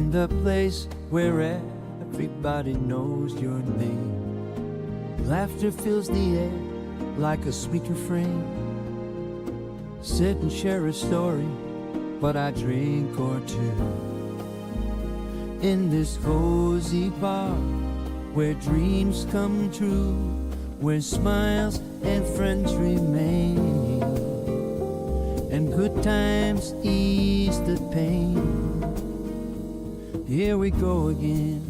in the place where everybody knows your name. Laughter fills the air like a sweet refrain. Sit and share a story, but I drink or two. In this cozy bar, where dreams come true, where smiles and friends remain, and good times ease the pain. Here we go again.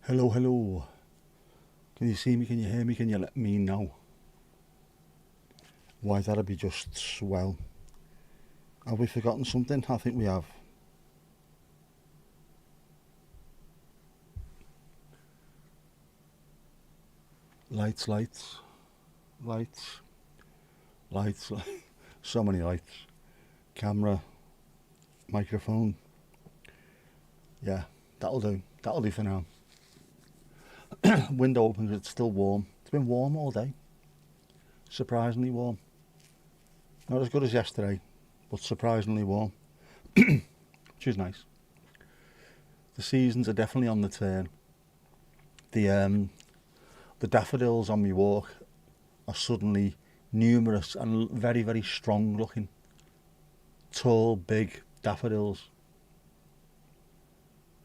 Hello, hello. Can you see me? Can you hear me? Can you let me know? Why, that'd be just swell. Have we forgotten something? I think we have. Lights, lights, lights, lights, so many lights. Camera, microphone. Yeah, that'll do. That'll do for now. Window open because it's still warm. It's been warm all day. Surprisingly warm. Not as good as yesterday, but surprisingly warm. Which is nice. The seasons are definitely on the turn. The daffodils on my walk are suddenly numerous and very, very strong looking. Tall, big daffodils.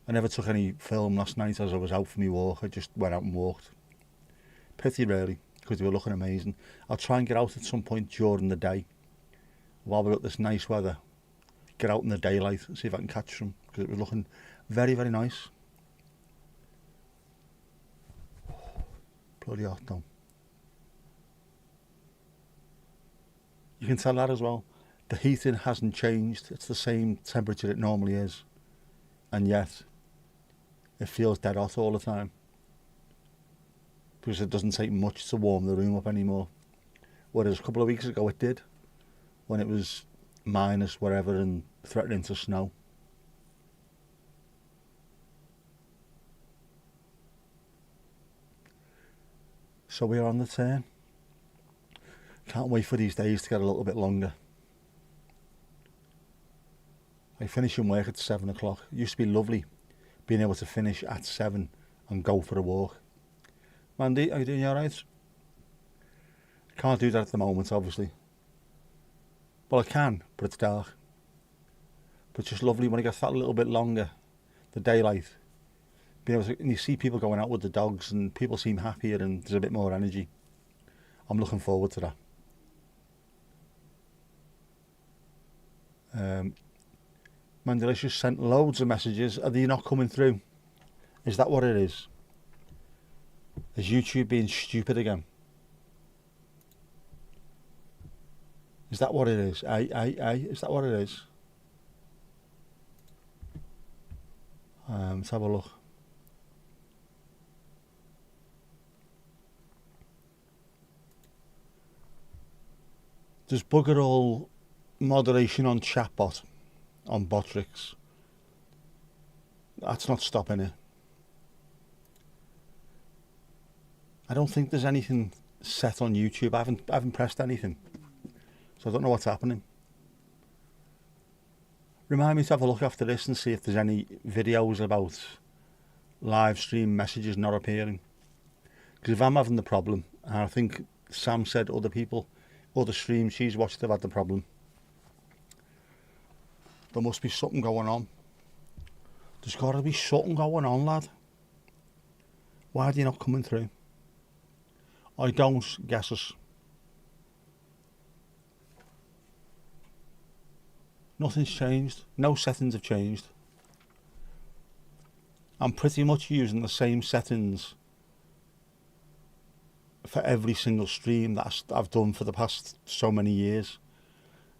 I never took any film last night as I was out for my walk. I just went out and walked. Pity really, because they were looking amazing. I'll try and get out at some point during the day while we've got this nice weather. Get out in the daylight and see if I can catch them, because it was looking very, very nice. Bloody hot though. You can tell that as well. The heating hasn't changed. It's the same temperature it normally is. And yet, it feels dead hot all the time. Because it doesn't take much to warm the room up anymore. Whereas a couple of weeks ago it did. When it was minus whatever and threatening to snow. So we're on the turn. Can't wait for these days to get a little bit longer. I finish in work at 7 o'clock. It used to be lovely being able to finish at 7 and go for a walk. Mandy, are you doing alright? Can't do that at the moment, obviously. Well, I can, but it's dark. But it's just lovely when it gets that little bit longer, the daylight. Being able to, and you see people going out with the dogs and people seem happier and there's a bit more energy. I'm looking forward to that. Mandelicious sent loads of messages. Are they not coming through? Is that what it is? Is YouTube being stupid again? Is that what it is? Is that what it is? Let's have a look. There's bugger all moderation on chatbot, on Botrix. That's not stopping it. I don't think there's anything set on YouTube. I haven't pressed anything, so I don't know what's happening. Remind me to have a look after this and see if there's any videos about live stream messages not appearing. Because if I'm having the problem, and I think Sam said other people, other streams she's watched have had the problem, there must be something going on. There's got to be something going on, lad. Why are they not coming through? I don't guess us. Nothing's changed. No settings have changed. I'm pretty much using the same settings for every single stream that I've done for the past so many years.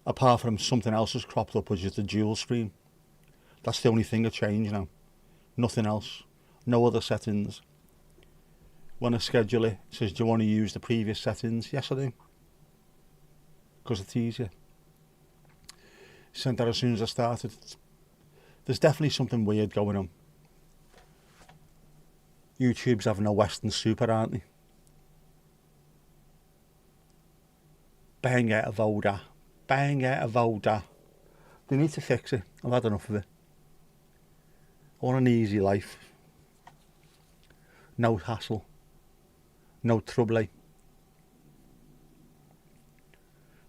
Apart from something else has cropped up, which is the dual screen. That's the only thing that changed now. Nothing else. No other settings. When I schedule it, it says, do you want to use the previous settings? Yes, I do. Because it's easier. Sent that as soon as I started. There's definitely something weird going on. YouTube's having a Western super, aren't they? bang out of odour. Bang out of odour. They need to fix it. I've had enough of it. I want an easy life. No hassle. No trouble.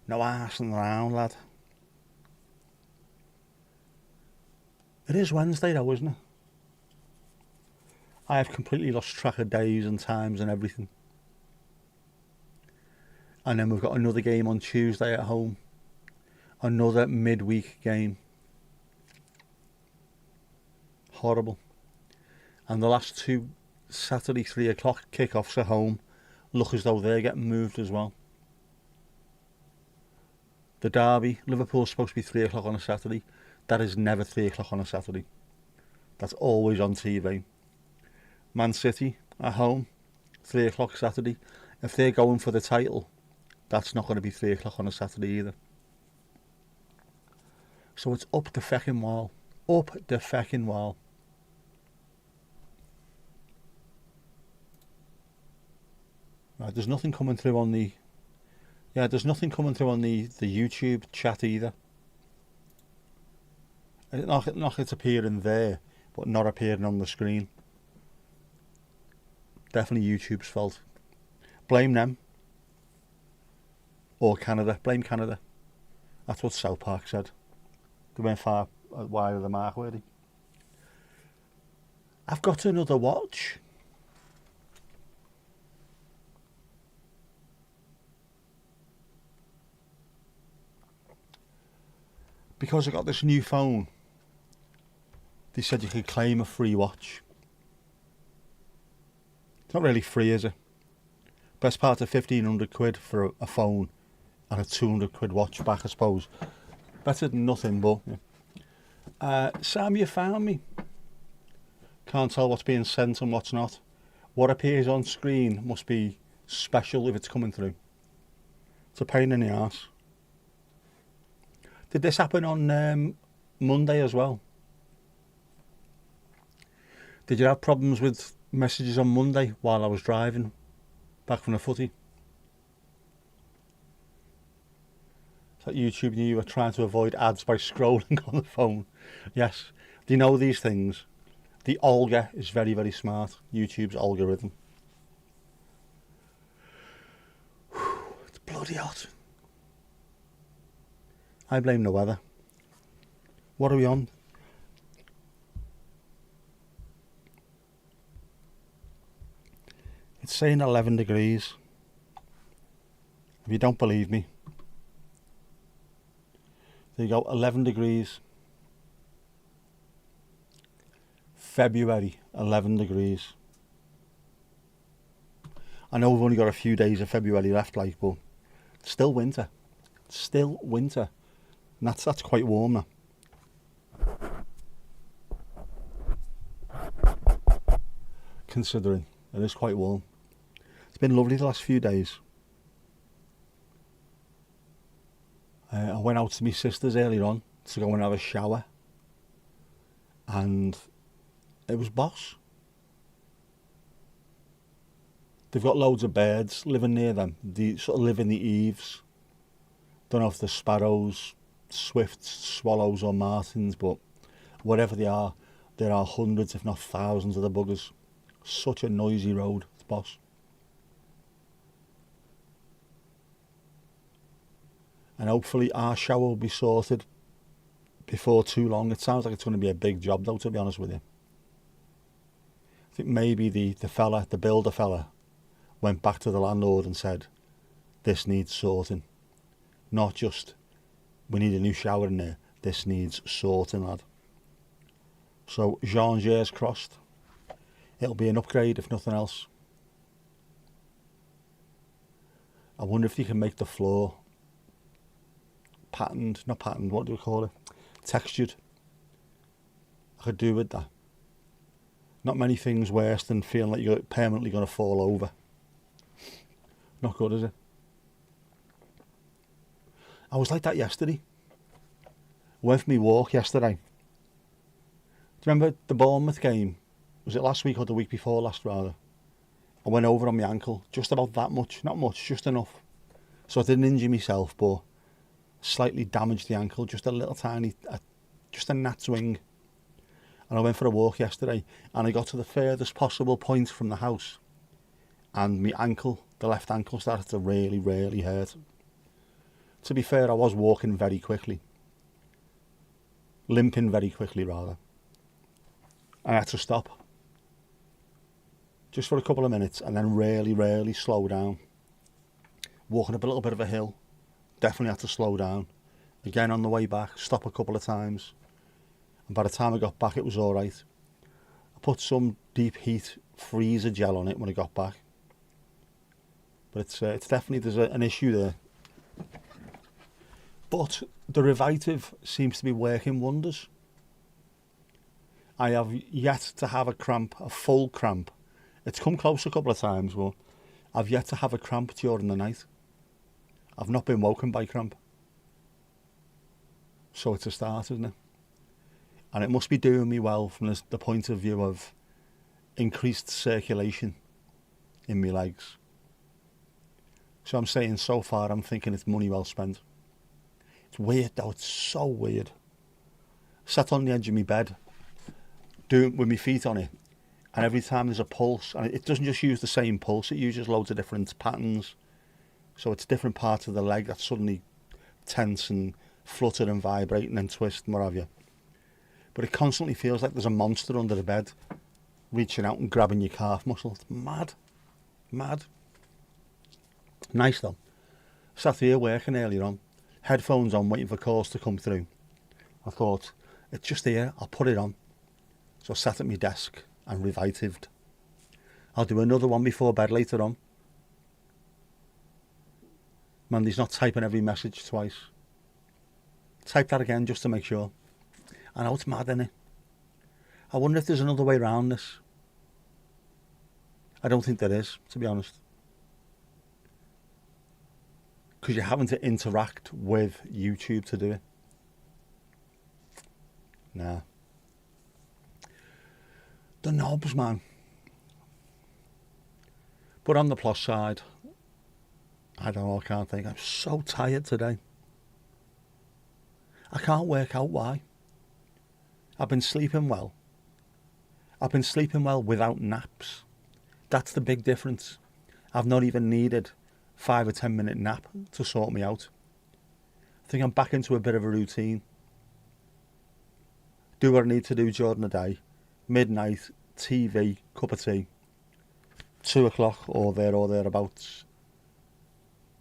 No arsing around, lad. It is Wednesday though, isn't it? I have completely lost track of days and times and everything. And then we've got another game on Tuesday at home. Another midweek game. Horrible. And the last two Saturday 3 o'clock kickoffs at home look as though they're getting moved as well. The derby, Liverpool's supposed to be 3 o'clock on a Saturday. That is never 3 o'clock on a Saturday. That's always on TV. Man City at home, 3 o'clock Saturday. If they're going for the title, that's not going to be 3 o'clock on a Saturday either. So it's up the fecking wall. Up the fecking wall. Right, there's nothing coming through on the... Yeah, there's nothing coming through on the YouTube chat either. Not it's appearing there, but not appearing on the screen. Definitely YouTube's fault. Blame them. Or Canada. Blame Canada. That's what South Park said. They went far wide of the mark, were they? I've got another watch. Because I got this new phone, they said you could claim a free watch. It's not really free, is it? Best part of 1,500 quid for a phone and a 200 quid watch back, I suppose. Better than nothing, but... Yeah. Sam, you found me. Can't tell what's being sent and what's not. What appears on screen must be special if it's coming through. It's a pain in the arse. Did this happen on Monday as well? Did you have problems with messages on Monday while I was driving back from the footy? It's like YouTube knew you were trying to avoid ads by scrolling on the phone. Yes. Do you know these things? The Olga is very, very smart. YouTube's algorithm. Whew, it's bloody hot. I blame the weather. What are we on? It's saying 11 degrees. If you don't believe me, there you go, 11 degrees. February, 11 degrees. I know we've only got a few days of February left, like, but still winter. Still winter. And that's quite warm now. Considering it is quite warm. It's been lovely the last few days. I went out to my sister's earlier on to go and have a shower. And it was boss. They've got loads of birds living near them. They sort of live in the eaves. Don't know if they're sparrows, swifts, swallows or martins, but whatever they are, there are hundreds if not thousands of the buggers. Such a noisy road, it's boss. And hopefully our shower will be sorted before too long. It sounds like it's going to be a big job though, to be honest with you. I think maybe the builder fella, went back to the landlord and said, this needs sorting. Not just, we need a new shower in there. This needs sorting, lad. So, Jean-Jers crossed. It'll be an upgrade, if nothing else. I wonder if you can make the floor not patterned, what do we call it? Textured. I could do with that. Not many things worse than feeling like you're permanently going to fall over. Not good, is it? I was like that yesterday. I went for my walk yesterday. Do you remember the Bournemouth game? Was it last week or the week before last, rather? I went over on my ankle, just about that much. Not much, just enough. So I didn't injure myself, but slightly damaged the ankle, just a little tiny, just a gnat swing. And I went for a walk yesterday, and I got to the furthest possible point from the house, and my ankle, the left ankle, started to really, really hurt. To be fair, I was walking very quickly. Limping very quickly, rather. I had to stop. Just for a couple of minutes, and then really, really slow down. Walking up a little bit of a hill. Definitely had to slow down. Again on the way back, stop a couple of times. And by the time I got back, it was all right. I put some deep heat freezer gel on it when I got back. But it's definitely, there's an issue there. But the Revitive seems to be working wonders. I have yet to have a cramp, a full cramp. It's come close a couple of times, but I've yet to have a cramp during the night. I've not been woken by cramp. So it's a start, isn't it? And it must be doing me well from the point of view of increased circulation in my legs. So I'm saying so far, I'm thinking it's money well spent. It's weird though, it's so weird. Sat on the edge of my bed, doing with my feet on it, and every time there's a pulse, and it doesn't just use the same pulse, it uses loads of different patterns. So it's different parts of the leg that suddenly tense and flutter and vibrate and then twist and what have you. But it constantly feels like there's a monster under the bed reaching out and grabbing your calf muscle. It's mad. Mad. Nice though. Sat here working earlier on, headphones on, waiting for calls to come through. I thought, it's just here, I'll put it on. So I sat at my desk and Revitived. I'll do another one before bed later on. Mandy's not typing every message twice. Type that again just to make sure. I know it's mad, innit? I wonder if there's another way around this. I don't think there is, to be honest. Because you're having to interact with YouTube to do it. Nah. The knobs, man. But on the plus side, I don't know, I can't think. I'm so tired today. I can't work out why. I've been sleeping well. I've been sleeping well without naps. That's the big difference. I've not even needed 5 or 10 minute nap to sort me out. I think I'm back into a bit of a routine. Do what I need to do during the day. Midnight, TV, cup of tea. 2 o'clock or thereabouts.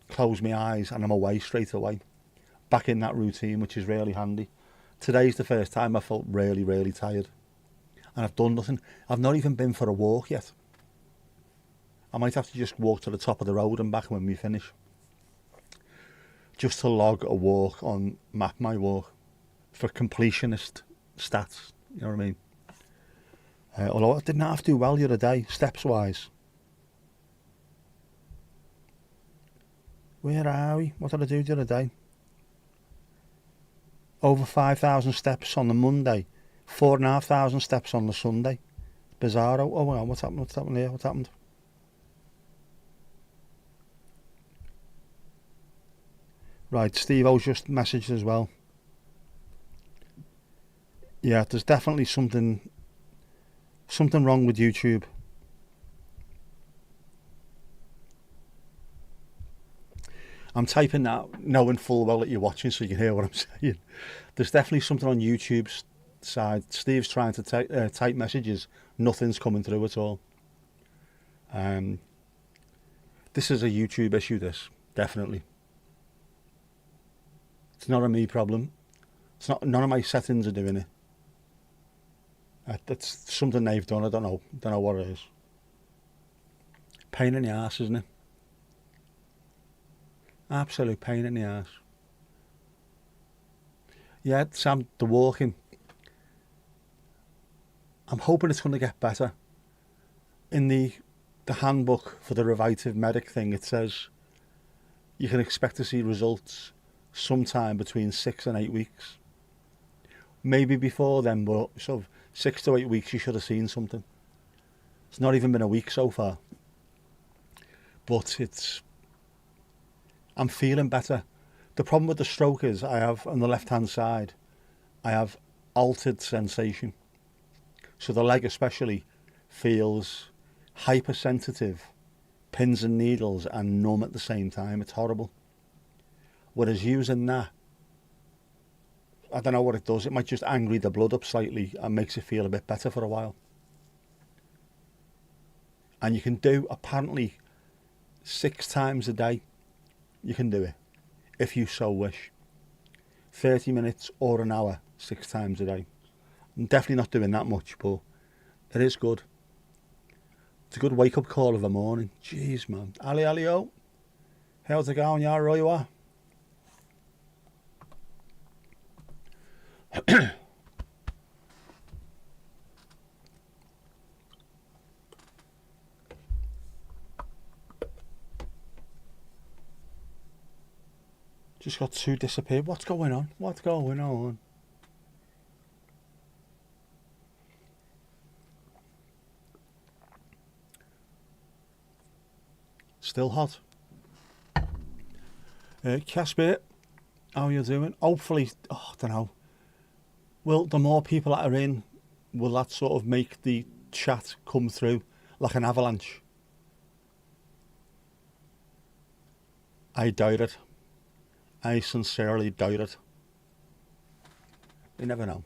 Close my eyes and I'm away straight away. Back in that routine, which is really handy. Today's the first time I felt really, really tired. And I've done nothing. I've not even been for a walk yet. I might have to just walk to the top of the road and back when we finish. Just to log a walk on Map My Walk for completionist stats. You know what I mean? Although I didn't have to do well the other day, steps-wise. Where are we? What did I do the other day? Over 5,000 steps on the Monday. 4,500 steps on the Sunday. Bizarro. Oh, hang on, what's happened? What's happened here? What's happened? Right, Steve-O's just messaged as well. Yeah, there's definitely something wrong with YouTube. I'm typing that knowing full well that you're watching so you can hear what I'm saying. There's definitely something on YouTube's side. Steve's trying to type messages. Nothing's coming through at all. This is a YouTube issue, this. Definitely. It's not a me problem. It's not. None of my settings are doing it. That's something they've done. I don't know. Don't know what it is. Pain in the arse, isn't it? Absolute pain in the arse. Yeah, Sam, the walking. I'm hoping it's going to get better. In the handbook for the Revitive Medic thing, it says you can expect to see results sometime between 6 and 8 weeks. Maybe before then, but sort of 6 to 8 weeks you should have seen something. It's not even been a week so far. But it's I'm feeling better. The problem with the stroke is I have, on the left-hand side, I have altered sensation. So the leg especially feels hypersensitive, pins and needles, and numb at the same time. It's horrible. Whereas using that, I don't know what it does. It might just angry the blood up slightly and makes it feel a bit better for a while. And you can do, apparently, 6 times a day. You can do it, if you so wish. 30 minutes or an hour, 6 times a day. I'm definitely not doing that much, but it is good. It's a good wake-up call of a morning. Jeez, man. Ali, Ali, oh. How's it going? You all right, you are? Just got 2 disappeared. What's going on? What's going on? Still hot. Casper, how are you doing? Hopefully, I don't know. Well, the more people that are in, will that sort of make the chat come through like an avalanche? I doubt it. I sincerely doubt it. You never know.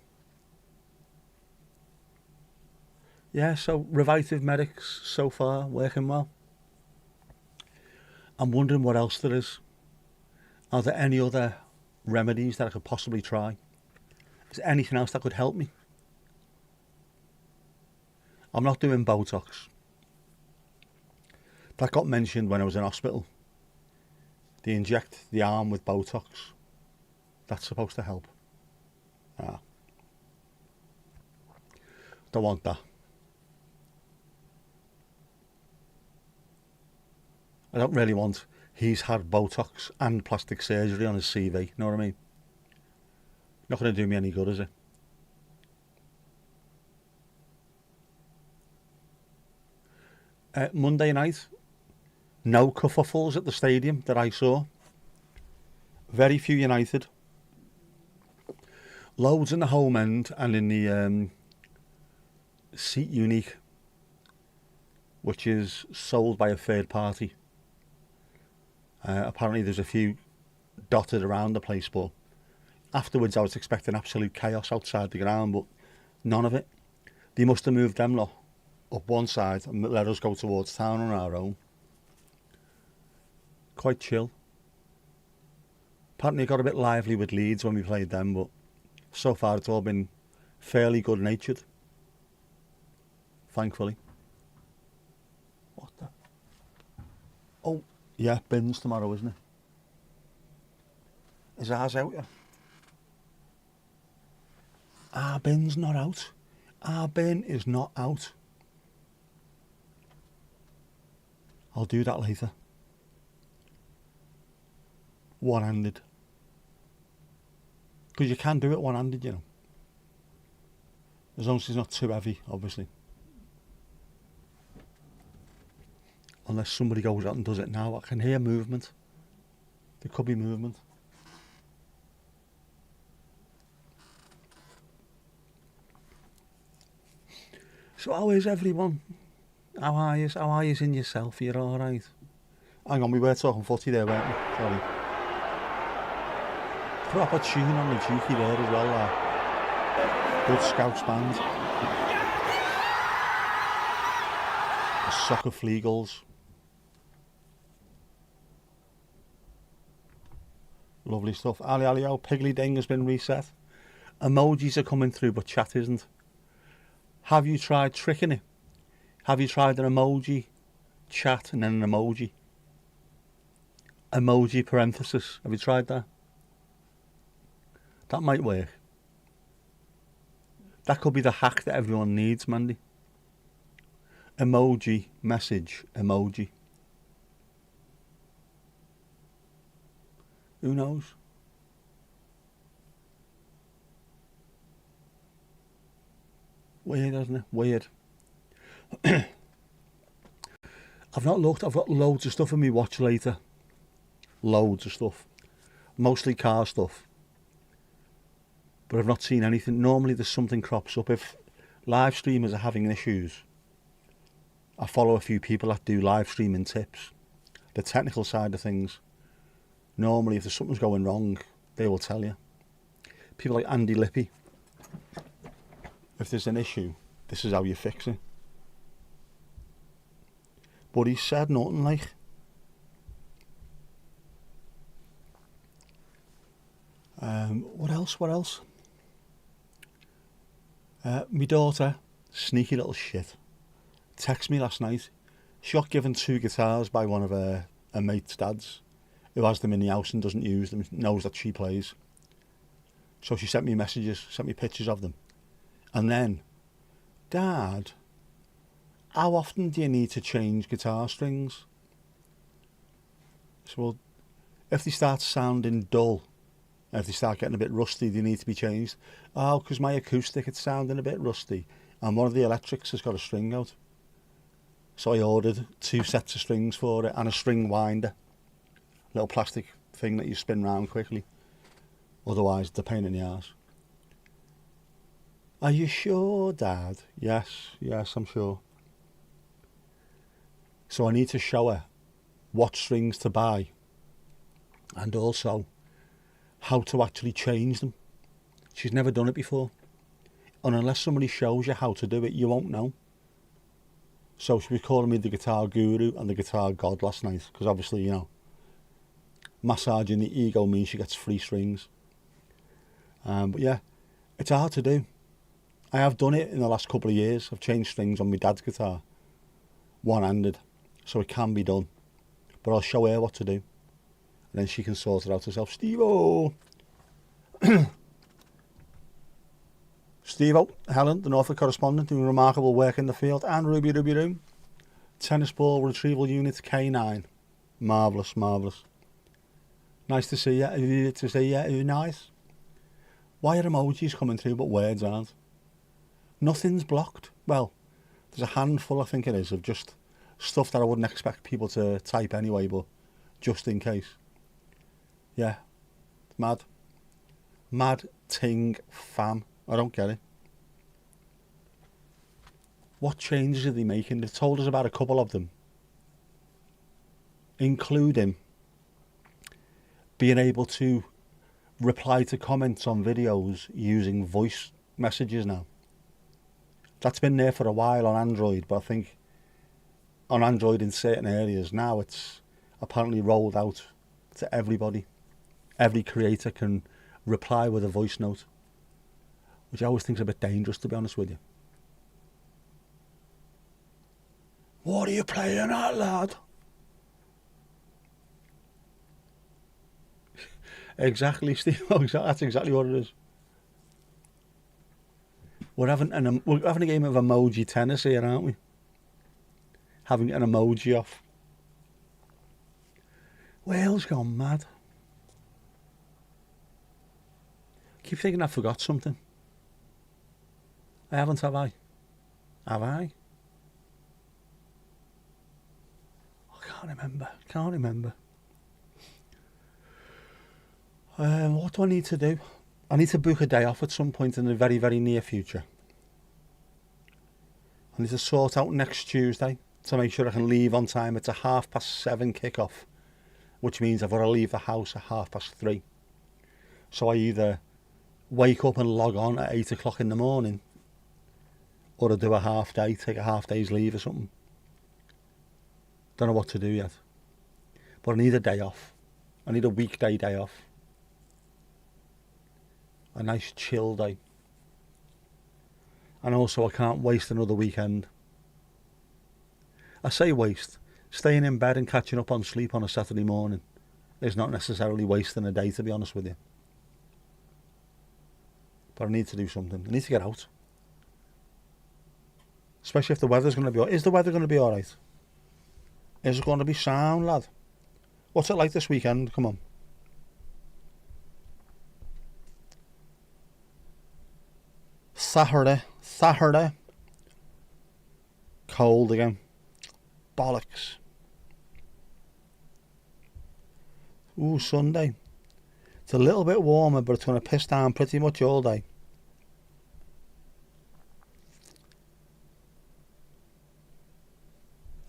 Yeah, so Revive Medics so far working well. I'm wondering what else there is. Are there any other remedies that I could possibly try? Is there anything else that could help me? I'm not doing Botox. That got mentioned when I was in hospital. They inject the arm with Botox. That's supposed to help. Ah. Don't want that. I don't really want he's had Botox and plastic surgery on his CV, you know what I mean? Not going to do me any good, is it? Monday night, no kerfuffles at the stadium that I saw. Very few United. Loads in the home end and in the seat unique, which is sold by a third party. Apparently there's a few dotted around the place, but afterwards I was expecting absolute chaos outside the ground, but none of it. They must have moved them lot up one side and let us go towards town on our own. Quite chill. Apparently it got a bit lively with Leeds when we played them, but so far it's all been fairly good natured. Thankfully. What the? Oh, yeah, bin's tomorrow, isn't it? Is ours out yet? Our bin's not out. Our bin is not out. I'll do that later. One-handed. Because you can do it one-handed, you know. As long as it's not too heavy, obviously. Unless somebody goes out and does it now. I can hear movement. There could be movement. So how is everyone? How are you? How are you in yourself? You're alright? Hang on, we were talking footy there, weren't we? Sorry. Proper tune on the Dukey there as well. Good Scouts band. The Soccer Fleagles. Lovely stuff. Ali Ali, oh, Piggly Ding has been reset. Emojis are coming through, but chat isn't. Have you tried tricking it? Have you tried an emoji, chat, and then an emoji? Emoji parenthesis. Have you tried that? That might work. That could be the hack that everyone needs, Mandy. Emoji, message, emoji. Who knows? Weird, isn't it? Weird. I've not looked. I've got loads of stuff in my watch later. loads of stuff, mostly car stuff, but I've not seen anything. Normally there's something crops up. If live streamers are having issues, I follow a few people that do live streaming tips, the technical side of things. Normally if there's something's going wrong, they will tell you. People like Andy Lippy, if there's an issue, this is how you fix it. But he said nothing like. What else? My daughter, sneaky little shit, texted me last night. She got given 2 guitars by one of her mate's dads, who has them in the house and doesn't use them, knows that she plays. So she sent me messages, sent me pictures of them. And then, Dad, how often do you need to change guitar strings? So, well, if they start sounding dull, and if they start getting a bit rusty, they need to be changed. Oh, because my acoustic, it's sounding a bit rusty, and one of the electrics has got a string out. So I ordered 2 sets of strings for it, and a string winder. Little plastic thing that you spin round quickly. Otherwise, it's a pain in the arse. Are you sure, Dad? Yes, I'm sure. So I need to show her what strings to buy, and also how to actually change them. She's never done it before, and unless somebody shows you how to do it, you won't know. So she was calling me the guitar guru and the guitar god last night, because obviously, you know, massaging the ego means she gets free strings. But yeah, it's hard to do. I have done it in the last couple of years. I've changed strings on my dad's guitar, one-handed, so it can be done. But I'll show her what to do, and then she can sort it out herself. Steve-o! Steve-o, Helen, the Norfolk correspondent, doing remarkable work in the field, and Ruby Room. Tennis ball retrieval unit K9. Marvellous. Nice to see you. Nice. Why are emojis coming through but words aren't? Nothing's blocked. Well, there's a handful, I think it is, of just stuff that I wouldn't expect people to type anyway, but just in case. Yeah. Mad ting fam. I don't get it. What changes are they making? They've told us about a couple of them, including being able to reply to comments on videos using voice messages now. That's been there for a while on Android, but I think on Android in certain areas now it's apparently rolled out to everybody. Every creator can reply with a voice note, which I always think is a bit dangerous, to be honest with you. What are you playing at, lad? Exactly, Steve. That's exactly what it is. We're having a game of emoji tennis here, aren't we? Having an emoji off. Wales gone mad. Keep thinking I forgot something. I haven't, have I? Have I? I can't remember. What do I need to do? I need to book a day off at some point in the very, very near future. I need to sort out next Tuesday to make sure I can leave on time. It's a 7:30 kickoff, which means I've got to leave the house at 3:30. So I either wake up and log on at 8 o'clock in the morning, or I do a half day, take a half day's leave or something. Don't know what to do yet. But I need a day off. I need a weekday day off. A nice chill day. And also I can't waste another weekend. I say waste. Staying in bed and catching up on sleep on a Saturday morning is not necessarily wasting a day, to be honest with you. But I need to do something. I need to get out. Especially if the weather's going to be alright. Is the weather going to be alright? Is it going to be sound, lad? What's it like this weekend? Come on. Saturday. Cold again. Bollocks. Ooh, Sunday. It's a little bit warmer, but it's going to piss down pretty much all day.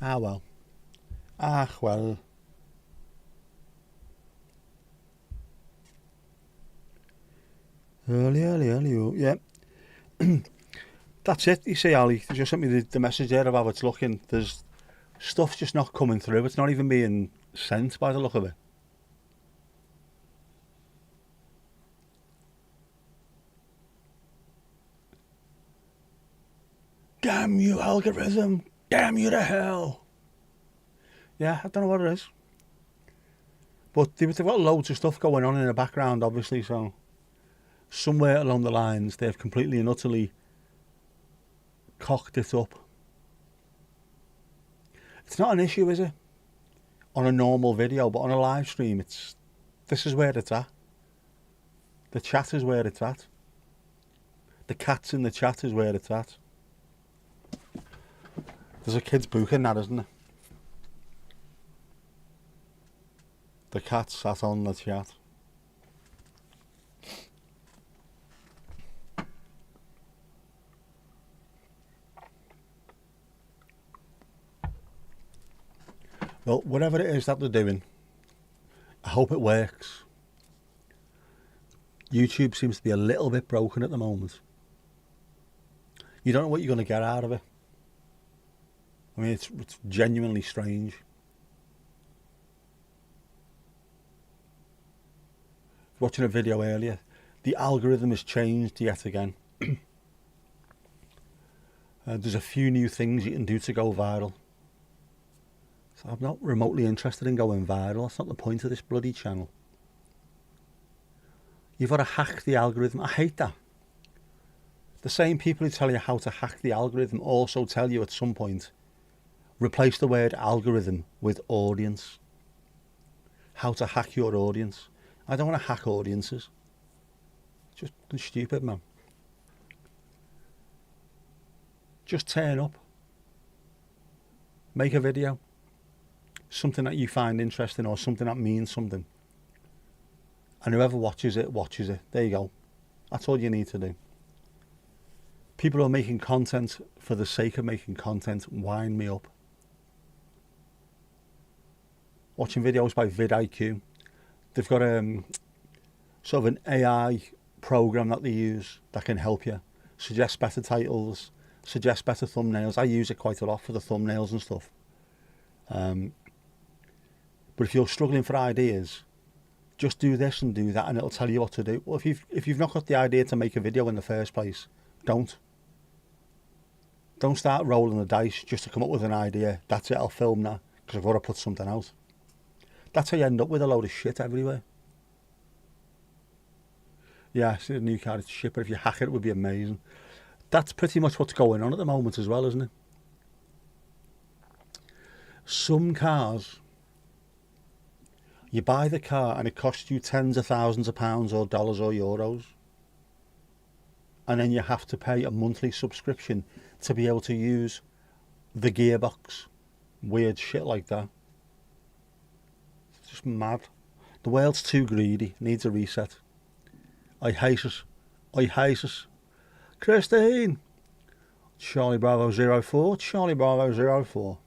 Ah, well. Ah, well. Early. Yeah. That's it. You see, Ali, they just sent me the message there of how it's looking. There's stuff just not coming through. It's not even being sent by the look of it. Damn you, algorithm. Damn you to hell. Yeah, I don't know what it is. But they've got loads of stuff going on in the background, obviously, so somewhere along the lines they've completely and utterly cocked it up. It's not an issue, is it? On a normal video, but on a live stream, this is where it's at. The chat is where it's at. The cats in the chat is where it's at. There's a kid's book in that, isn't there? The cat sat on the chat. Well, whatever it is that they're doing, I hope it works. YouTube seems to be a little bit broken at the moment. You don't know what you're going to get out of it. I mean, it's genuinely strange. Watching a video earlier, the algorithm has changed yet again. There's a few new things you can do to go viral. So I'm not remotely interested in going viral. That's not the point of this bloody channel. You've got to hack the algorithm. I hate that. The same people who tell you how to hack the algorithm also tell you at some point, replace the word algorithm with audience. How to hack your audience. I don't want to hack audiences. Just stupid, man. Just turn up. Make a video. Something that you find interesting or something that means something. And whoever watches it, watches it. There you go. That's all you need to do. People who are making content for the sake of making content wind me up. Watching videos by vidIQ. They've got sort of an AI program that they use that can help you. Suggest better titles, suggest better thumbnails. I use it quite a lot for the thumbnails and stuff. But if you're struggling for ideas, just do this and do that and it'll tell you what to do. Well, if you've not got the idea to make a video in the first place, don't. Don't start rolling the dice just to come up with an idea. That's it, I'll film that because I've got to put something out. That's how you end up with a load of shit everywhere. Yeah, I see the new car, it's shit, but if you hack it, it would be amazing. That's pretty much what's going on at the moment as well, isn't it? Some cars, you buy the car and it costs you tens of thousands of pounds or dollars or euros. And then you have to pay a monthly subscription to be able to use the gearbox. Weird shit like that. It's just mad. The world's too greedy. Needs a reset. I hate it. I hate it. Christine! Charlie Bravo 04. Charlie Bravo 04.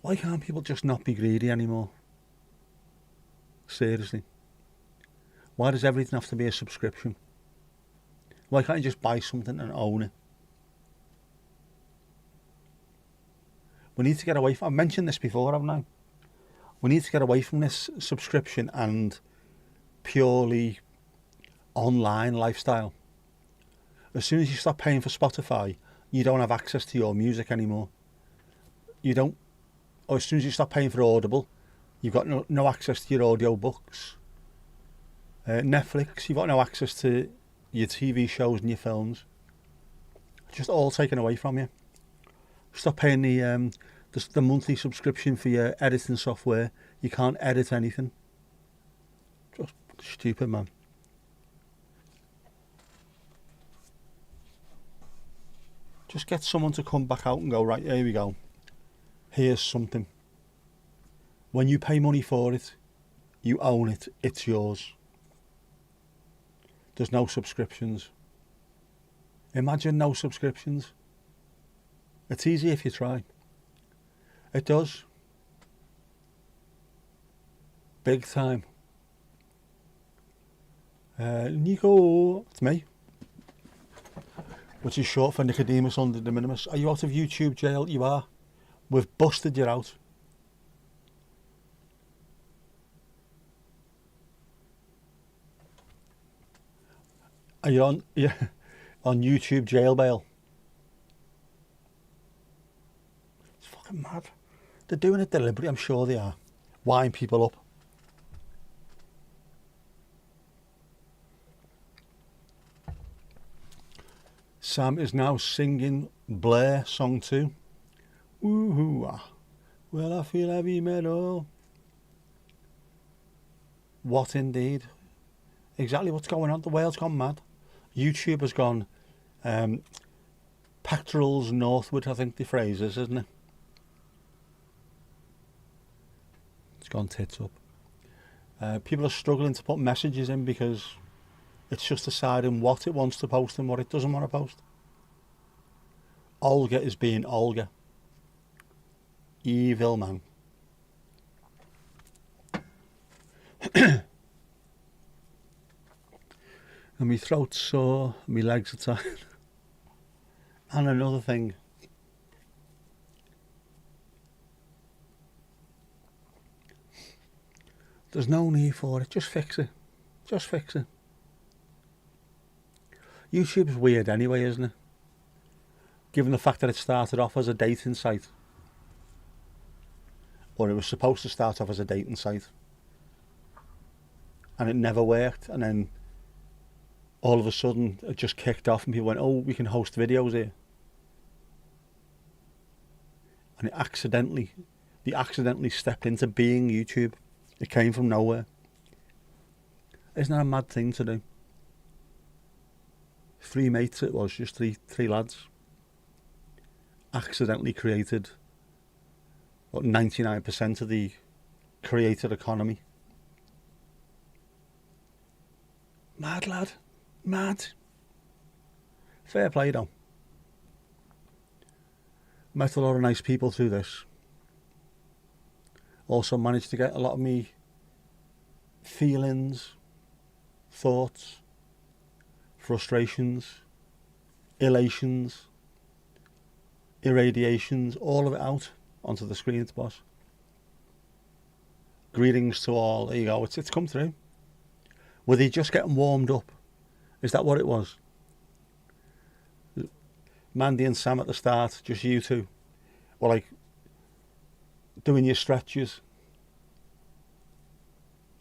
Why can't people just not be greedy anymore? Seriously. Why does everything have to be a subscription? Why can't you just buy something and own it? We need to get away from... I've mentioned this before, haven't I? We need to get away from this subscription and purely online lifestyle. As soon as you stop paying for Spotify, you don't have access to your music anymore. You don't... Or as soon as you stop paying for Audible, you've got no access to your audio books. Netflix, you've got no access to your TV shows and your films. Just all taken away from you. Stop paying the monthly subscription for your editing software. You can't edit anything. Just stupid, man. Just get someone to come back out and go, right, here we go. Here's something. When you pay money for it, you own it, it's yours. There's no subscriptions. Imagine no subscriptions. It's easy if you try. It does. Big time. Nico, it's me. Which is short for Nicodemus under the minimus. Are you out of YouTube jail? You are. We've busted you out. Are you on YouTube jail bail? It's fucking mad. They're doing it deliberately, I'm sure they are. Winding people up. Sam is now singing Blair song 2. Woohoo! Well, I feel heavy metal. What indeed? Exactly what's going on. The world's gone mad. YouTube has gone pectorals northward, I think the phrase is, isn't it? It's gone tits up. People are struggling to put messages in because it's just deciding what it wants to post and what it doesn't want to post. Olga is being Olga. Evil man. And my throat's sore, my legs are tired. And another thing. There's no need for it, just fix it. Just fix it. YouTube's weird anyway, isn't it? Given the fact that it started off as a dating site. Or it was supposed to start off as a dating site. And it never worked, and then all of a sudden it just kicked off and people went, oh, we can host videos here. And they accidentally stepped into being YouTube. It came from nowhere. Isn't that a mad thing to do? 3 mates it was, just three lads. Accidentally created, 99% of the creator economy. Mad lad. Mad. Fair play though. Met a lot of nice people through this. Also managed to get a lot of me feelings, thoughts, frustrations, elations, irradiations, all of it out onto the screen, boss. Greetings to all. There you go. It's come through. Were they just getting warmed up? Is that what it was? Mandy and Sam at the start, just you two, were like doing your stretches,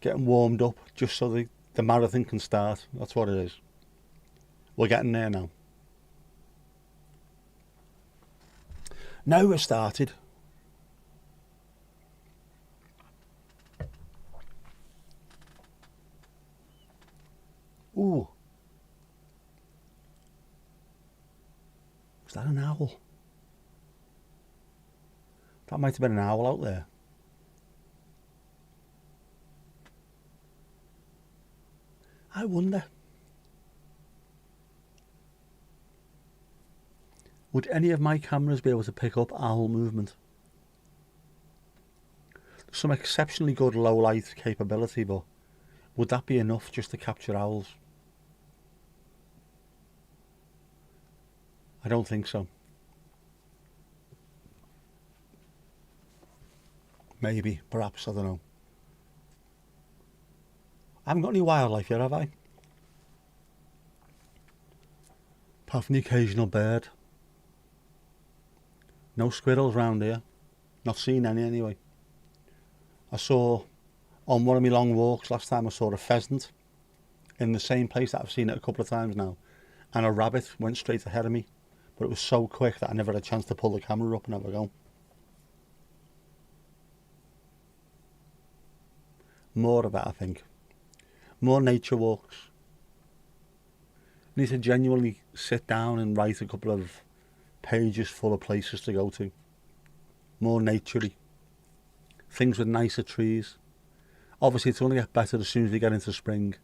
getting warmed up just so the marathon can start. That's what it is. We're getting there now. Now we're started. Ooh. Was that an owl? That might have been an owl out there. I wonder. Would any of my cameras be able to pick up owl movement? There's some exceptionally good low light capability, but would that be enough just to capture owls? I don't think so. Maybe, perhaps, I don't know. I haven't got any wildlife yet, have I? Apart from the occasional bird. No squirrels round here. Not seen any anyway. I saw, on one of my long walks last time, I saw a pheasant in the same place that I've seen it a couple of times now. And a rabbit went straight ahead of me. But it was so quick that I never had a chance to pull the camera up and have a go. More of that, I think. More nature walks. I need to genuinely sit down and write a couple of pages full of places to go to. more naturey. Things with nicer trees. Obviously it's going to get better as soon as we get into spring.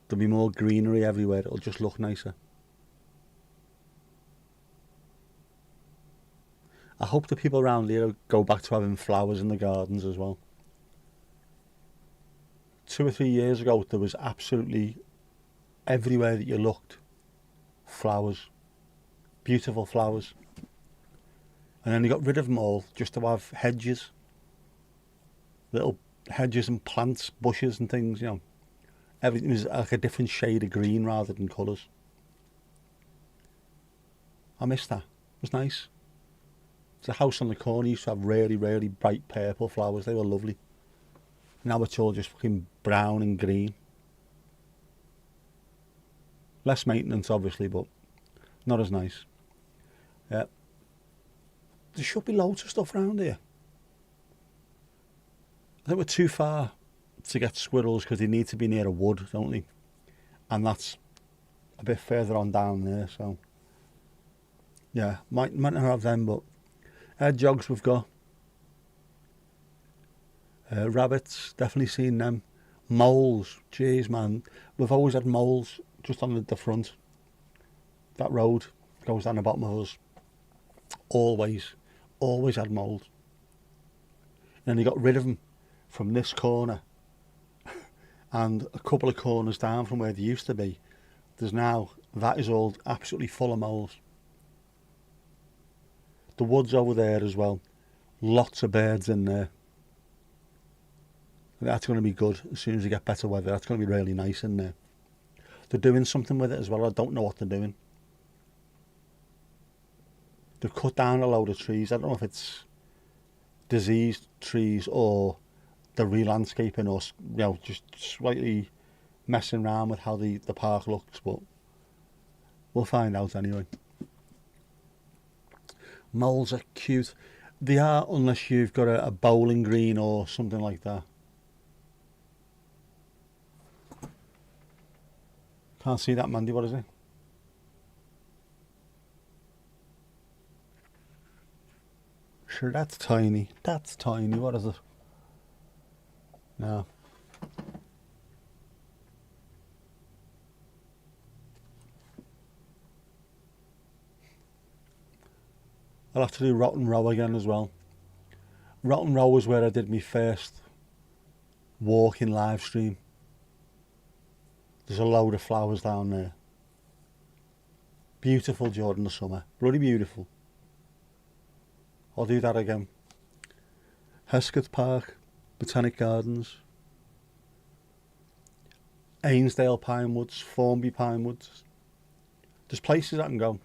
There'll be more greenery everywhere, it'll just look nicer. I hope the people around here go back to having flowers in the gardens as well. 2 or 3 years ago there was absolutely everywhere that you looked flowers, beautiful flowers, and then they got rid of them all just to have hedges, little hedges and plants, bushes and things, you know. Everything was like a different shade of green rather than colours. I missed that. It was nice. There's a house on the corner used to have really, really bright purple flowers. They were lovely. Now it's all just fucking brown and green. Less maintenance, obviously, but not as nice. Yeah. There should be loads of stuff around here. I think we're too far to get squirrels because they need to be near a wood, don't they? And that's a bit further on down there, so yeah, might not have them, but hedgehogs we've got. Rabbits, definitely seen them. Moles, jeez man, we've always had moles just on the front. That road goes down the bottom of us. Always had moles. And they got rid of them from this corner and a couple of corners down from where they used to be. There's now, that is all absolutely full of moles. The woods over there as well, lots of birds in there. That's going to be good as soon as we get better weather. That's going to be really nice in there. They're doing something with it as well. I don't know what they're doing. They've cut down a load of trees. I don't know if it's diseased trees or the re-landscaping or, you know, just slightly messing around with how the park looks, but we'll find out anyway. Moles are cute. They are, unless you've got a bowling green or something like that. Can't see that, Mandy. What is it? Sure, that's tiny. That's tiny. What is it? No. I'll have to do Rotten Row again as well. Rotten Row was where I did my first walking live stream. There's a load of flowers down there. Beautiful during the summer. Bloody beautiful. I'll do that again. Hesketh Park, Botanic Gardens, Ainsdale Pine Woods, Formby Pine Woods. There's places I can go.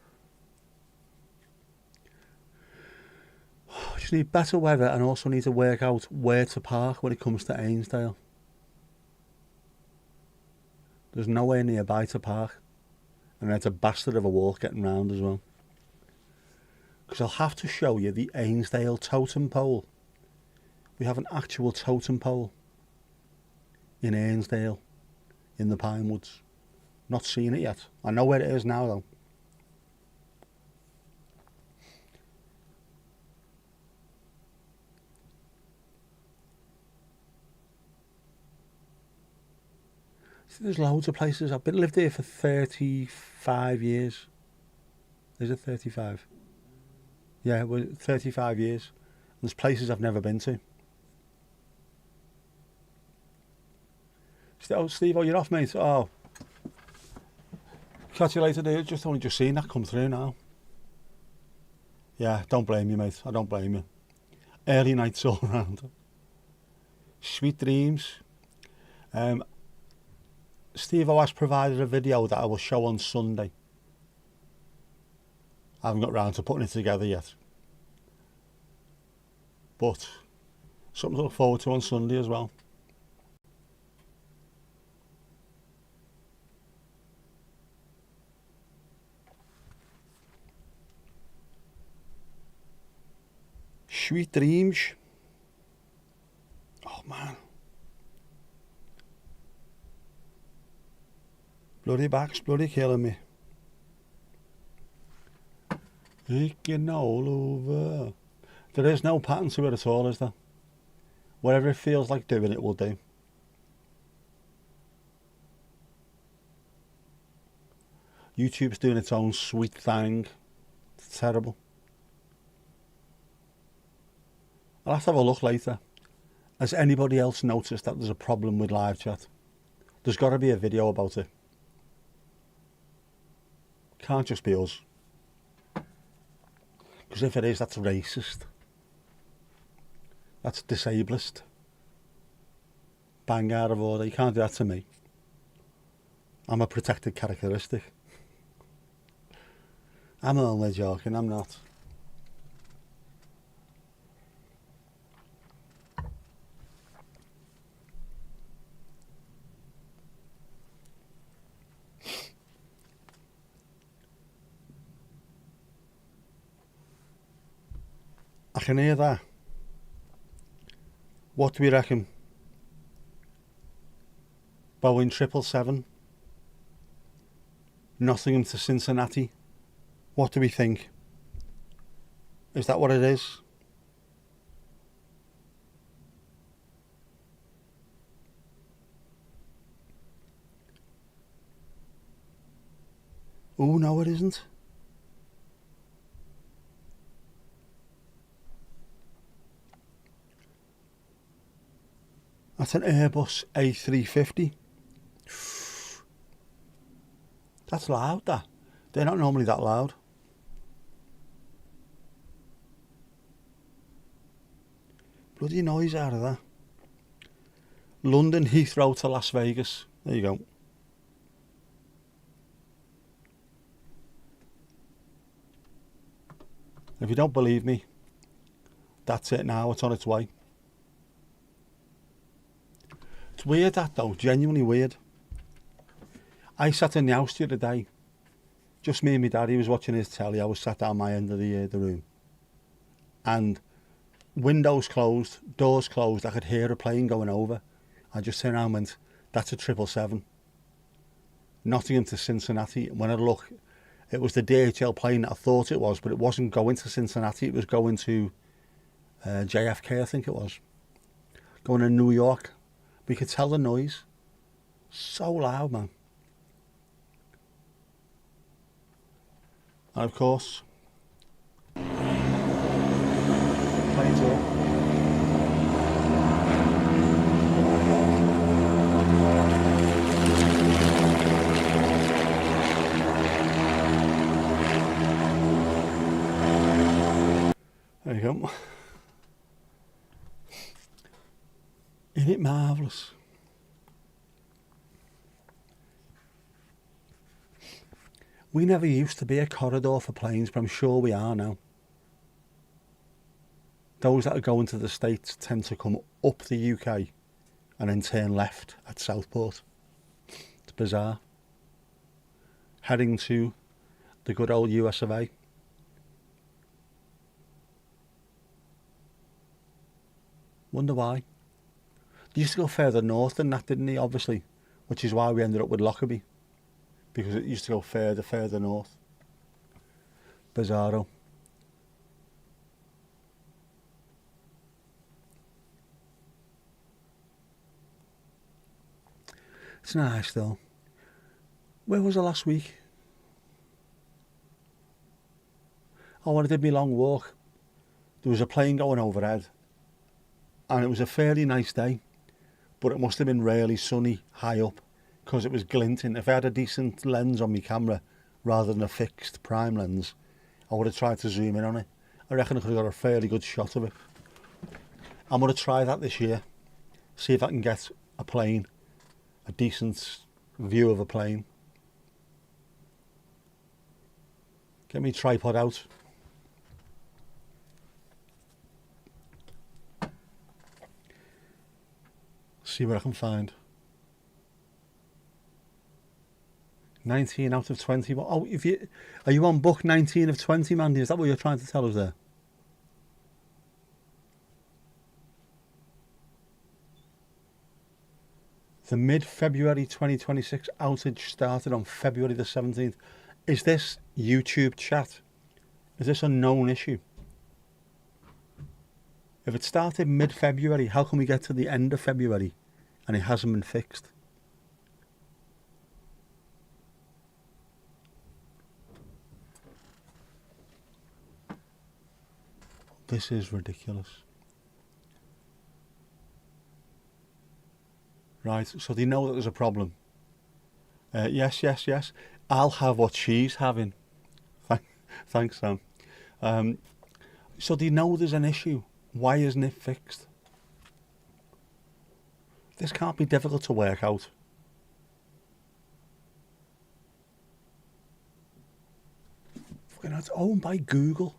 I just need better weather and also need to work out where to park when it comes to Ainsdale. There's nowhere nearby to park. And it's a bastard of a walk getting round as well. Because I'll have to show you the Ainsdale totem pole. We have an actual totem pole in Ainsdale, in the Pine Woods. Not seen it yet. I know where it is now though. See, there's loads of places. I've lived here for 35 years. Is it 35? Yeah, well, 35 years. And there's places I've never been to. Oh, Steve, oh, you're off, mate. Oh. Catch you later, dude. Only just seen that come through now. Yeah, don't blame you, mate. I don't blame you. Early nights all around. Sweet dreams. Steve O has provided a video that I will show on Sunday. I haven't got round to putting it together yet. But something to look forward to on Sunday as well. Sweet dreams. Oh man. Bloody back's bloody killing me. Aching all over. There is no pattern to it at all, is there? Whatever it feels like doing, it will do. YouTube's doing its own sweet thing. It's terrible. I'll have to have a look later. Has anybody else noticed that there's a problem with live chat? There's got to be a video about it. Can't just be us. Because if it is, that's racist. That's disablest. Bang out of order. You can't do that to me. I'm a protected characteristic. I'm only joking, I'm not. I can hear that. What do we reckon? Boeing 777. Nottingham to Cincinnati. What do we think? Is that what it is? Oh, no, it isn't. That's an Airbus A350. That's loud, that. They're not normally that loud. Bloody noise out of that. London Heathrow to Las Vegas. There you go. If you don't believe me, that's it now. It's on its way. It's weird, that, though. Genuinely weird. I sat in the house the other day. Just me and my dad. He was watching his telly. I was sat down my end of the room. And windows closed, doors closed. I could hear a plane going over. I just turned around and went, that's a 777. Nottingham to Cincinnati. And when I look, it was the DHL plane that I thought it was, but it wasn't going to Cincinnati. It was going to JFK, I think it was. Going to New York. We could tell the noise. So loud, man. And of course, planes up. There you go. Isn't it marvellous? We never used to be a corridor for planes, but I'm sure we are now. Those that are going to the States tend to come up the UK and then turn left at Southport. It's bizarre. Heading to the good old US of A. Wonder why. They used to go further north than that, didn't they, obviously? Which is why we ended up with Lockerbie. Because it used to go further north. Bizarro. It's nice though. Where was I last week? Oh, when I did my long walk, there was a plane going overhead. And it was a fairly nice day. But it must have been really sunny high up. Because it was glinting. If I had a decent lens on my camera rather than a fixed prime lens, I would have tried to zoom in on it. I reckon I could have got a fairly good shot of it. I'm going to try that this year. See if I can get a plane, a decent view of a plane. Get my tripod out. See what I can find. 19 out of 20. Oh, are you on book 19 of 20, Mandy? Is that what you're trying to tell us there? The mid-February 2026 outage started on February the 17th. Is this YouTube chat? Is this a known issue? If it started mid-February, how can we get to the end of February and it hasn't been fixed? This is ridiculous. Right, so they know that there's a problem. Yes. I'll have what she's having. Thanks, Sam. So they know there's an issue. Why isn't it fixed? This can't be difficult to work out. Fucking hell, it's owned by Google.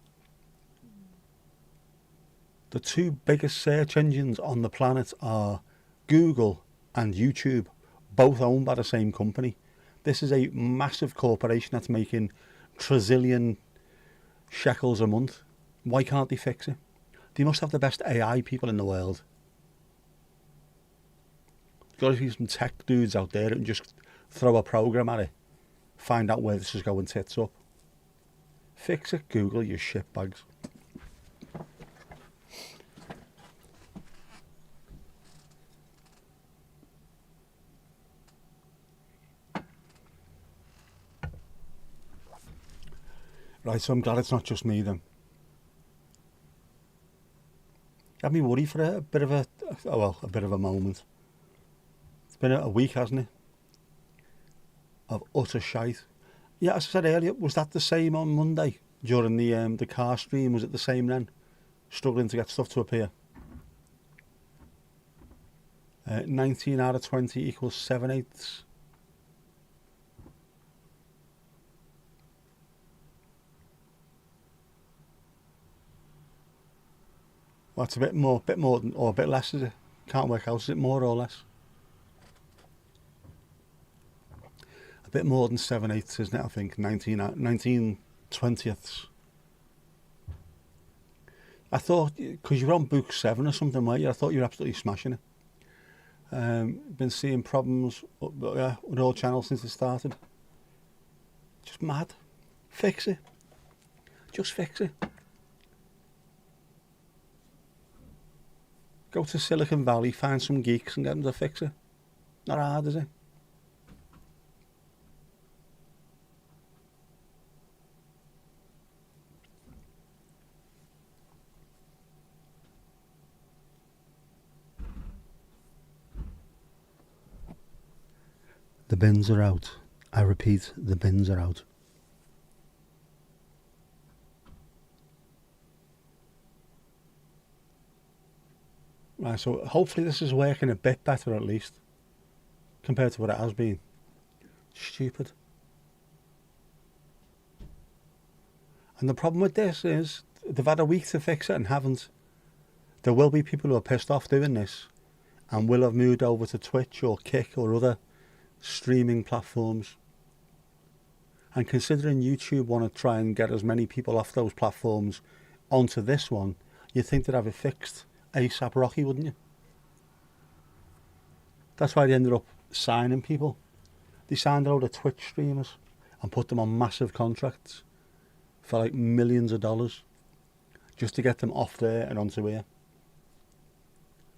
The two biggest search engines on the planet are Google and YouTube, both owned by the same company. This is a massive corporation that's making trillion shekels a month. Why can't they fix it? They must have the best AI people in the world. There's got to be some tech dudes out there that can just throw a program at it, find out where this is going tits up. Fix it, Google, you shitbags. Right, so I'm glad it's not just me then. Got me worried for a bit of a moment. It's been a week, hasn't it? Of utter shite. Yeah, as I said earlier, was that the same on Monday during the car stream? Was it the same then? Struggling to get stuff to appear. 19 out of 20 equals 7/8. Well, it's a bit more than, or a bit less, is it? Can't work out, is it more or less? A bit more than 7/8, isn't it, I think? 19 20ths. I thought, because you were on book 7 or something, weren't you? I thought you were absolutely smashing it. Been seeing problems with all channels since it started. Just mad. Fix it. Just fix it. Go to Silicon Valley, find some geeks and get them to fix it. Not hard, is it? The bins are out. I repeat, the bins are out. Right, so hopefully this is working a bit better at least, compared to what it has been. Stupid. And the problem with this is, they've had a week to fix it and haven't. There will be people who are pissed off doing this, and will have moved over to Twitch or Kick or other streaming platforms. And considering YouTube want to try and get as many people off those platforms onto this one, you'd think they'd have it fixed ASAP Rocky, wouldn't you? That's why they ended up signing people. They signed a load of Twitch streamers and put them on massive contracts for like millions of dollars just to get them off there and onto here.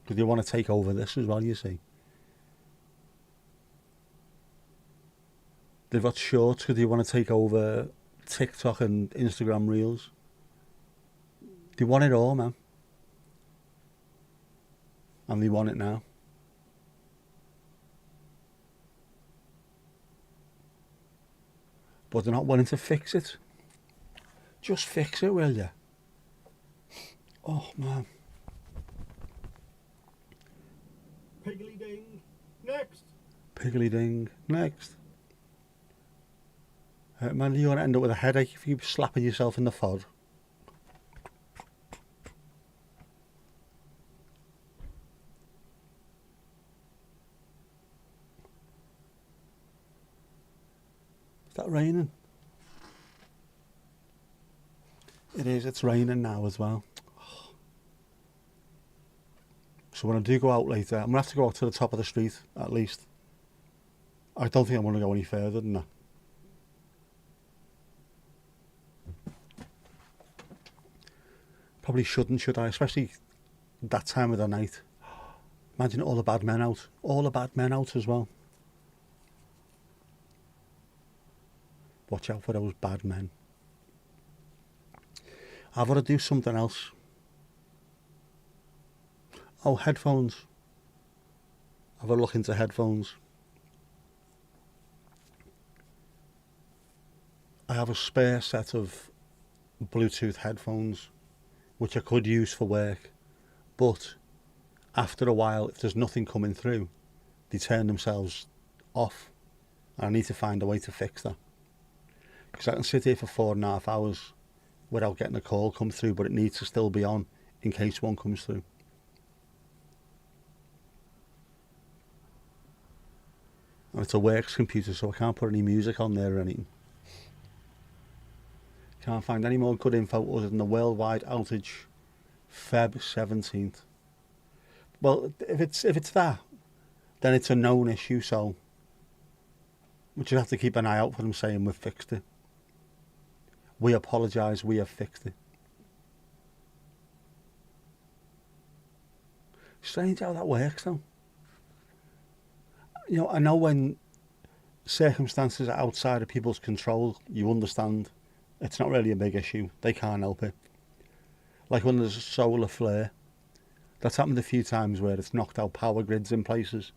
Because they want to take over this as well, you see. They've got shorts because they want to take over TikTok and Instagram Reels. They want it all, man. And they want it now. But they're not willing to fix it. Just fix it, will you? Oh, man. Piggly ding. Next. Piggly ding. Next. Man, you're going to end up with a headache if you keep slapping yourself in the fod. Is that raining? It is, it's raining now as well. So when I do go out later, I'm going to have to go out to the top of the street, at least. I don't think I'm going to go any further than that. Probably shouldn't, should I? Especially that time of the night. Imagine all the bad men out. All the bad men out as well. Watch out for those bad men. I've got to do something else. Oh, headphones. I've got to look into headphones. I have a spare set of Bluetooth headphones, which I could use for work, but after a while, if there's nothing coming through, they turn themselves off, and I need to find a way to fix that. Because I can sit here for 4.5 hours without getting a call come through, but it needs to still be on in case one comes through. And it's a works computer, so I can't put any music on there or anything. Can't find any more good info other than the worldwide outage, Feb 17th. Well, if it's that, then it's a known issue, so we just have to keep an eye out for them saying we've fixed it. We apologise, we have fixed it. Strange how that works though. You know, I know when circumstances are outside of people's control, you understand it's not really a big issue. They can't help it. Like when there's a solar flare, that's happened a few times where it's knocked out power grids in places.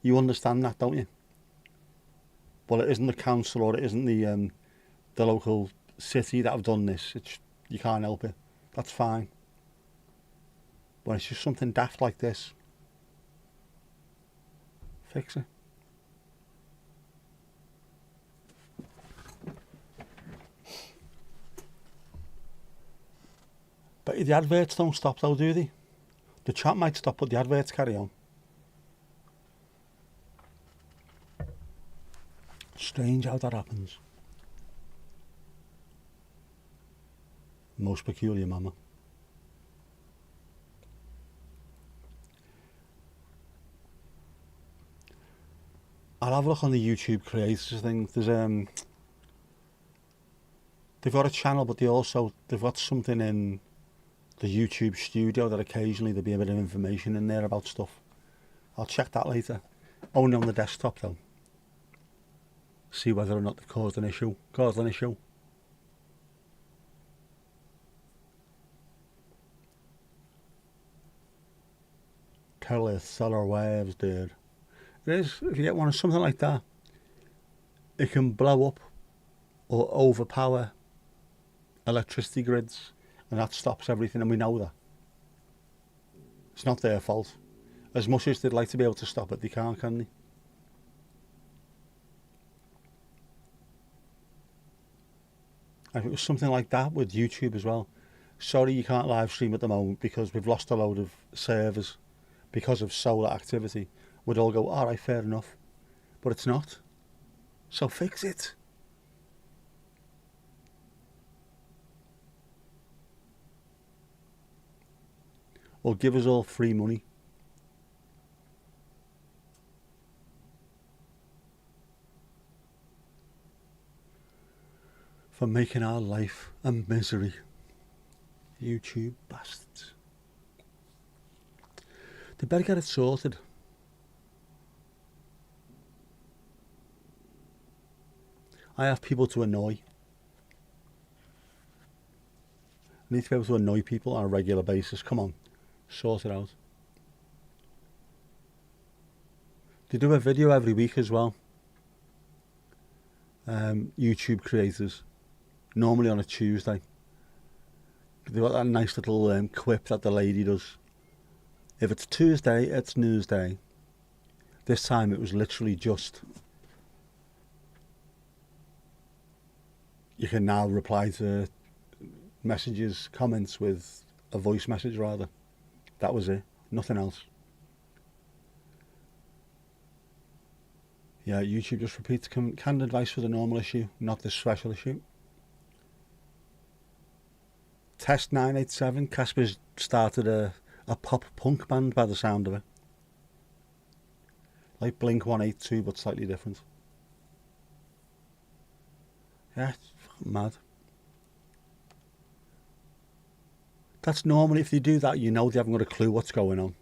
You understand that, don't you? Well, it isn't the council or it isn't the local city that have done this. You can't help it. That's fine. When it's just something daft like this, fix it. But the adverts don't stop though, do they? The chat might stop, but the adverts carry on. Strange how that happens. Most peculiar, mama. I'll have a look on the YouTube creators thing. There's they've got a channel, but they've got something in the YouTube studio that occasionally there'll be a bit of information in there about stuff. I'll check that later. Only on the desktop though. See whether or not they've caused an issue. Killer solar waves, dude. It is, if you get one of something like that, it can blow up or overpower electricity grids, and that stops everything, and we know that. It's not their fault. As much as they'd like to be able to stop it, they can't, can they? And if it was something like that with YouTube as well, sorry you can't live stream at the moment because we've lost a load of servers because of solar activity, we'd all go, alright, fair enough. But it's not. So fix it. Or give us all free money. For making our life a misery. YouTube bastards. They better get it sorted. I have people to annoy. I need to be able to annoy people on a regular basis. Come on, sort it out. They do a video every week as well. YouTube creators. Normally on a Tuesday. They've got that nice little quip that the lady does. If it's Tuesday, it's Newsday. This time it was literally just, you can now reply to messages, comments with a voice message rather. That was it. Nothing else. Yeah, YouTube just repeats canned advice for the normal issue, not this special issue. Test 987, Casper's started a pop punk band by the sound of it. Like Blink 182 but slightly different. Yeah, it's fucking mad. That's normally, if they do that, you know they haven't got a clue what's going on.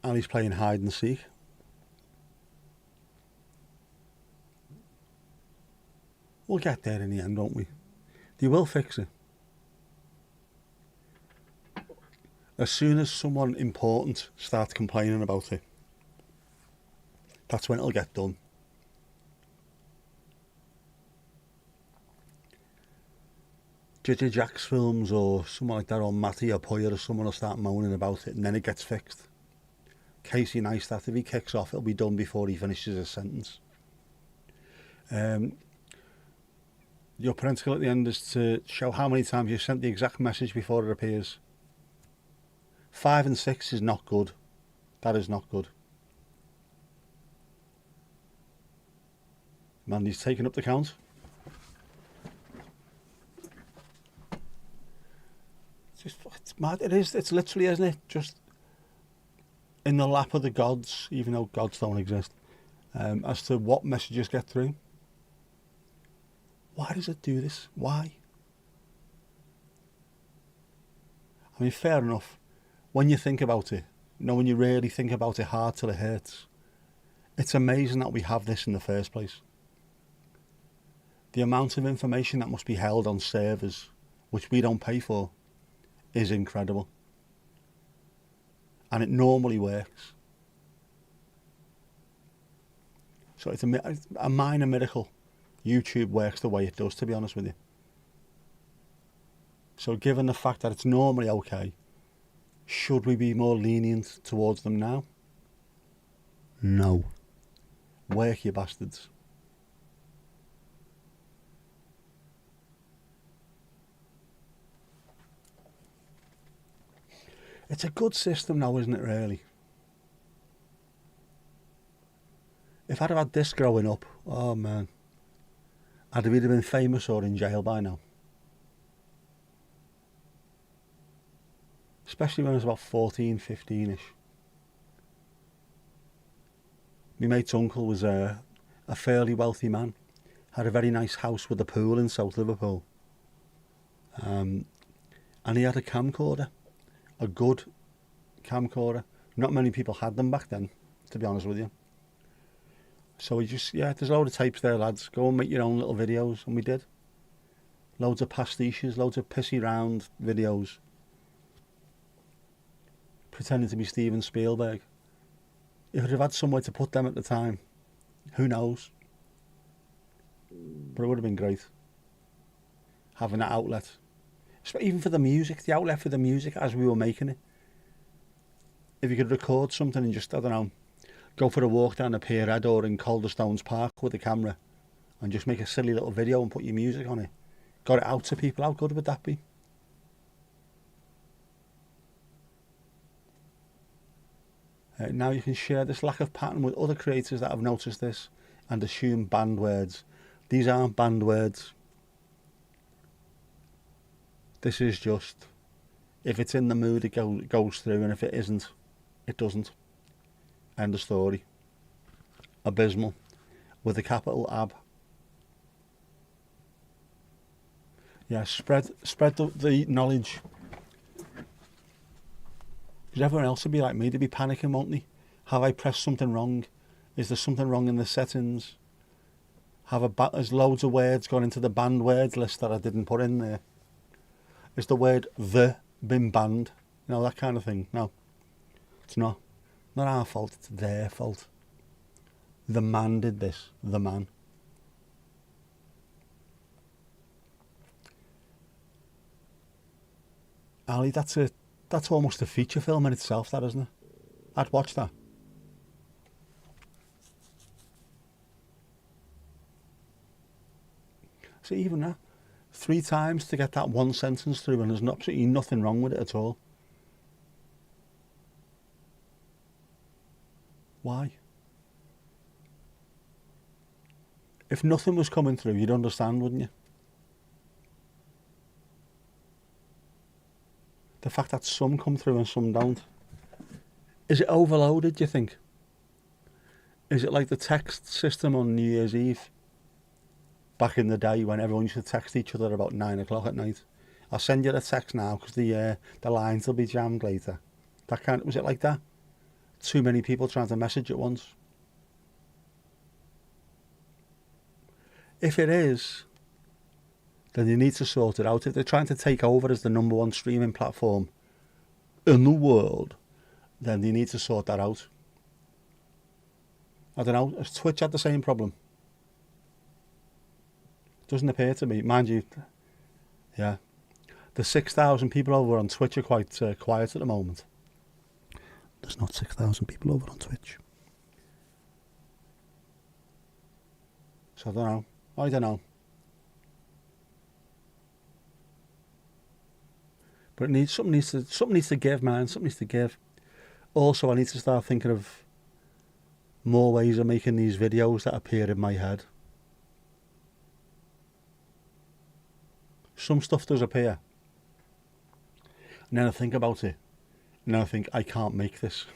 And he's playing hide and seek. We'll get there in the end, won't we? They will fix it. As soon as someone important starts complaining about it, that's when it'll get done. J.J. Jack's films or someone like that, or Matty or Poyer or someone will start moaning about it and then it gets fixed. Casey Neistat, if he kicks off, it'll be done before he finishes his sentence. Your parental at the end is to show how many times you've sent the exact message before it appears. 5 and 6 is not good. That is not good. Mandy's taking up the count. It's mad. It is. It's literally, isn't it? Just in the lap of the gods, even though gods don't exist, as to what messages get through. Why does it do this? Why? I mean, fair enough. When you think about it, when you really think about it hard till it hurts, it's amazing that we have this in the first place. The amount of information that must be held on servers, which we don't pay for, is incredible. And it normally works. So it's a minor miracle YouTube works the way it does, to be honest with you. So given the fact that it's normally okay, should we be more lenient towards them now? No. Work, you bastards. It's a good system now, isn't it, really? If I'd have had this growing up, oh man, I'd have either been famous or in jail by now. Especially when I was about 14, 15-ish. My mate's uncle was a fairly wealthy man. Had a very nice house with a pool in South Liverpool. And he had a camcorder. A good camcorder. Not many people had them back then, to be honest with you. So we just, there's a load of tapes there, lads. Go and make your own little videos. And we did. Loads of pastiches, loads of pissy round videos. Pretending to be Steven Spielberg. If I'd have had somewhere to put them at the time, who knows? But it would have been great. Having that outlet. Even for the music, the outlet for the music as we were making it. If you could record something and just, I don't know, go for a walk down the Pierhead or in Calderstones Park with a camera and just make a silly little video and put your music on it. Got it out to people, how good would that be? Now you can share this lack of pattern with other creators that have noticed this and assume banned words. These aren't banned words. This is just, if it's in the mood, it goes through, and if it isn't, it doesn't. End of story. Abysmal. With a capital AB. Yeah, spread the knowledge. Because everyone else would be like me, they'd be panicking, won't they? Have I pressed something wrong? Is there something wrong in the settings? Has loads of words gone into the banned words list that I didn't put in there? Is the word "the" been banned? You know, that kind of thing. No, it's not. Not our fault, it's their fault. The man did this. The man. Ali, that's almost a feature film in itself, that, isn't it? I'd watch that. So even that, 3 times to get that one sentence through, and there's absolutely nothing wrong with it at all. Why? If nothing was coming through, you'd understand, wouldn't you? The fact that some come through and some don't. Is it overloaded, do you think? Is it like the text system on New Year's Eve? Back in the day when everyone used to text each other about 9 o'clock at night. I'll send you a text now because the lines will be jammed later. Was it like that? Too many people trying to message at once? If it is, then you need to sort it out. If they're trying to take over as the #1 streaming platform in the world, then you need to sort that out. I don't know, has Twitch had the same problem? Doesn't appear to me. Mind you, yeah. The 6,000 people over on Twitch are quite quiet at the moment. There's not 6,000 people over on Twitch. So I don't know. But something needs to give, man. Something needs to give. Also, I need to start thinking of more ways of making these videos that appear in my head. Some stuff does appear. And then I think about it. And then I think, I can't make this.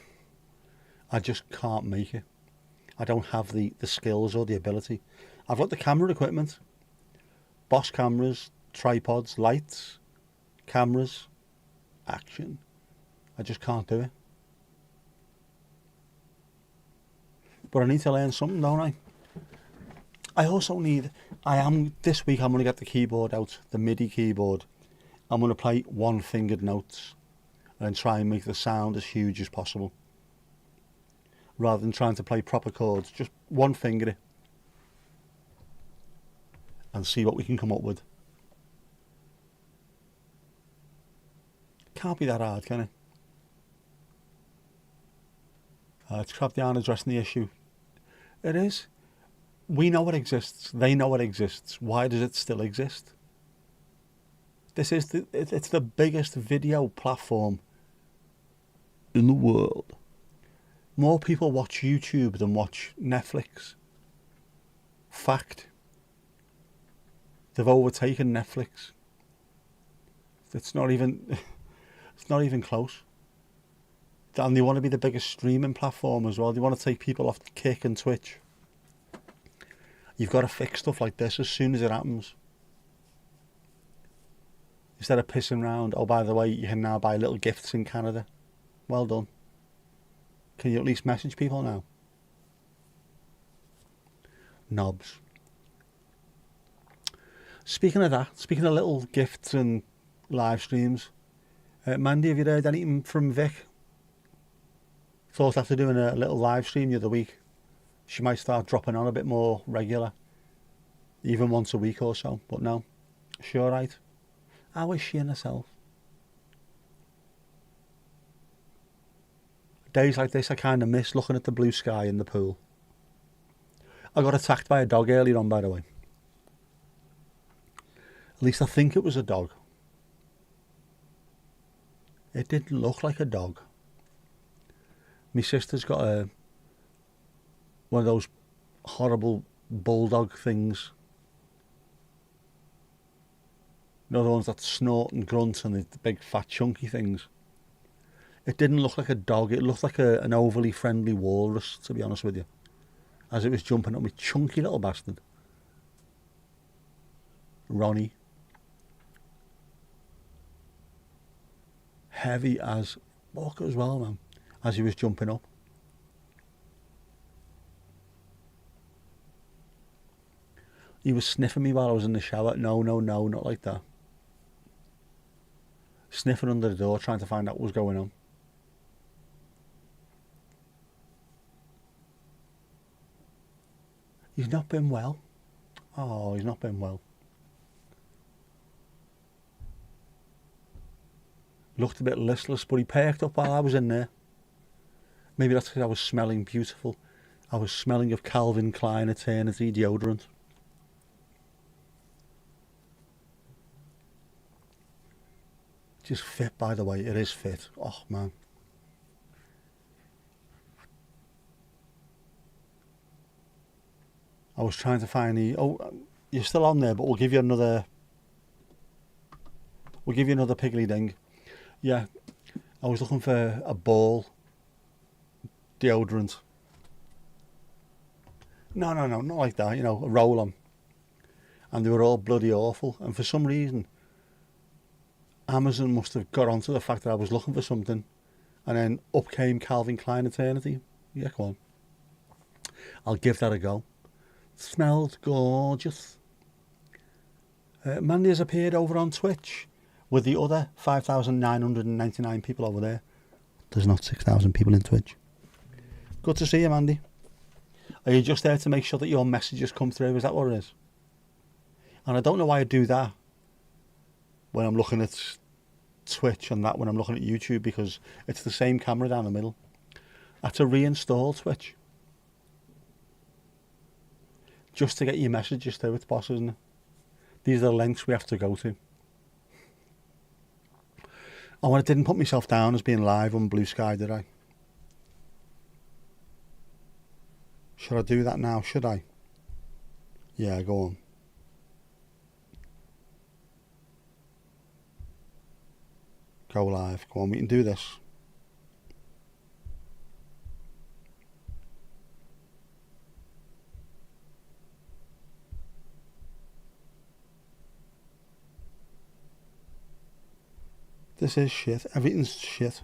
I just can't make it. I don't have the skills or the ability. I've got the camera equipment. Boss cameras, tripods, lights, cameras, action. I just can't do it. But I need to learn something, don't I? I also this week I'm going to get the keyboard out, the MIDI keyboard. I'm going to play one-fingered notes and try and make the sound as huge as possible. Rather than trying to play proper chords, just one finger it. And see what we can come up with. Can't be that hard, can it? It's crap down addressing the issue. It is. We know it exists. They know it exists. Why does it still exist? It's the biggest video platform in the world. More people watch YouTube than watch Netflix. Fact. They've overtaken Netflix. It's not even close. And they want to be the biggest streaming platform as well. They want to take people off Kick and Twitch. You've got to fix stuff like this as soon as it happens. Instead of pissing around, oh, by the way, you can now buy little gifts in Canada. Well done. Can you at least message people now? Knobs. Speaking of little gifts and live streams, Mandy, have you heard anything from Vic? Thought after doing a little live stream the other week, she might start dropping on a bit more regular, even once a week or so. But no, she all right? How is she in herself? Days like this, I kind of miss looking at the blue sky in the pool. I got attacked by a dog earlier on, by the way. At least I think it was a dog. It didn't look like a dog. My sister's got one of those horrible bulldog things. You know, the ones that snort and grunt and the big fat chunky things. It didn't look like a dog. It looked like an overly friendly walrus, to be honest with you. As it was jumping at me, chunky little bastard. Ronnie. Heavy as fuck as well, man. As he was jumping up. He was sniffing me while I was in the shower. No, not like that. Sniffing under the door, trying to find out what was going on. He's not been well. Oh, he's not been well. Looked a bit listless, but he perked up while I was in there. Maybe that's because I was smelling beautiful. I was smelling of Calvin Klein Eternity deodorant. Just fit, by the way. It is fit. Oh, man. I was trying to find the... Oh, you're still on there, but we'll give you another... We'll give you another piggly ding. Yeah, I was looking for a ball deodorant. No, not like that, you know, a roll on. And they were all bloody awful. And for some reason, Amazon must have got onto the fact that I was looking for something. And then up came Calvin Klein Eternity. Yeah, come on. I'll give that a go. Smelled gorgeous. Mandy has appeared over on Twitch with the other 5,999 people over there. There's not 6,000 people in Twitch. Good to see you, Mandy. Are you just there to make sure that your messages come through? Is that what it is? And I don't know why I do that when I'm looking at Twitch and that when I'm looking at YouTube, because it's the same camera down the middle. I had to reinstall Twitch just to get your messages through. It's boss, isn't it? These are the lengths we have to go to. Oh, and I didn't put myself down as being live on Blue Sky, did I? Should I do that now? Should I? Yeah, go on. Go live. Go on, we can do this. This is shit. Everything's shit.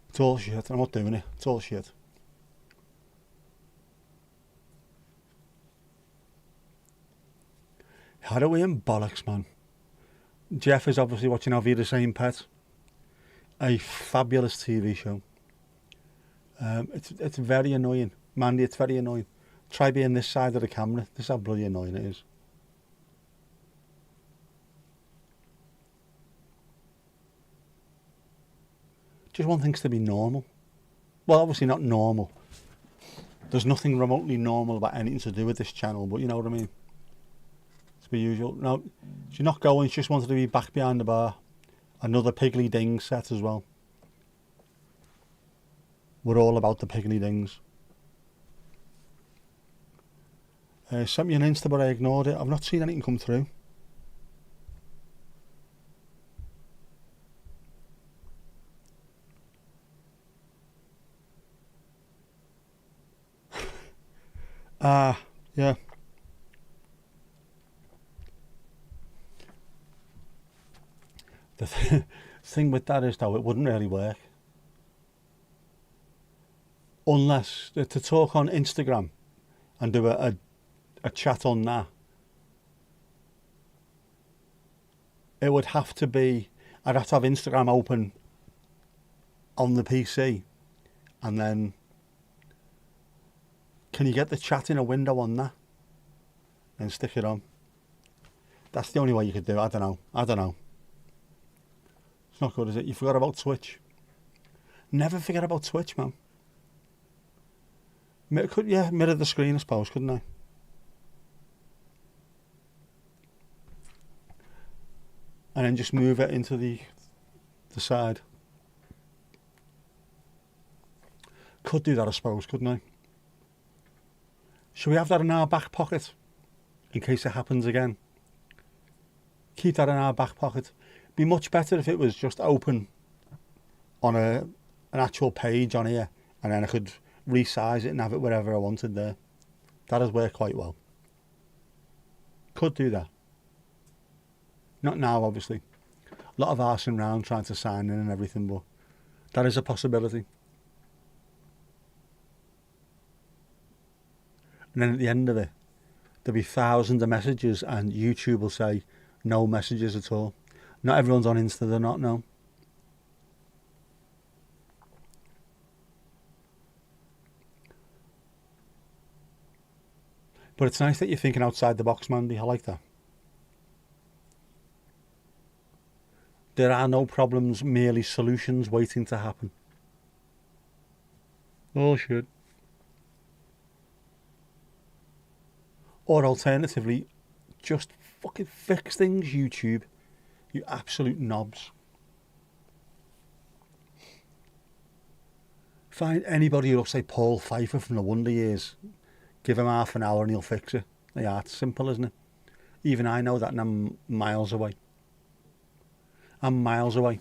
It's all shit. I'm not doing it. It's all shit. How do we in bollocks, man? Jeff is obviously watching I'll Be the Same Pet. A fabulous TV show. It's very annoying. Mandy, it's very annoying. Try being this side of the camera. This is how bloody annoying it is. Just want things to be normal. Well, obviously not normal. There's nothing remotely normal about anything to do with this channel, but you know what I mean? It's the usual. No, she's not going. She just wanted to be back behind the bar. Another Piggly Ding set as well. We're all about the Piggly Dings. Sent me an Insta, but I ignored it. I've not seen anything come through. Yeah. The thing with that is, though, it wouldn't really work. Unless, to talk on Instagram and do a chat on that, it would have to be, I'd have to have Instagram open on the PC, and then can you get the chat in a window on that and stick it on? That's the only way you could do it. I don't know. It's not good, is it? You forgot about Twitch. Never forget about Twitch, man. Mirror the screen, I suppose, couldn't I? And then just move it into the side. Could do that, I suppose, couldn't I? Should we have that in our back pocket in case it happens again? Keep that in our back pocket. Be much better if it was just open on an actual page on here, and then I could resize it and have it wherever I wanted there. That has worked quite well. Could do that. Not now, obviously. A lot of arsing round trying to sign in and everything, but that is a possibility. And then at the end of it, there'll be thousands of messages, and YouTube will say no messages at all. Not everyone's on Insta, they're not, no. But it's nice that you're thinking outside the box, Mandy. I like that. There are no problems, merely solutions waiting to happen. Oh, shit. Or alternatively, just fucking fix things, YouTube. You absolute knobs. Find anybody who looks like Paul Pfeiffer from the Wonder Years. Give him half an hour and he'll fix it. Yeah, it's simple, isn't it? Even I know that and I'm miles away. I'm miles away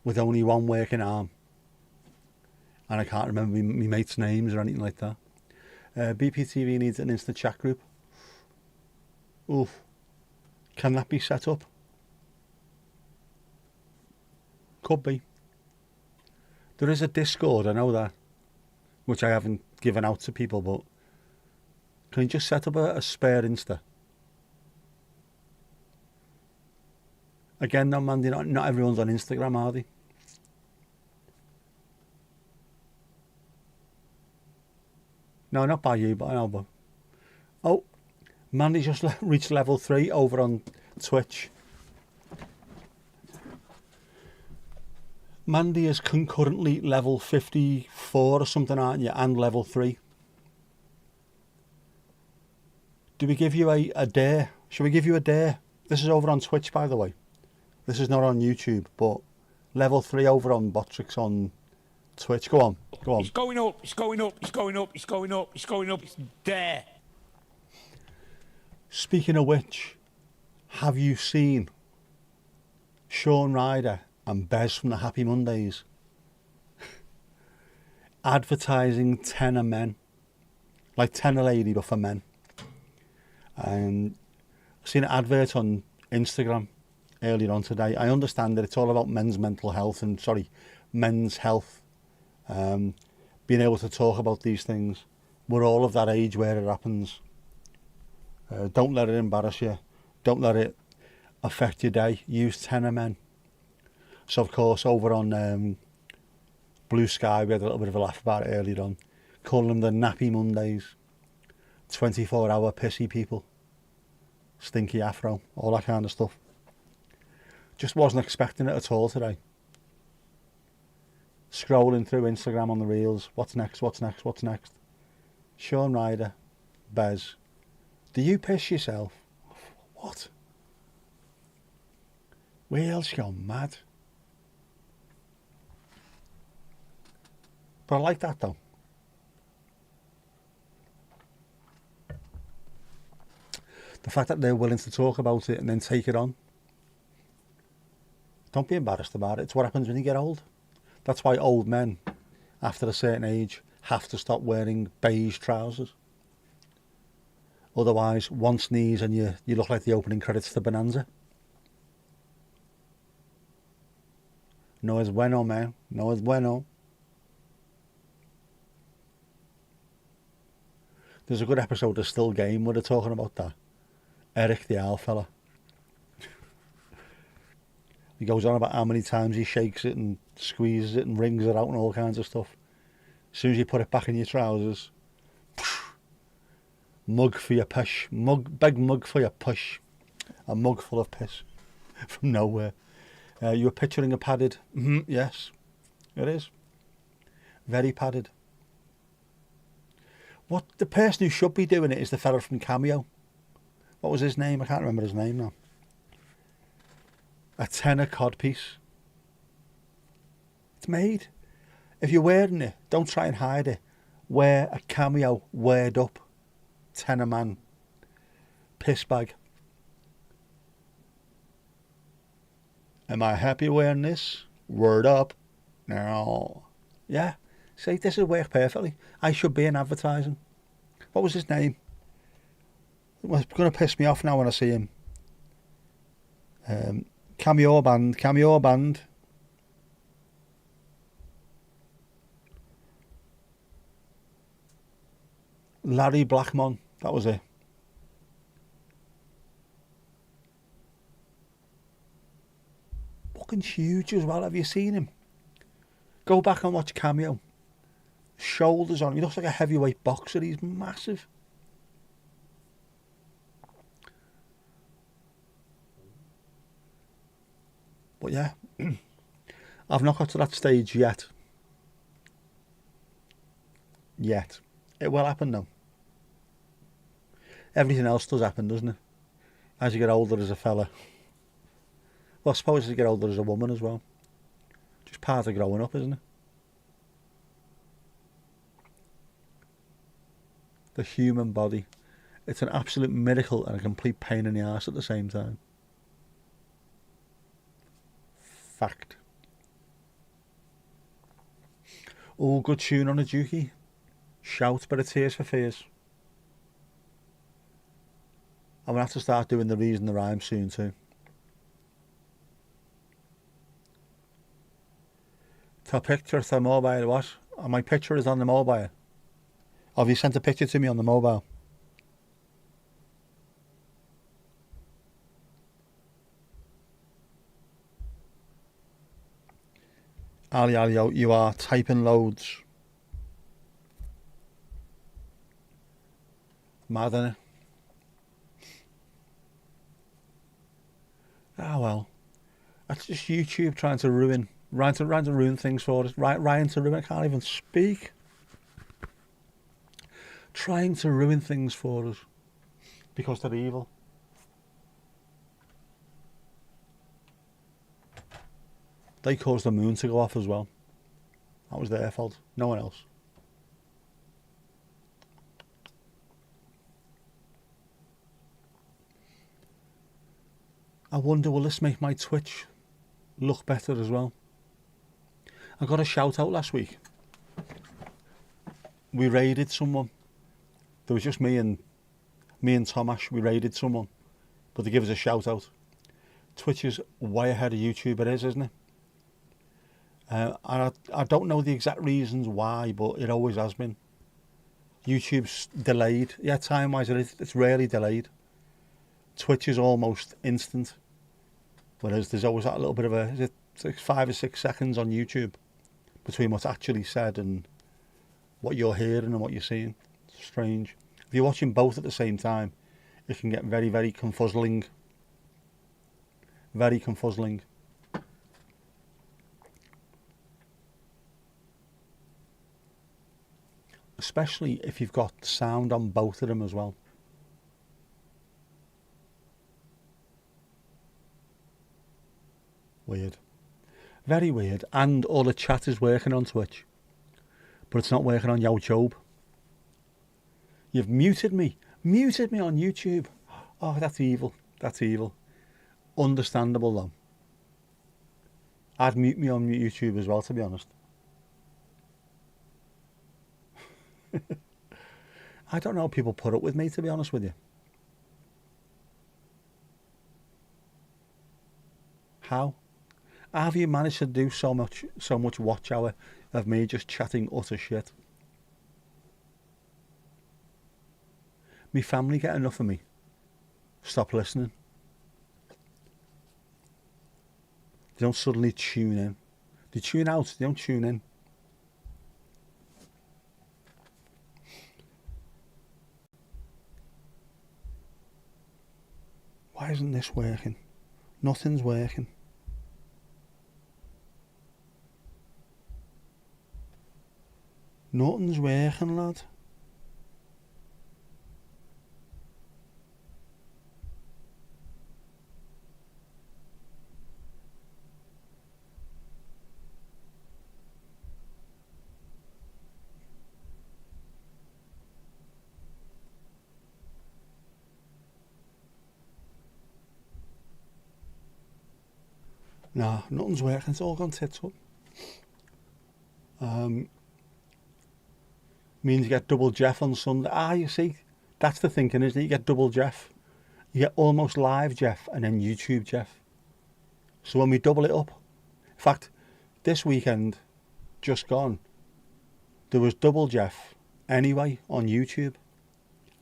with only one working arm. And I can't remember me mates' names or anything like that. BPTV needs an instant chat group. Oof. Can that be set up? Could be. There is a Discord, I know that, which I haven't given out to people, but can you just set up a spare Insta? Again, no, Mandy, not everyone's on Instagram, are they? No, not by you, but I know. But oh, Mandy just reached level 3 over on Twitch. Mandy is concurrently level 54 or something, aren't you? And level 3. Do we give you a dare? Should we give you a dare? This is over on Twitch, by the way. This is not on YouTube, but level 3 over on Botrix on Twitch. Go on, go on. It's going up, it's going up, it's going up, it's going up, it's going up, it's there. Speaking of which, have you seen Sean Ryder and Bez from the Happy Mondays advertising tenner men? Like tenner lady, but for men. And I've seen an advert on Instagram earlier on today. I understand that it's all about men's mental health and, men's health. Being able to talk about these things. We're all of that age where it happens. Don't let it embarrass you. Don't let it affect your day. Use tenner men. So, of course, over on Blue Sky, we had a little bit of a laugh about it earlier on. Calling them the Nappy Mondays. 24-hour pissy people. Stinky afro. All that kind of stuff. Just wasn't expecting it at all today. Scrolling through Instagram on the reels. What's next? What's next? What's next? Sean Ryder. Bez. Do you piss yourself? What? Wheels gone mad. But I like that though. The fact that they're willing to talk about it and then take it on. Don't be embarrassed about it. It's what happens when you get old. That's why old men, after a certain age, have to stop wearing beige trousers. Otherwise, one sneeze and you look like the opening credits to Bonanza. No es bueno, man. No es bueno. There's a good episode of Still Game where they're talking about that. Eric, the owl fella. He goes on about how many times he shakes it and squeezes it and wrings it out and all kinds of stuff. As soon as you put it back in your trousers, mug for your piss. Big mug for your push. A mug full of piss from nowhere. You were picturing a padded? Yes, it is. Very padded. What the person who should be doing it is the fella from Cameo. What was his name? I can't remember his name now. A tenner codpiece. It's made. If you're wearing it, don't try and hide it. Wear a Cameo weared up tenner man piss bag. Am I happy wearing this? Word up. No. Yeah. See, this would work perfectly. I should be in advertising. What was his name? It's going to piss me off now when I see him. Cameo band. Larry Blackmon, that was it. Fucking huge as well, have you seen him? Go back and watch Cameo. Shoulders on, he looks like a heavyweight boxer, he's massive. But yeah, I've not got to that stage yet. It will happen though. Everything else does happen, doesn't it? As you get older as a fella. Well, I suppose as you get older as a woman as well. Just part of growing up, isn't it? The human body. It's an absolute miracle and a complete pain in the arse at the same time. Fact. Oh, good tune on a dookie. Shout, but it's Tears for Fears. I'm going to have to start doing the reason the rhyme soon too. The picture of the mobile, what? Oh, my picture is on the mobile. Have you sent a picture to me on the mobile? Ali, you are typing loads. Mad, innit? Ah, well. That's just YouTube trying to ruin things for us. Ryan to ruin, I can't even speak. Trying to ruin things for us because they're evil. They caused the moon to go off as well. That was their fault, no one else. I wonder, will this make my Twitch look better as well? I got a shout out last week. We raided someone. There was just me and Tomash. We raided someone, but they give us a shout out. Twitch is way ahead of YouTube, it is, isn't it? I don't know the exact reasons why, but it always has been. YouTube's delayed. Yeah, time-wise, it's rarely delayed. Twitch is almost instant. Whereas there's always that little bit of it's like 5 or 6 seconds on YouTube between what's actually said and what you're hearing and what you're seeing. It's strange. If you're watching both at the same time, it can get very, very confuzzling. Very confuzzling. Especially if you've got sound on both of them as well. Weird. Very weird. And all the chat is working on Twitch, but it's not working on YouTube. You've muted me on YouTube. Oh, that's evil. That's evil. Understandable though. I'd mute me on YouTube as well, to be honest. I don't know how people put up with me, to be honest with you. How? How have you managed to do so much watch hour of me just chatting utter shit? Me family get enough of me. Stop listening. They don't suddenly tune in. They tune out, they don't tune in. Why isn't this working? Nothing's working. Nothing's working, lad. Nah, nothing's working. It's all gone tits up. Means you get double Jeff on Sunday. You see, that's the thinking, isn't it? You get double Jeff. You get almost live Jeff and then YouTube Jeff. So when we double it up, in fact, this weekend, just gone, there was double Jeff anyway on YouTube,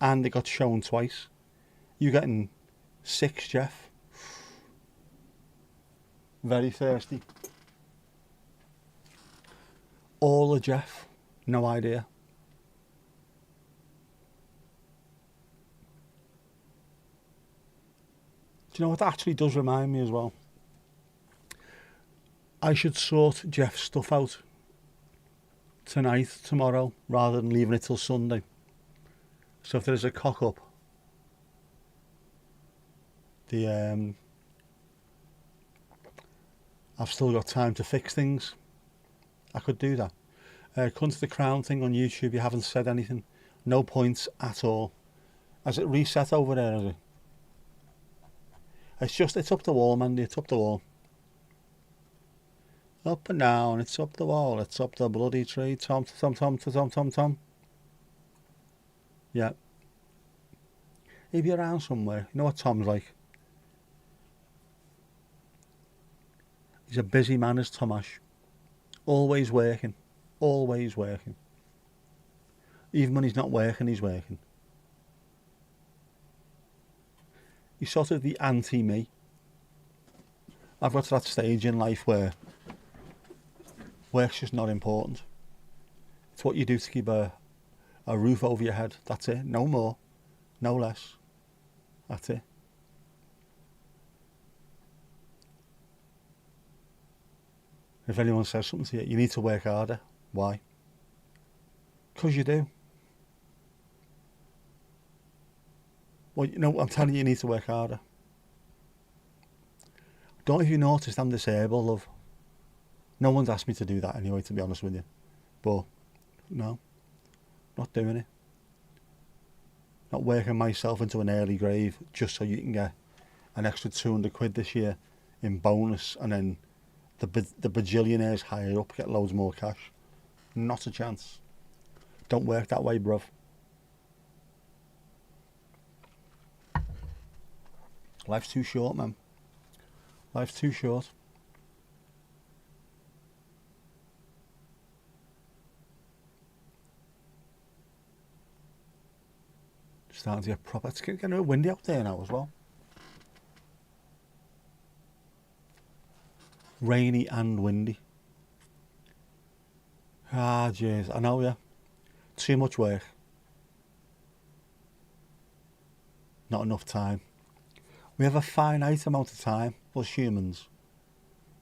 and it got shown twice. You're getting 6 Jeff. Very thirsty. All a Jeff, no idea. Do you know what that actually does remind me as well? I should sort Jeff's stuff out tonight, tomorrow, rather than leaving it till Sunday. So if there's a cock up, I've still got time to fix things. I could do that. Come to the crown thing on YouTube, you haven't said anything. No points at all. Has it reset over there, has it? It's up the wall, Mandy, it's up the wall. Up and down, it's up the wall, it's up the bloody tree. Tom, Tom, Tom, Tom, Tom, Tom, Tom. Yeah. If you're around somewhere, you know what Tom's like? He's a busy man, is Tomash. Always working. Always working. Even when he's not working, he's working. He's sort of the anti-me. I've got to that stage in life where work's just not important. It's what you do to keep a roof over your head. That's it. No more. No less. That's it. If anyone says something to you, you need to work harder. Why? Because you do. Well, you know, I'm telling you need to work harder. Don't know if you noticed I'm disabled, love. No one's asked me to do that anyway, to be honest with you. But, no. Not doing it. Not working myself into an early grave just so you can get an extra 200 quid this year in bonus, and then the bajillionaires higher up get loads more cash. Not a chance. Don't work that way, bruv. Life's too short, man. Life's too short. Starting to get proper. It's getting a bit windy out there now as well. Rainy and windy. Ah, jeez. I know, yeah. Too much work. Not enough time. We have a finite amount of time, us humans,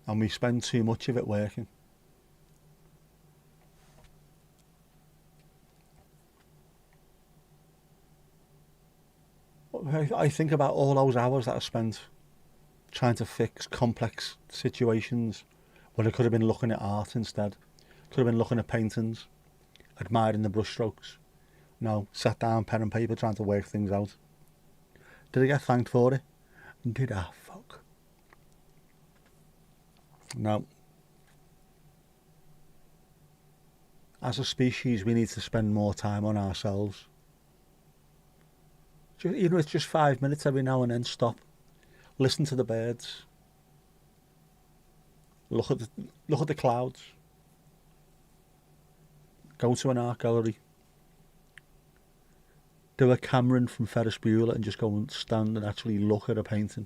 and we spend too much of it working. I think about all those hours that I spent trying to fix complex situations when I could have been looking at art instead. Could have been looking at paintings, admiring the brushstrokes. No, sat down, pen and paper, trying to work things out. Did I get thanked for it? Did I? Fuck. No. As a species, we need to spend more time on ourselves. You know, it's just 5 minutes every now and then. Stop. Listen to the birds. Look at the clouds. Go to an art gallery. Do a Cameron from Ferris Bueller and just go and stand and actually look at a painting.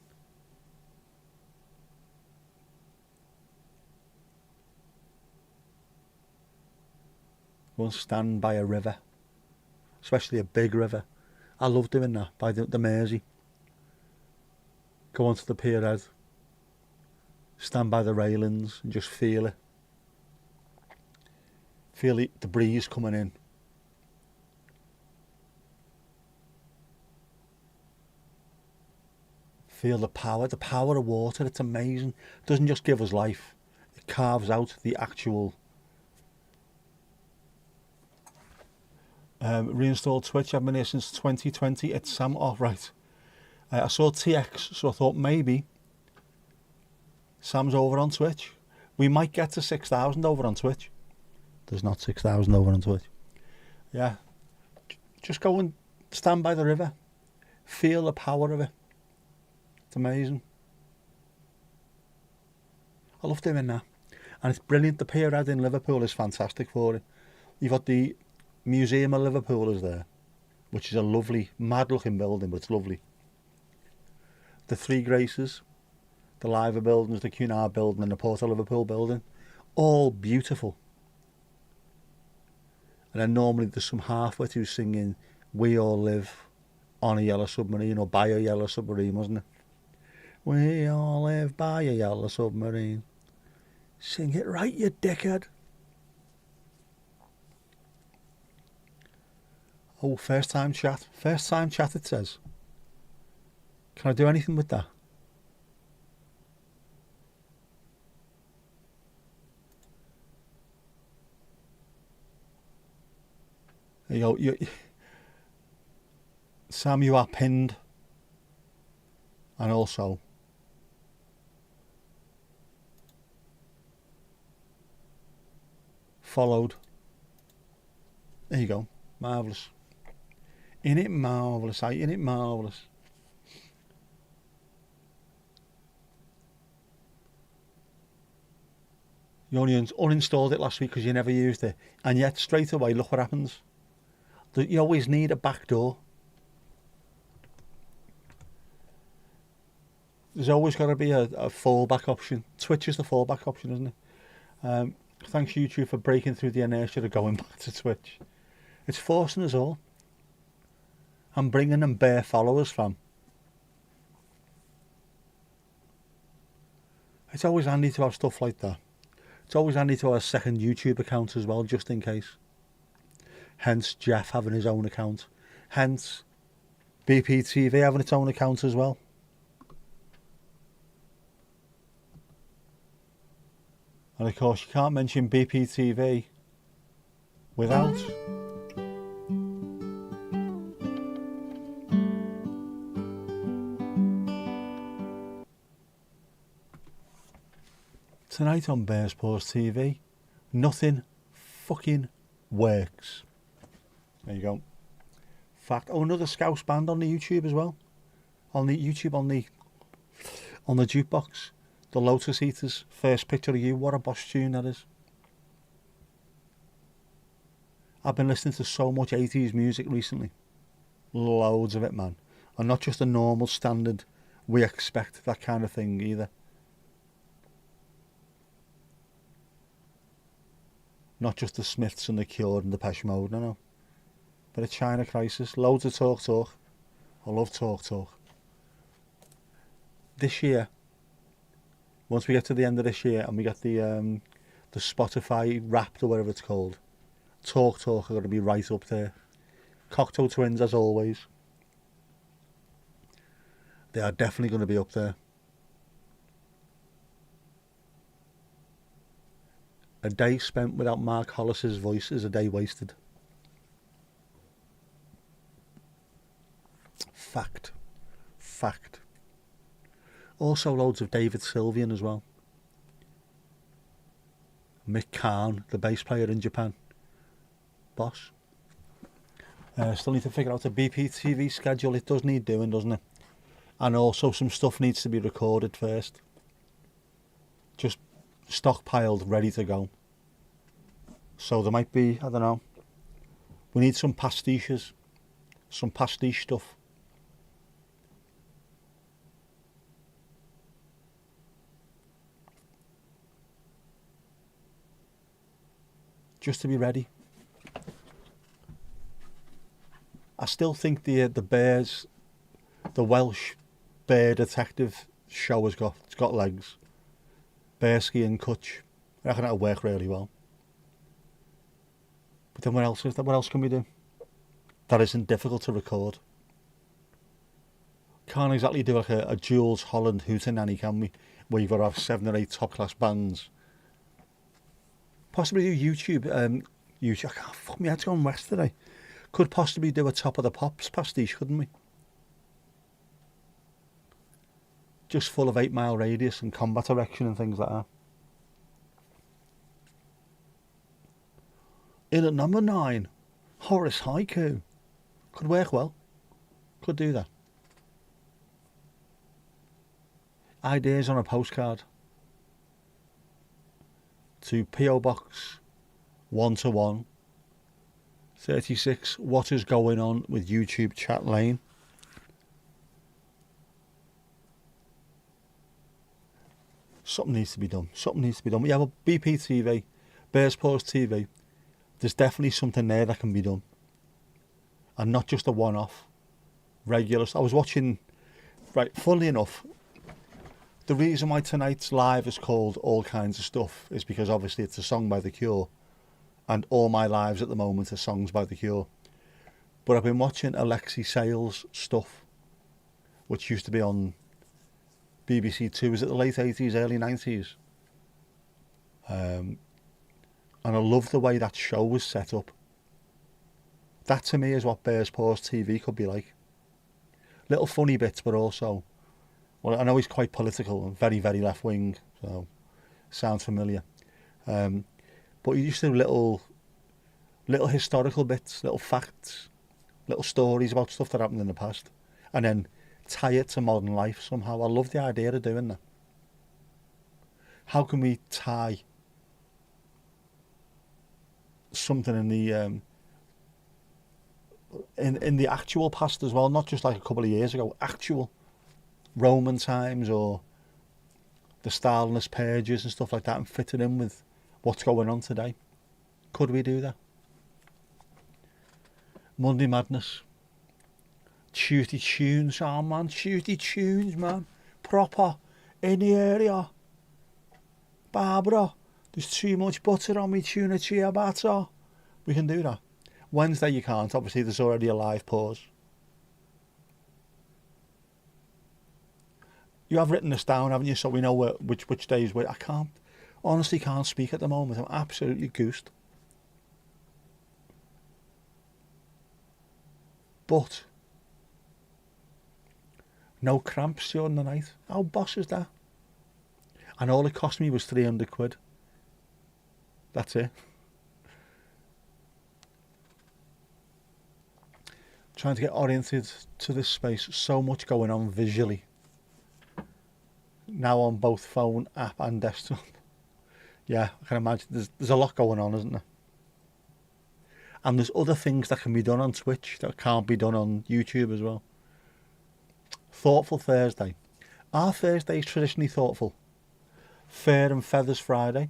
Go and stand by a river, especially a big river. I love doing that, by the Mersey. Go onto the pier head, stand by the railings and just feel it. Feel the breeze coming in. Feel the power of water. It's amazing. It doesn't just give us life, it carves out the actual. Reinstalled Twitch. I've been here since 2020. It's Sam. Oh, right. I saw TX, so I thought maybe Sam's over on Twitch. We might get to 6,000 over on Twitch. There's not 6,000 over on Twitch. Yeah. Just go and stand by the river. Feel the power of it. It's amazing. I love doing that. And it's brilliant. The pier head in Liverpool is fantastic for it. You've got the Museum of Liverpool is there, which is a lovely, mad looking building, but it's lovely. The Three Graces, the Liver buildings, the Cunard building and the Port of Liverpool building, all beautiful. And then normally there's some halfwit who's singing We All Live on a Yellow Submarine, or by a Yellow Submarine, wasn't it? We all live by a yellow submarine. Sing it right, you dickhead. Oh, first time chat. First time chat, it says. Can I do anything with that? There you go. Sam, you are pinned. And also, followed. There you go. Marvellous. Ain't it marvellous, ain't it marvellous? You only uninstalled it last week because you never used it. And yet, straight away, look what happens. You always need a back door. There's always got to be a fallback option. Twitch is the fallback option, isn't it? Thanks YouTube for breaking through the inertia of going back to Twitch. It's forcing us all. I'm bringing them bare followers, fam. It's always handy to have stuff like that. It's always handy to have a second YouTube account as well, just in case. Hence Jeff having his own account. Hence BPTV having its own account as well. And of course you can't mention BPTV without tonight on Bears Paws TV, nothing fucking works. There you go. Fact. Oh, another Scouse band on the YouTube as well. On the YouTube, on the jukebox. The Lotus Eaters. First Picture of You. What a boss tune that is. I've been listening to so much 80s music recently. Loads of it, man. And not just the normal standard we expect, that kind of thing either. Not just the Smiths and the Cure and the Depeche Mode, no. But a China Crisis. Loads of talk. I love talk. This year, once we get to the end of this year and we get the Spotify Wrapped or whatever it's called, talk are going to be right up there. Cocteau Twins, as always. They are definitely going to be up there. A day spent without Mark Hollis's voice is a day wasted. Fact. Also loads of David Sylvian as well. Mick Kahn, the bass player in Japan. Boss. Still need to figure out a BPTV schedule. It does need doing, doesn't it? And also some stuff needs to be recorded first. Just stockpiled, ready to go. So there might be, I don't know, we need some pastiches, some pastiche stuff. Just to be ready. I still think the Bears, the Welsh Bear Detective show it's got legs. Bearsky and Kutch. I reckon that'll work really well. But then what else is that? What else can we do? That isn't difficult to record. Can't exactly do like a Jules Holland hootenanny, can we? Where you've got to have 7 or 8 top class bands. Possibly do YouTube. YouTube. I can't, fuck me, I had to go on west today. Could possibly do a Top of the Pops pastiche, couldn't we? Just full of 8 mile radius and combat erection and things like that. In at number 9, Horace Haiku. Could work well. Could do that. Ideas on a postcard. To P.O. Box 121 36. What is going on with YouTube chat lane? Something needs to be done. We have a BPTV, Bears Paws TV. There's definitely something there that can be done. And not just a one-off. Regular. I was watching, right, funnily enough, the reason why tonight's live is called All Kinds of Stuff is because obviously it's a song by The Cure. And all my lives at the moment are songs by The Cure. But I've been watching Alexei Sale's stuff, which used to be on BBC Two. Was it the late 80s, early 90s? And I love the way that show was set up. That to me is what Bears Paws TV could be like. Little funny bits, but also, well, I know he's quite political and very, very left wing, so sounds familiar. But you just do little historical bits, little facts, little stories about stuff that happened in the past, and then tie it to modern life somehow. I love the idea of doing that. How can we tie something in the actual past as well, not just like a couple of years ago, actual Roman times or the Stalinist purges and stuff like that, and fit it in with what's going on today? Could we do that? Monday Madness. Tuesday tunes, oh man, Tuesday tunes, man. Proper, in the area. Barbara, there's too much butter on me tuna ciabatta. We can do that. Wednesday you can't, obviously there's already a live pause. You have written this down, haven't you, so we know which days I honestly can't speak at the moment. I'm absolutely goosed. But no cramps during the night. How boss is that? And all it cost me was 300 quid. That's it. Trying to get oriented to this space. So much going on visually. Now on both phone, app and desktop. Yeah, I can imagine there's a lot going on, isn't there? And there's other things that can be done on Twitch that can't be done on YouTube as well. Thoughtful Thursday. Are Thursdays traditionally thoughtful? Fur and Feathers Friday.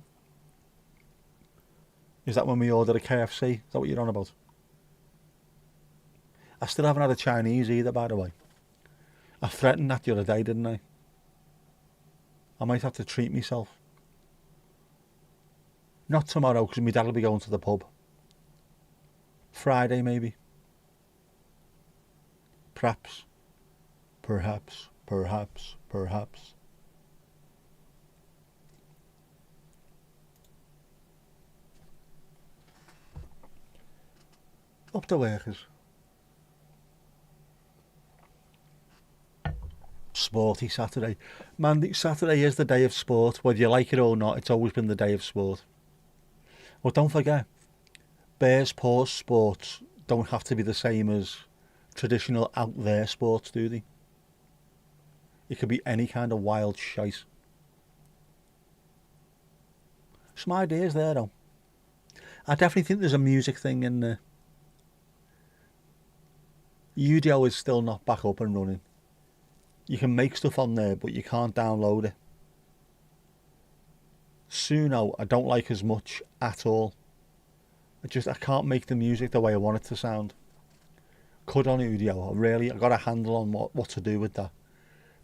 Is that when we order a KFC? Is that what you're on about? I still haven't had a Chinese either, by the way. I threatened that the other day, didn't I? I might have to treat myself. Not tomorrow, because my dad will be going to the pub. Friday, maybe. Perhaps. Perhaps. Perhaps. Perhaps. Up the workers. Sporty Saturday. Man, Saturday is the day of sport. Whether you like it or not, it's always been the day of sport. But don't forget, Bears Paws sports don't have to be the same as traditional out there sports, do they? It could be any kind of wild shite. Some ideas there though. I definitely think there's a music thing in there. Udio is still not back up and running. You can make stuff on there, but you can't download it. Suno, I don't like as much at all. I can't make the music the way I want it to sound. Could on Udio, I got a handle on what to do with that.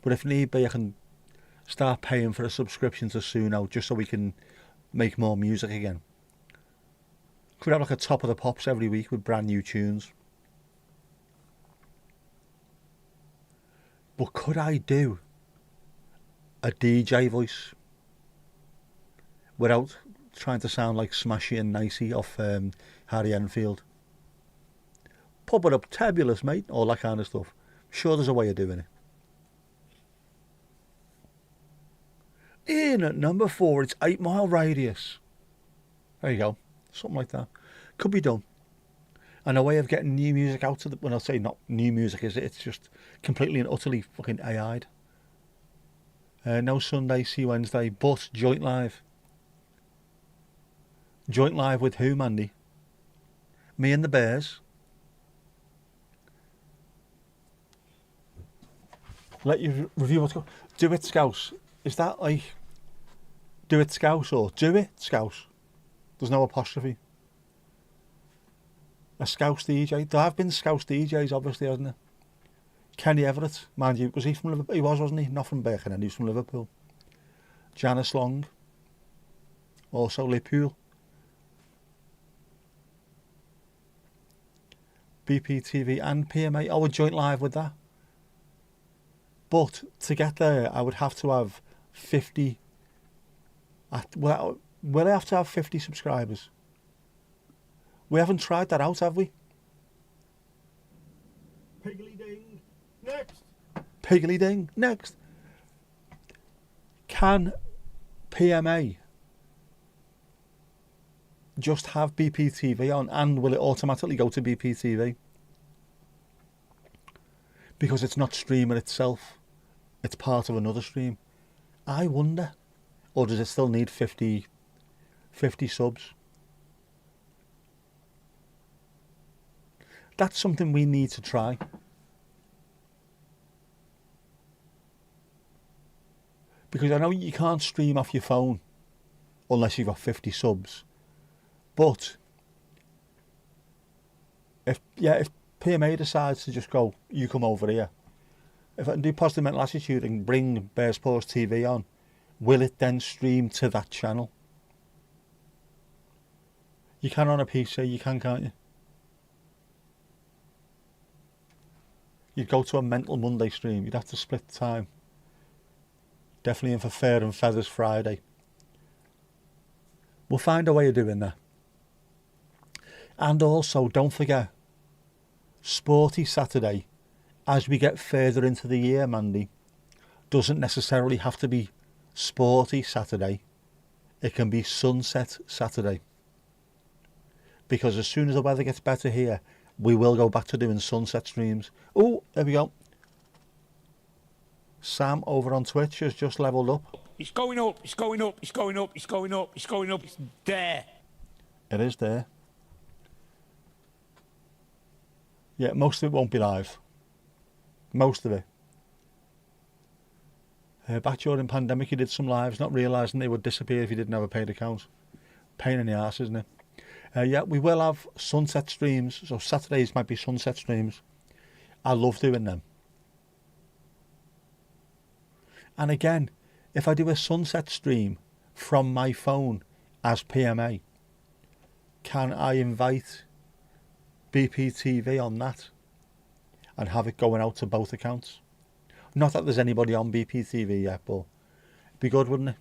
But if need be, I can start paying for a subscription to Suno just so we can make more music again. Could have like a top of the pops every week with brand new tunes. But could I do a DJ voice without trying to sound like Smashy and Nicey off Harry Enfield? Pop it up, tabulous, mate, all that kind of stuff. Sure there's a way of doing it. In at number 4, it's 8 Mile Radius. There you go, something like that. Could be done. And a way of getting new music out to when I say not new music, is it's just completely and utterly fucking AI'd. No Sunday, see Wednesday, but joint live. Joint live with who, Mandy? Me and the Bears. Let you review what's going on. Do it, Scouse. Is that like do it, Scouse, or do it, Scouse? There's no apostrophe. A Scouse DJ. There have been Scouse DJs, obviously, hasn't there? Kenny Everett, mind you, was he from Liverpool? He was, wasn't he? Not from Birkenhead, he was from Liverpool. Janice Long, also Liverpool. BPTV and PMA. Oh, a joint live with that. But to get there, I would have to have 50. Will I have to have 50 subscribers? We haven't tried that out, have we? Piggly ding. Next. Piggly ding. Next. Can PMA just have BPTV on, and will it automatically go to BPTV? Because it's not streaming itself, it's part of another stream. I wonder, or does it still need 50 subs? That's something we need to try. Because I know you can't stream off your phone unless you've got 50 subs. But if PMA decides to just go, you come over here, if I can do positive mental attitude and bring Bears Paws TV on, will it then stream to that channel? You can on a PC, you can, can't you? You'd go to a Mental Monday stream, you'd have to split the time. Definitely in for Fair and Feathers Friday. We'll find a way of doing that. And also, don't forget, Sporty Saturday, as we get further into the year, Mandy, doesn't necessarily have to be Sporty Saturday. It can be Sunset Saturday. Because as soon as the weather gets better here, we will go back to doing sunset streams. Oh, there we go. Sam over on Twitch has just leveled up. It's going up, it's going up, it's going up, it's going up, it's going up, it's there. It is there. Yeah, most of it won't be live. Most of it. Back during pandemic, you did some lives, not realising they would disappear if you didn't have a paid account. Pain in the arse, isn't it? Yeah, we will have sunset streams, so Saturdays might be sunset streams. I love doing them. And again, if I do a sunset stream from my phone as PMA, can I invite BPTV on that and have it going out to both accounts? Not that there's anybody on BPTV yet, but it'd be good, wouldn't it?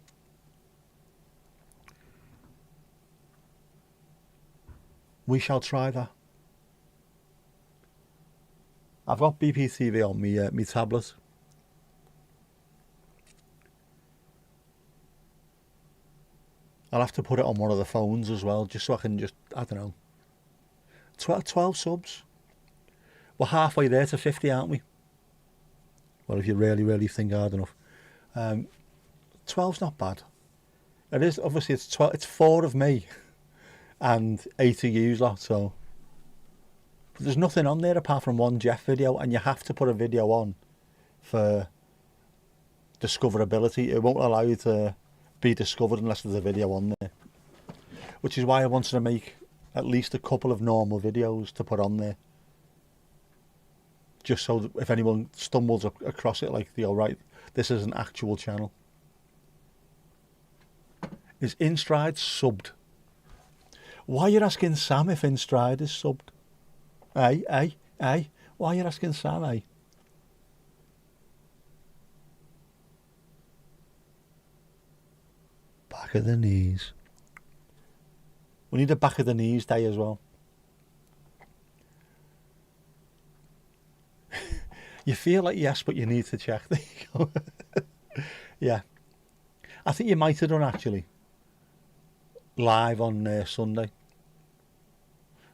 We shall try that. I've got BPTV on me tablet. I'll have to put it on one of the phones as well, just so I can I don't know. 12 subs. We're halfway there to 50, aren't we? Well, if you really, really think hard enough. 12's not bad. It is, obviously, it's 4 of me and 8 of you lot, so. But there's nothing on there apart from one Jeff video, and you have to put a video on for discoverability. It won't allow you to be discovered unless there's a video on there. Which is why I wanted to make at least a couple of normal videos to put on there. Just so that if anyone stumbles across it, like, they go, right, this is an actual channel. Is InStride subbed? Why are you asking Sam if InStride is subbed? Why are you asking Sam, Back of the knees. We need a back of the knees day as well. You feel like yes, but you need to check. There you go. Yeah. I think you might have done, actually. Live on Sunday.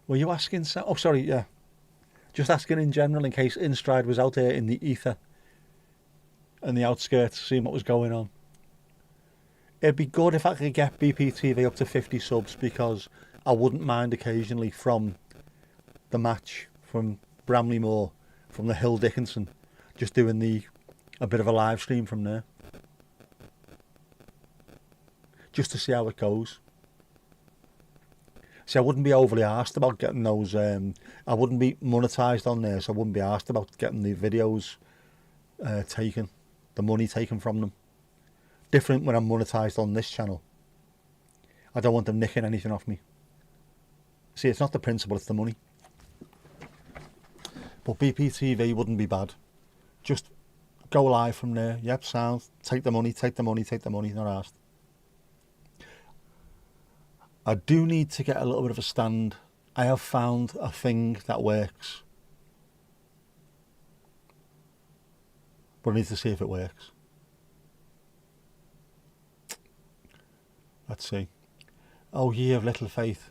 Were you asking Sam? Oh, sorry, yeah. Just asking in general, in case InStride was out there in the ether and the outskirts, seeing what was going on. It'd be good if I could get BPTV up to 50 subs, because I wouldn't mind occasionally from the match, from Bramley Moor, from the Hill Dickinson, just doing a bit of a live stream from there. Just to see how it goes. See, I wouldn't be overly asked about getting those, I wouldn't be monetised on there, so I wouldn't be asked about getting the videos taken, the money taken from them. Different when I'm monetised on this channel. I don't want them nicking anything off me. See, it's not the principle, it's the money. But BPTV wouldn't be bad. Just go live from there. Yep, sound. Take the money, take the money, take the money, not asked. I do need to get a little bit of a stand. I have found a thing that works. But I need to see if it works. Let's see. Oh, ye of little faith.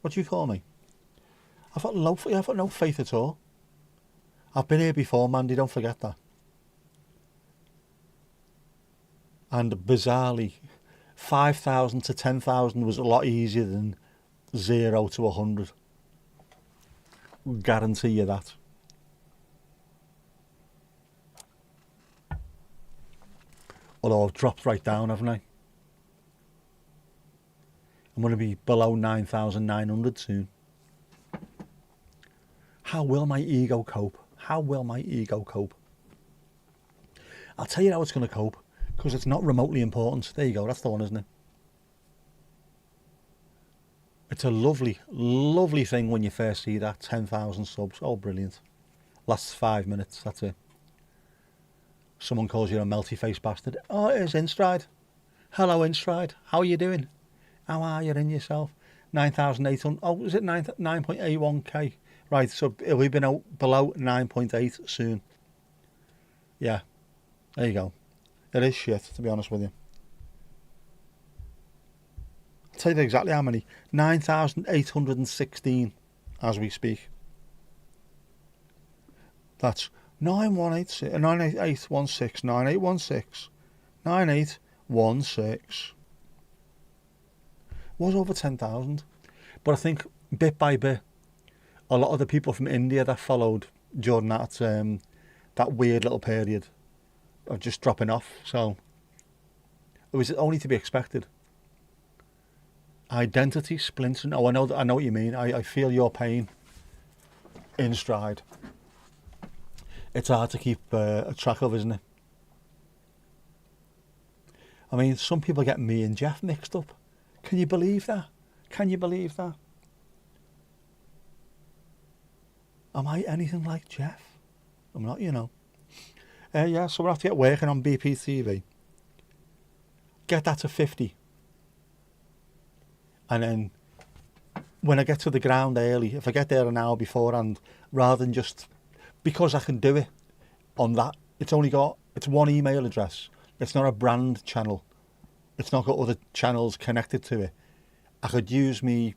What do you call me? I've got no faith at all. I've been here before, Mandy, don't forget that. And bizarrely, 5,000 to 10,000 was a lot easier than 0 to 100. Guarantee you that. Although I've dropped right down, haven't I? I'm going to be below 9,900 soon. How will my ego cope? How will my ego cope? I'll tell you how it's going to cope, because it's not remotely important. There you go, that's the one, isn't it? It's a lovely, lovely thing when you first see that 10,000 subs. Oh, brilliant. Lasts 5 minutes, that's it. Someone calls you a melty faced bastard. Oh, it is Instride. Hello, Instride. How are you doing? How are you in yourself? 9,800. Oh, is it 9.81k? Right, so it'll be below 9.8 soon. Yeah, there you go. It is shit, to be honest with you. I'll tell you exactly how many. 9,816 as we speak. That's 98816, 9816, 9816. Was over 10,000. But I think bit by bit, a lot of the people from India that followed during that weird little period are just dropping off. So it was only to be expected. Identity splintering. Oh, I know what you mean. I feel your pain in stride. It's hard to keep a track of, isn't it? I mean, some people get me and Jeff mixed up. Can you believe that? Can you believe that? Am I anything like Jeff? I'm not, you know. Yeah, so we'll have to get working on BPTV. Get that to 50. And then when I get to the ground early, if I get there an hour beforehand, rather than just, because I can do it on that, it's one email address. It's not a brand channel. It's not got other channels connected to it. I could use me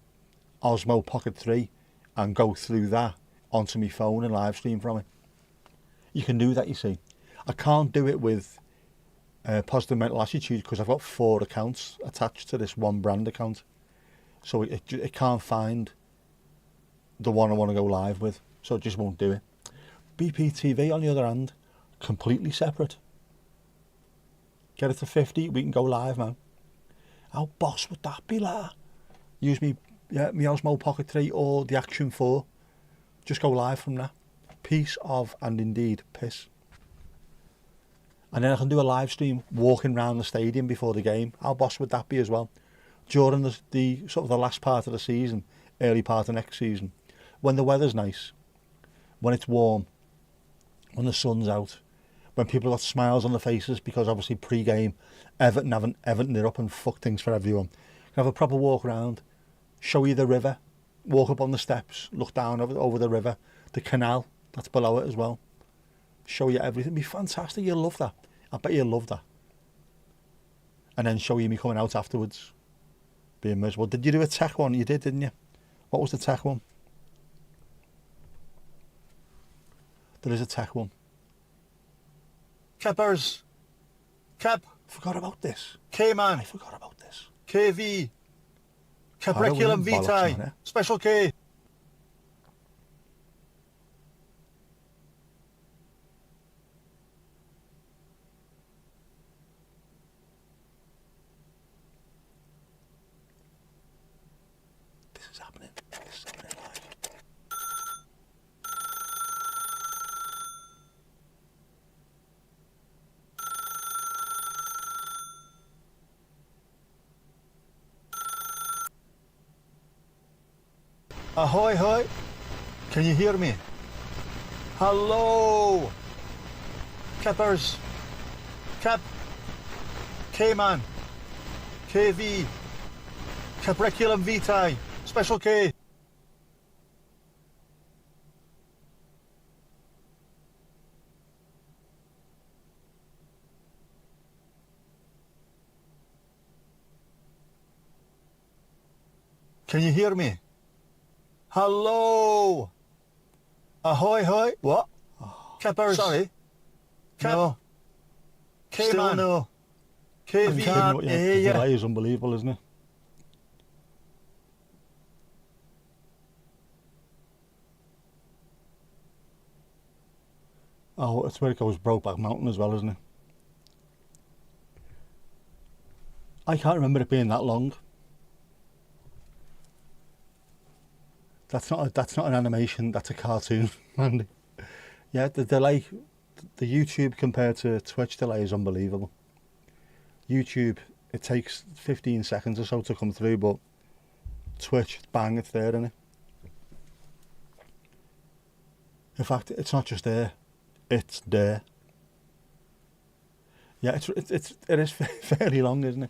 Osmo Pocket 3 and go through that onto my phone and live stream from it. You can do that, you see. I can't do it with Positive Mental Attitude because I've got 4 accounts attached to this one brand account. So it can't find the one I want to go live with. So it just won't do it. BPTV, on the other hand, completely separate. Get it to 50, we can go live, man. How boss would that be, like? Use me Osmo Pocket 3 or the Action 4. Just go live from that. Piece of, and indeed, piss. And then I can do a live stream walking around the stadium before the game. How boss would that be as well? During the sort of the last part of the season, early part of next season, when the weather's nice, when it's warm, when the sun's out, when people have got smiles on their faces because obviously pre-game, Everton it up and fuck things for everyone. Have a proper walk around, show you the river, walk up on the steps, look down over the river, the canal that's below it as well. Show you everything. It'd be fantastic. You'll love that. I bet you'll love that. And then show you me coming out afterwards, being miserable. Did you do a tech one? You did, didn't you? What was the tech one? There is a tech one. Keppers. Kep. Forgot about this. K-Man. I forgot about this. KV. Capreculum Vitae. Special K. This is happening. This is happening live. Ahoy, hoy. Can you hear me? Hello. Keppers. Kep. K-Man. KV. Capreculum Vitae. Special K. Can you hear me? Hello. Ahoy, hoy. What? Keppers. Sorry. No. Still no. KV. The hear you. delay is unbelievable, isn't it? Oh, it's where it goes Brokeback Mountain as well, isn't it? I can't remember it being that long. That's not an animation, that's a cartoon, Andy. Yeah, the delay, the YouTube compared to Twitch delay is unbelievable. YouTube, it takes 15 seconds or so to come through, but Twitch, bang, it's there, isn't it? In fact, it's not just there, it's there. Yeah, it is fairly long, isn't it?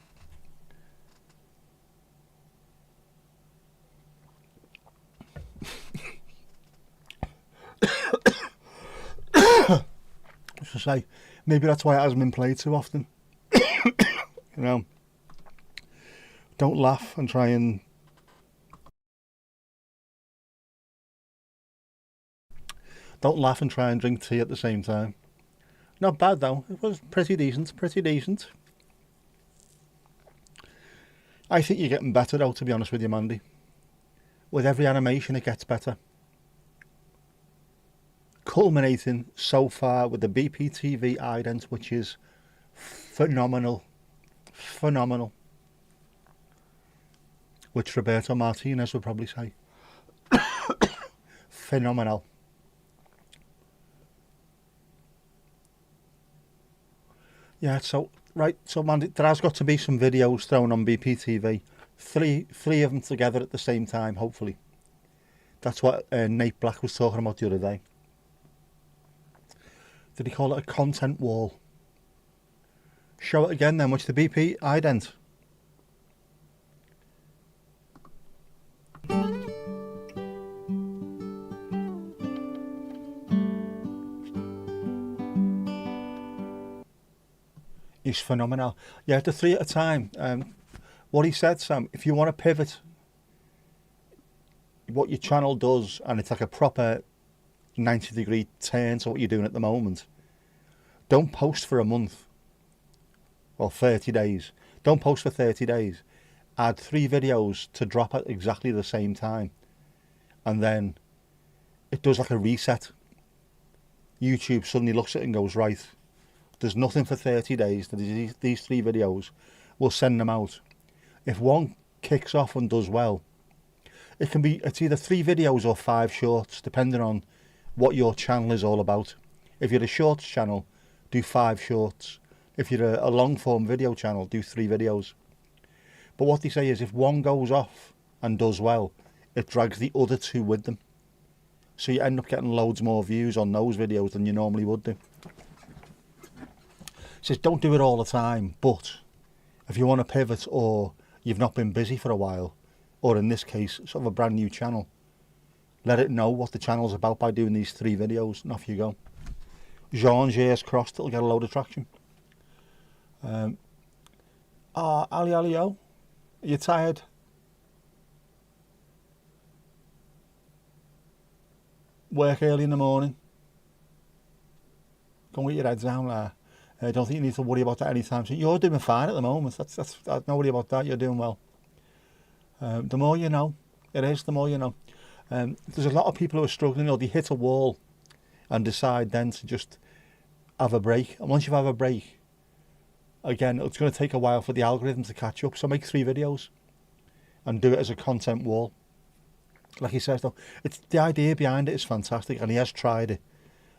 To say, maybe that's why it hasn't been played too often. You know, don't laugh and try and drink tea at the same time. Not bad though. It was pretty decent. Pretty decent. I think you're getting better though, to be honest with you, Mandy. With every animation, it gets better. Culminating so far with the BPTV ident, which is phenomenal. Phenomenal. Which Roberto Martinez would probably say. Phenomenal. Yeah, so, right, so Mandy, there has got to be some videos thrown on BPTV. Three of them together at the same time, hopefully. That's what Nate Black was talking about the other day. Did he call it a content wall? Show it again then, which the BP ident. He's phenomenal. Yeah, the 3 at a time. What he said, Sam, if you want to pivot what your channel does, and it's like a proper 90-degree turn to what you're doing at the moment, don't post for a month or 30 days. Don't post for 30 days. Add 3 videos to drop at exactly the same time, and then it does like a reset. YouTube suddenly looks at it and goes, right, there's nothing for 30 days. These 3 videos, we'll send them out. If one kicks off and does well, it's either 3 videos or 5 shorts, depending on what your channel is all about. If you're a shorts channel, do 5 shorts. If you're a long form video channel, do 3 videos. But what they say is if one goes off and does well, it drags the other 2 with them. So you end up getting loads more views on those videos than you normally would do. It says don't do it all the time, but if you want to pivot, or you've not been busy for a while, or in this case, sort of a brand new channel, let it know what the channel's about by doing these 3 videos, and off you go. Jean's ears crossed, it'll get a load of traction. Ali Alio, are you tired? Work early in the morning. Go and get your head down there. I don't think you need to worry about that anytime soon. You're doing fine at the moment. That's don't worry about that. You're doing well. The more you know, it is. The more you know. There's a lot of people who are struggling. They hit a wall and decide then to just have a break. And once you have a break, again, it's going to take a while for the algorithm to catch up. So make 3 videos and do it as a content wall. Like he says, though, it's the idea behind it is fantastic, and he has tried it.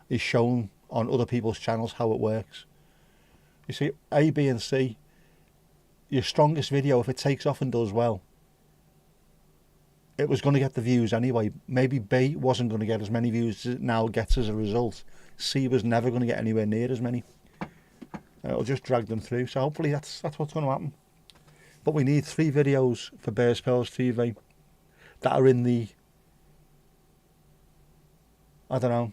He's shown on other people's channels how it works. You see, A, B, and C. Your strongest video, if it takes off and does well, it was going to get the views anyway. Maybe B wasn't going to get as many views as it now gets as a result. C was never going to get anywhere near as many. It'll just drag them through. So hopefully that's what's going to happen. But we need 3 videos for Bears Pearls TV that are in the, I don't know,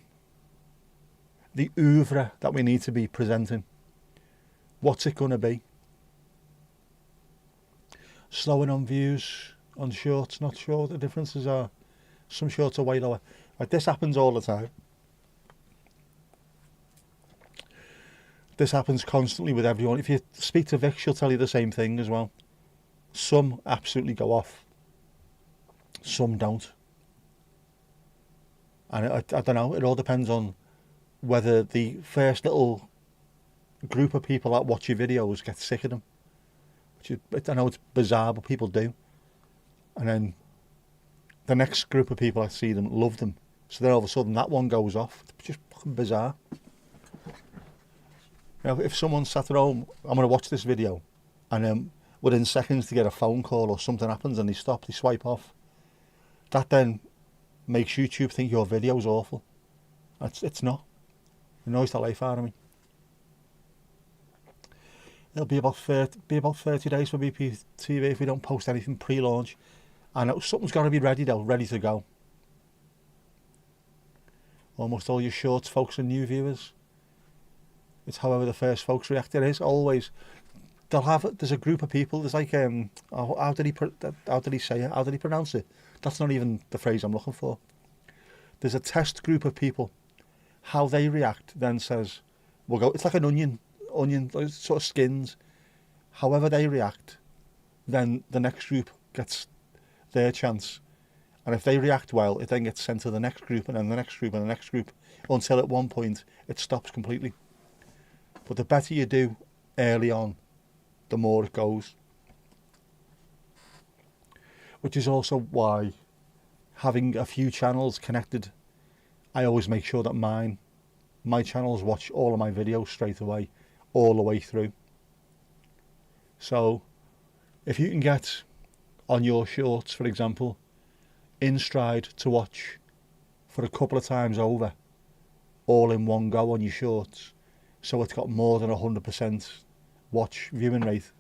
the oeuvre that we need to be presenting. What's it going to be? Slowing on views. on shorts. Not sure what the differences are. Some shorts are way lower. Like, this happens all the time. This happens constantly with everyone. If you speak to Vic, she'll tell you the same thing as well. Some absolutely go off. Some don't. And I don't know, it all depends on whether the first little group of people that watch your videos get sick of them. I know it's bizarre, but people do. And then the next group of people that see them love them. So then all of a sudden that one goes off. It's just fucking bizarre. You know, if someone sat at home, I'm going to watch this video, and then within seconds to get a phone call or something happens and they stop, they swipe off, that then makes YouTube think your video's awful. It's not. It annoys the life out of me. It'll be about 30 days for BPTV if we don't post anything pre-launch. And something's got to be ready though, ready to go. Almost all your shorts, folks, are new viewers. It's however the first folks react. It is always. There's a group of people. There's like how did he say it? How did he pronounce it? That's not even the phrase I'm looking for. There's a test group of people. How they react then says, we'll go. It's like an onion sort of skins. However they react, then the next group gets their chance. And if they react well, it then gets sent to the next group and then the next group and the next group until at one point it stops completely. But the better you do early on, the more it goes. Which is also why having a few channels connected, I always make sure that my channels watch all of my videos straight away, all the way through. So if you can get on your shorts, for example, in stride to watch for a couple of times over, all in one go on your shorts, so it's got more than 100% watch viewing rate.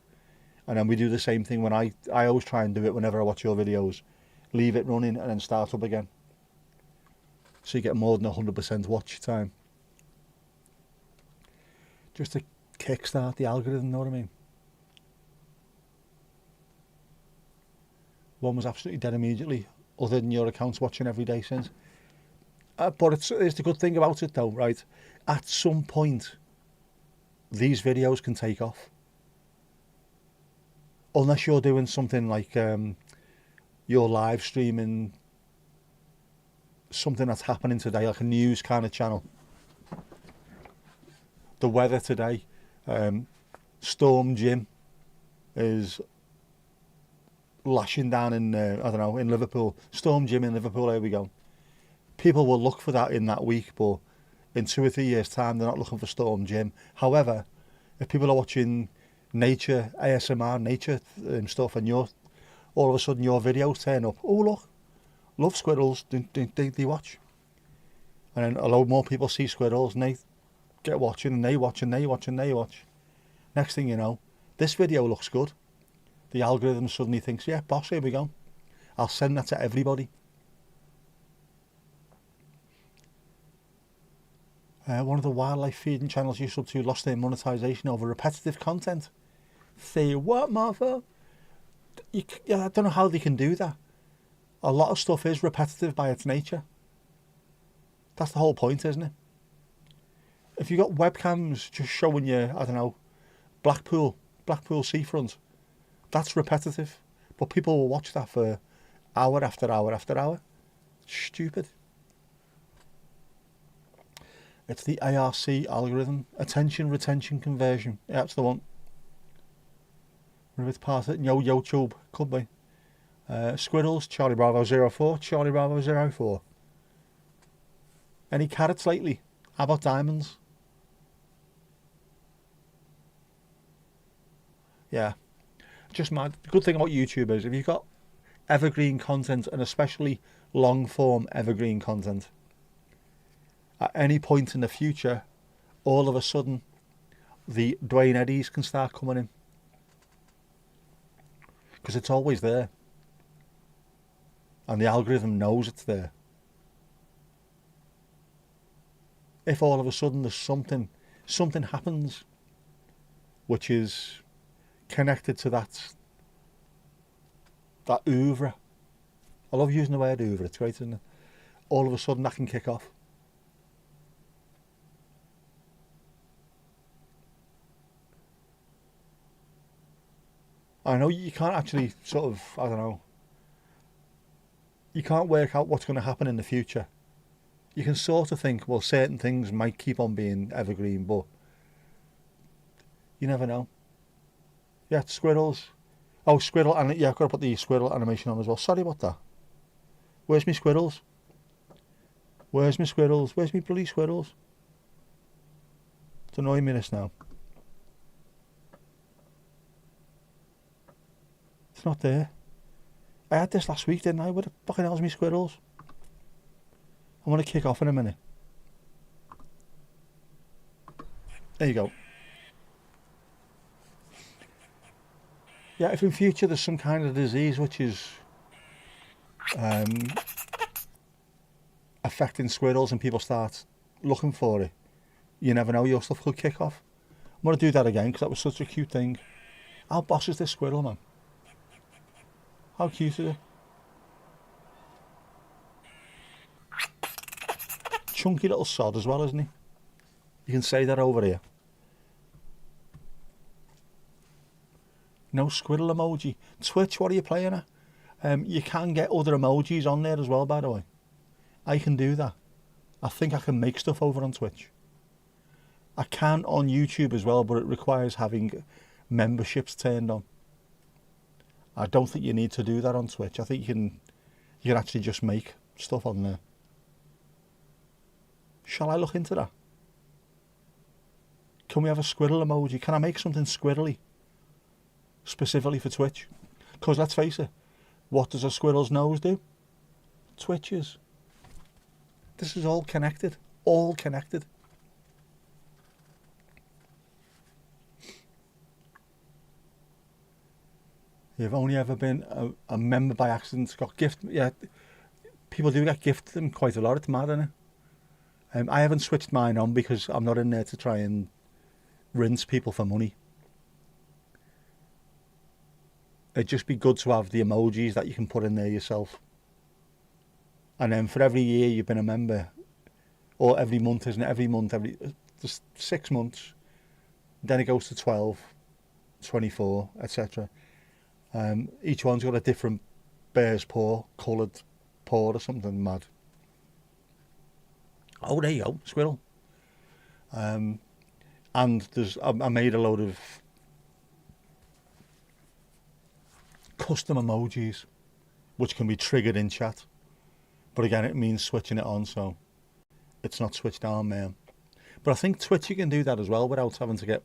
And then we do the same thing when I always try and do it whenever I watch your videos, leave it running and then start up again, so you get more than 100% watch time, just to kickstart the algorithm, know what I mean? One was absolutely dead immediately, other than your account's watching every day since. But it's the good thing about it though, right? At some point, these videos can take off. Unless you're doing something like you're live streaming something that's happening today, like a news kind of channel. The weather today, Storm Jim is lashing down in, in Liverpool. Storm Jim in Liverpool, there we go. People will look for that in that week, but in 2 or 3 years' time, they're not looking for Storm Jim. However, if people are watching nature, ASMR, nature stuff, and all of a sudden your videos turn up, oh look, love squirrels, they watch. And then a load more people see squirrels and they get watching and they watch and they watch and they watch. Next thing you know, this video looks good. The algorithm suddenly thinks, yeah, boss, here we go. I'll send that to everybody. One of the wildlife feeding channels you sub to lost their monetization over repetitive content. Say what, Martha? I don't know how they can do that. A lot of stuff is repetitive by its nature. That's the whole point, isn't it? If you've got webcams just showing you, Blackpool seafront, that's repetitive. But people will watch that for hour after hour after hour. Stupid. It's the ARC algorithm, attention retention conversion. Yeah, that's the one. Whether it's part of it, YouTube, could be. Squirrels, Charlie Bravo 04, Charlie Bravo 04. Any carrots lately? How about diamonds? Yeah. Just mad. The good thing about YouTube is if you've got evergreen content, and especially long form evergreen content, at any point in the future, all of a sudden, the Dwayne Eddies can start coming in. Because it's always there. And the algorithm knows it's there. If all of a sudden there's something happens which is connected to that that oeuvre. I love using the word oeuvre, it's great, isn't it? All of a sudden that can kick off. I know you can't actually sort of, I don't know, you can't work out what's going to happen in the future. You can sort of think, well, certain things might keep on being evergreen, but you never know. Yeah, squirrels. Oh, squirrel, and yeah, I've got to put the squirrel animation on as well. Sorry about that. Where's my squirrels? Where's my squirrels? Where's my bloody squirrels? It's annoying me this now. It's not there. I had this last week, didn't I? Where the fucking hell's my squirrels? I want to kick off in a minute. There you go. Yeah, if in future there's some kind of disease which is affecting squirrels and people start looking for it, you never know, your stuff could kick off. I'm going to do that again because that was such a cute thing. How boss is this squirrel, man? How cute is it? Chunky little sod as well, isn't he? You can say that over here. No squirrel emoji. Twitch, what are you playing at? You can get other emojis on there as well, by the way. I can do that. I think I can make stuff over on Twitch. I can on YouTube as well, but it requires having memberships turned on. I don't think you need to do that on Twitch. I think you can actually just make stuff on there. Shall I look into that? Can we have a squirrel emoji? Can I make something squirrely? Specifically for Twitch? Because let's face it, what does a squirrel's nose do? Twitches. This is all connected. All connected. You've only ever been a member by accident, got gift. Yeah, people do get gifted them quite a lot. It's mad, isn't it? I haven't switched mine on because I'm not in there to try and rinse people for money. It'd just be good to have the emojis that you can put in there yourself. And then for every year you've been a member, or every month, isn't it? Every month, just 6 months. Then it goes to 12, 24, etc. Each one's got a different bear's paw, coloured paw or something mad. Oh, there you go, squirrel. And I made a load of custom emojis, which can be triggered in chat. But again, it means switching it on, so it's not switched on, man. But I think Twitch you can do that as well without having to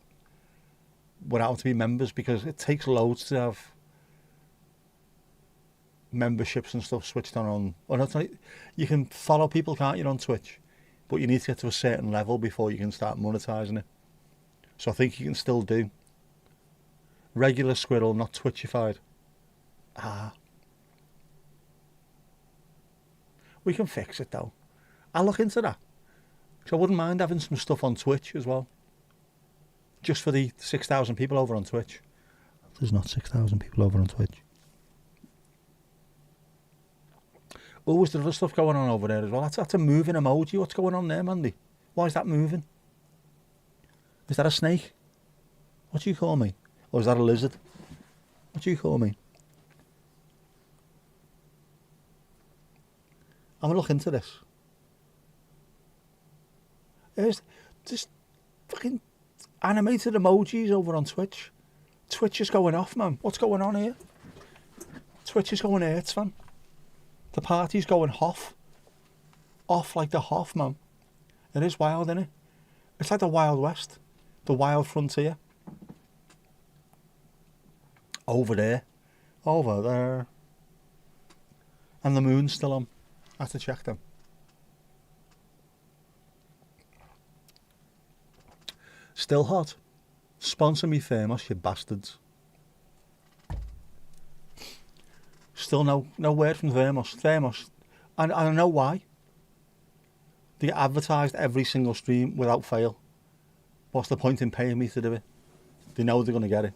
be members, because it takes loads to have memberships and stuff switched on. Well, not, you can follow people, can't you, on Twitch? But you need to get to a certain level before you can start monetizing it. So I think you can still do regular squirrel, not Twitchified. We can fix it though. I'll look into that. So I wouldn't mind having some stuff on Twitch as well. Just for the 6,000 people over on Twitch. There's not 6,000 people over on Twitch. Oh, is there other stuff going on over there as well? That's a moving emoji. What's going on there, Mandy? Why is that moving? Is that a snake? What do you call me? Or is that a lizard? What do you call me? I'm going to look into this. There's just fucking animated emojis over on Twitch. Twitch is going off, man. What's going on here? Twitch is going Earths, man. The party's going Hoff. Off like the Hoff, man. It is wild, isn't it? It's like the Wild West. The wild frontier. Over there. Over there. And the moon's still on. I have to check them. Still hot. Sponsor me Thermos, you bastards. Still no word from Thermos. Thermos. And I know why. They get advertised every single stream without fail. What's the point in paying me to do it? They know they're going to get it.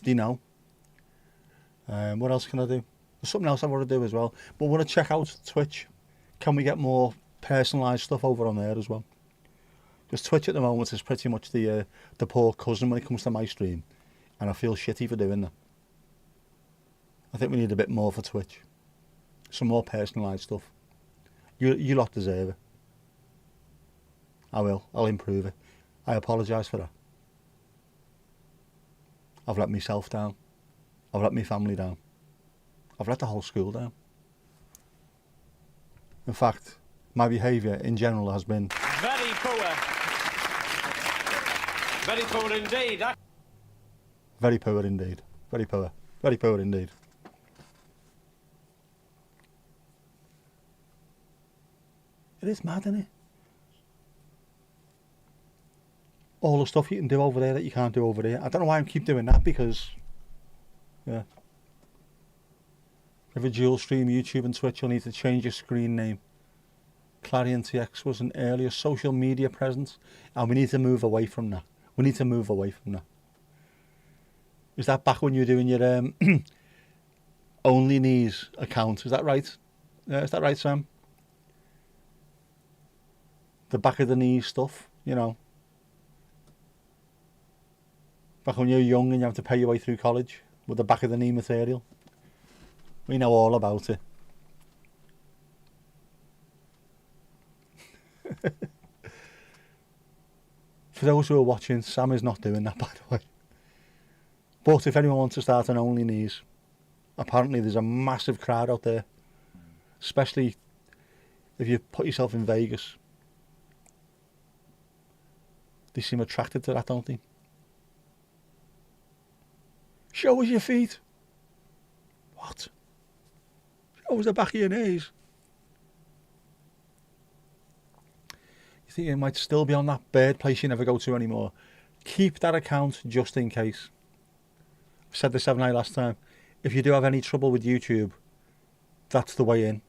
They know. What else can I do? There's something else I want to do as well. But I want to check out Twitch. Can we get more personalised stuff over on there as well? Because Twitch at the moment is pretty much the poor cousin when it comes to my stream. And I feel shitty for doing that. I think we need a bit more for Twitch. Some more personalised stuff. You lot deserve it. I will. I'll improve it. I apologise for that. I've let myself down. I've let my family down. I've let the whole school down. In fact, my behaviour in general has been... Very poor. Very poor indeed. Very poor indeed. Very poor. Very poor indeed. It is mad, isn't it? All the stuff you can do over there that you can't do over here. I don't know why I keep doing that, because... Yeah. If a dual stream YouTube and Twitch, you'll need to change your screen name. Clarion TX was an earlier social media presence, and we need to move away from that. We need to move away from that. Is that back when you were doing your Only Knees account? Is that right? Is that right, Sam? The back of the knees stuff, you know. Back when you were young and you have to pay your way through college with the back of the knee material. We know all about it. For those who are watching, Sam is not doing that, by the way. But if anyone wants to start an Only Knees, apparently there's a massive crowd out there. Especially if you put yourself in Vegas. They seem attracted to that, don't they? Show us your feet. What? Show us the back of your knees. You think you might still be on that bird place you never go to anymore? Keep that account just in case. I said this, haven't I, last time? If you do have any trouble with YouTube, that's the way in.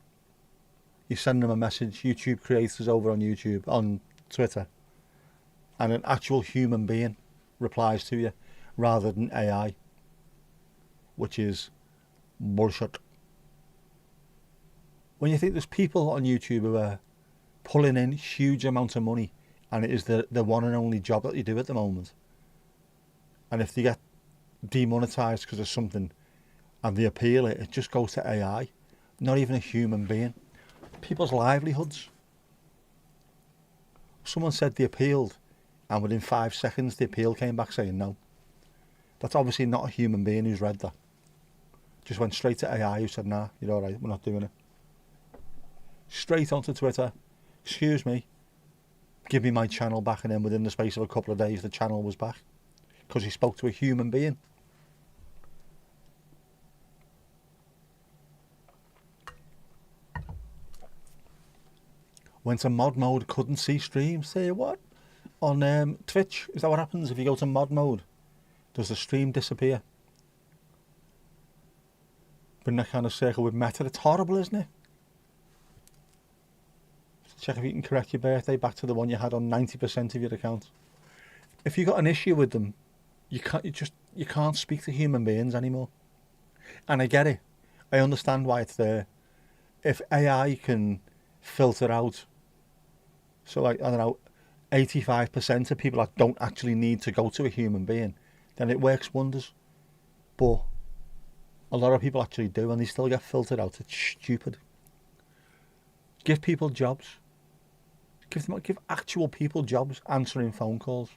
You send them a message, YouTube creators over on YouTube, on Twitter, and an actual human being replies to you rather than AI, which is bullshit. When you think there's people on YouTube who are pulling in huge amounts of money, and it is the one and only job that you do at the moment, and if they get demonetized because of something and they appeal it, it just goes to AI, not even a human being. People's livelihoods. Someone said they appealed, and within 5 seconds the appeal came back saying no. That's obviously not a human being who's read that. Just went straight to AI who said, nah, you're alright, we're not doing it. Straight onto Twitter, excuse me, give me my channel back, and then within the space of a couple of days the channel was back. Because he spoke to a human being. Went to mod mode, couldn't see streams. Say what? On Twitch, is that what happens if you go to mod mode? Does the stream disappear? Been that kind of circle with Meta. It's horrible, isn't it? Check if you can correct your birthday back to the one you had on 90% of your account. If you got an issue with them, you can't speak to human beings anymore. And I get it. I understand why it's there. If AI can filter out, so like, I don't know, 85% of people that don't actually need to go to a human being, then it works wonders. But a lot of people actually do, and they still get filtered out. It's stupid. Give people jobs. Give actual people jobs answering phone calls.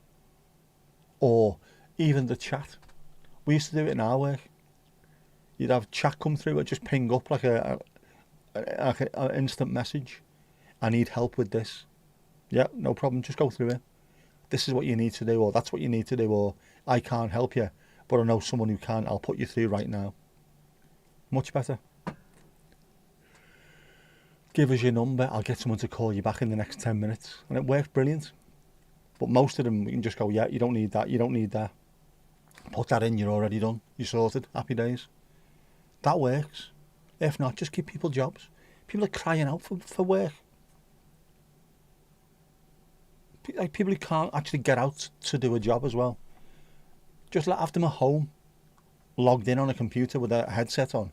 Or even the chat. We used to do it in our work. You'd have chat come through, and just ping up like an instant message. I need help with this. Yeah, no problem, just go through it. This is what you need to do, or that's what you need to do, or I can't help you, but I know someone who can, I'll put you through right now. Much better. Give us your number, I'll get someone to call you back in the next 10 minutes. And it worked brilliant. But most of them, we can just go, yeah, you don't need that, you don't need that. Put that in, you're already done. You're sorted, happy days. That works. If not, just give people jobs. People are crying out for work. Like people who can't actually get out to do a job as well. Just have them at home, logged in on a computer with a headset on.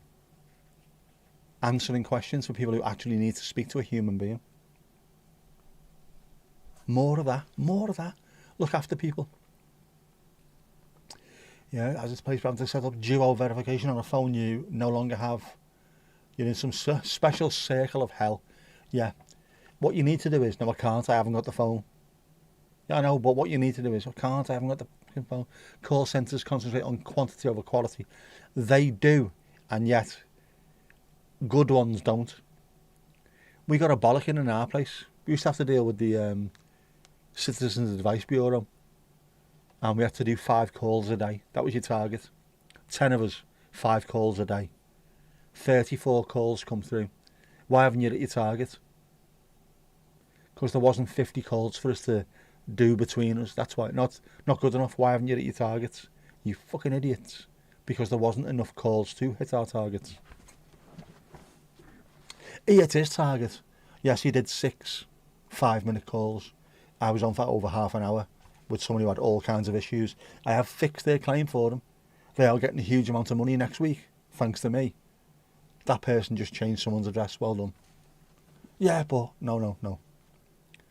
answering questions for people who actually need to speak to a human being. More of that, more of that. Look after people. Yeah, as this place having to set up duo verification on a phone you no longer have. You're in some special circle of hell. Yeah. What you need to do is, no, I can't, I haven't got the phone. Yeah, I know, but what you need to do is, I can't, I haven't got the phone. Call centres concentrate on quantity over quality. They do, and yet good ones don't. We got a bollocking in our place. We used to have to deal with the Citizens Advice Bureau, and we had to do 5 calls a day. That was your target. 10 of us, 5 calls a day. 34 calls come through. Why haven't you hit your target? Because there wasn't 50 calls for us to do between us. That's why. Not good enough. Why haven't you hit your targets? You fucking idiots. Because there wasn't enough calls to hit our targets. He hit his target. Yes, he did 6 5-minute calls. I was on for over half an hour with someone who had all kinds of issues. I have fixed their claim for them. They are getting a huge amount of money next week, thanks to me. That person just changed someone's address. Well done. Yeah, but no.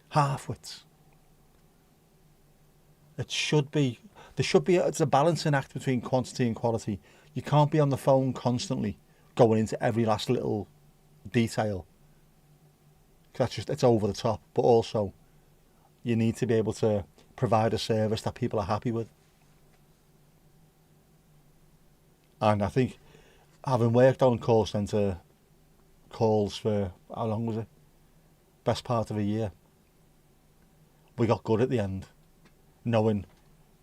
Half-wits. There should be it's a balancing act between quantity and quality. You can't be on the phone constantly going into every last little detail. It's over the top. But also, you need to be able to provide a service that people are happy with. And I think, having worked on call centre calls for, how long was it? Best part of a year. We got good at the end, knowing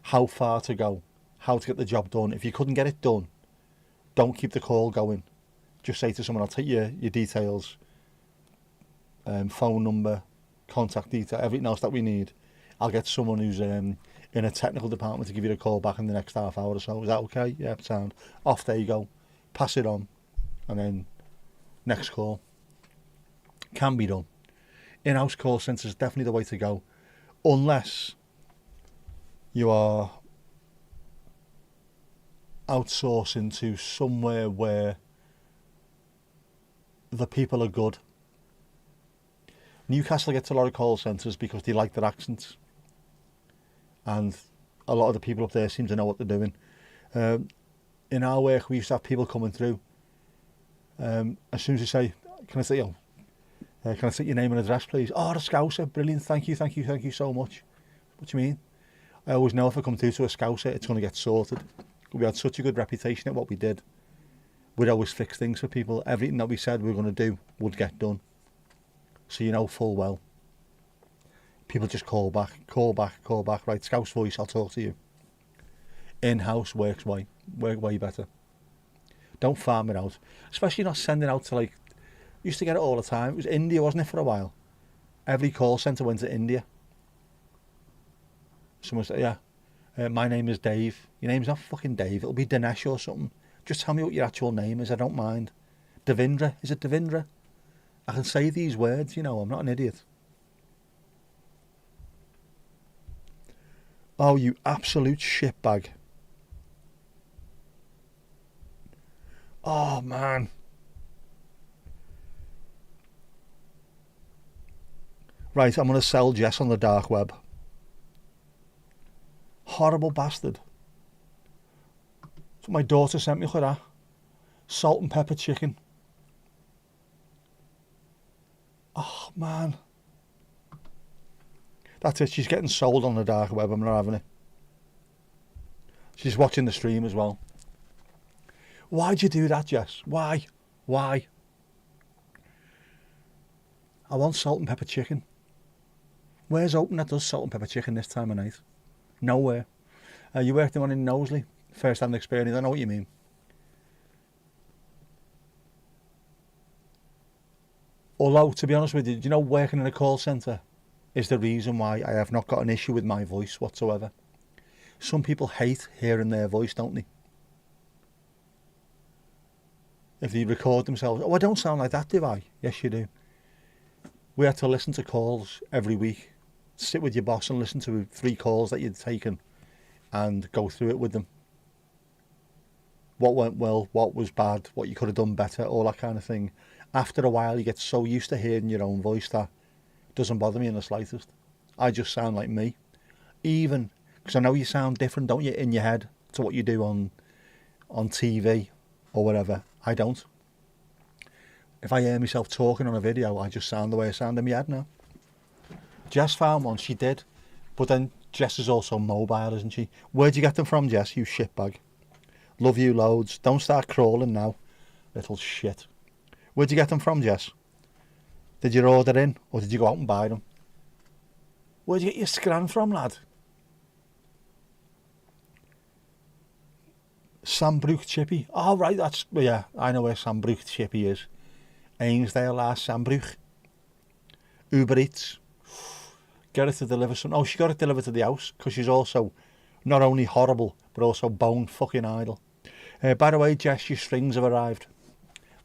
how far to go, how to get the job done. If you couldn't get it done, don't keep the call going. Just say to someone, I'll take your details, phone number, contact detail, everything else that we need. I'll get someone who's in a technical department to give you a call back in the next half hour or so. Is that okay? Yeah, sound. Off there you go. Pass it on. And then next call. Can be done. In-house call centres is definitely the way to go. Unless you are outsourcing to somewhere where the people are good. Newcastle gets a lot of call centres because they like their accents. And a lot of the people up there seem to know what they're doing. In our work, we used to have people coming through. As soon as you say, can I say your name and address, please? Oh, the Scouser, brilliant, thank you so much. What do you mean? I always know if I come through to a Scouser, it's going to get sorted. We had such a good reputation at what we did. We'd always fix things for people. Everything that we said we were going to do would get done. So you know full well. People just call back. Right, Scouse voice, I'll talk to you. In-house works way better. Don't farm it out. Especially not sending out to, like, used to get it all the time. It was India, wasn't it, for a while? Every call centre went to India. Someone said, yeah, my name is Dave. Your name's not fucking Dave. It'll be Dinesh or something. Just tell me what your actual name is. I don't mind. Devindra. Is it Devindra? I can say these words, you know. I'm not an idiot. Oh, you absolute shitbag. Oh, man. Right, I'm going to sell Jess on the dark web. Horrible bastard. So my daughter sent me for that. Salt and pepper chicken. Oh, man. That's it. She's getting sold on the dark web. I'm not having it. She's watching the stream as well. Why'd you do that, Jess? Why? I want salt and pepper chicken. Where's open that does salt and pepper chicken this time of night? Nowhere. You worked in one in Knowsley. First-hand experience. I know what you mean. Although, to be honest with you, do you know working in a call centre is the reason why I have not got an issue with my voice whatsoever. Some people hate hearing their voice, don't they? If they record themselves, oh, I don't sound like that, do I? Yes, you do. We had to listen to calls every week. Sit with your boss and listen to 3 calls that you'd taken and go through it with them. What went well, what was bad, what you could have done better, all that kind of thing. after a while you get so used to hearing your own voice that it doesn't bother me in the slightest. I just sound like me. Even, because I know you sound different, don't you, in your head to what you do on TV or whatever. I don't. If I hear myself talking on a video, I just sound the way I sound in my head now. Jess found one, she did. But then Jess is also mobile, isn't she? Where'd you get them from, Jess, you shitbag? Love you loads. Don't start crawling now, little shit. Where'd you get them from, Jess? Did you order in, or did you go out and buy them? Where'd you get your scran from, lad? Sambrook Chippy. Oh, right, that's... Yeah, I know where Sambrook Chippy is. Ainsdale, last Sambrook. Uber Eats. Get her to deliver some... Oh, she got it delivered to the house, because she's also not only horrible, but also bone fucking idle. By the way, Jess, your strings have arrived.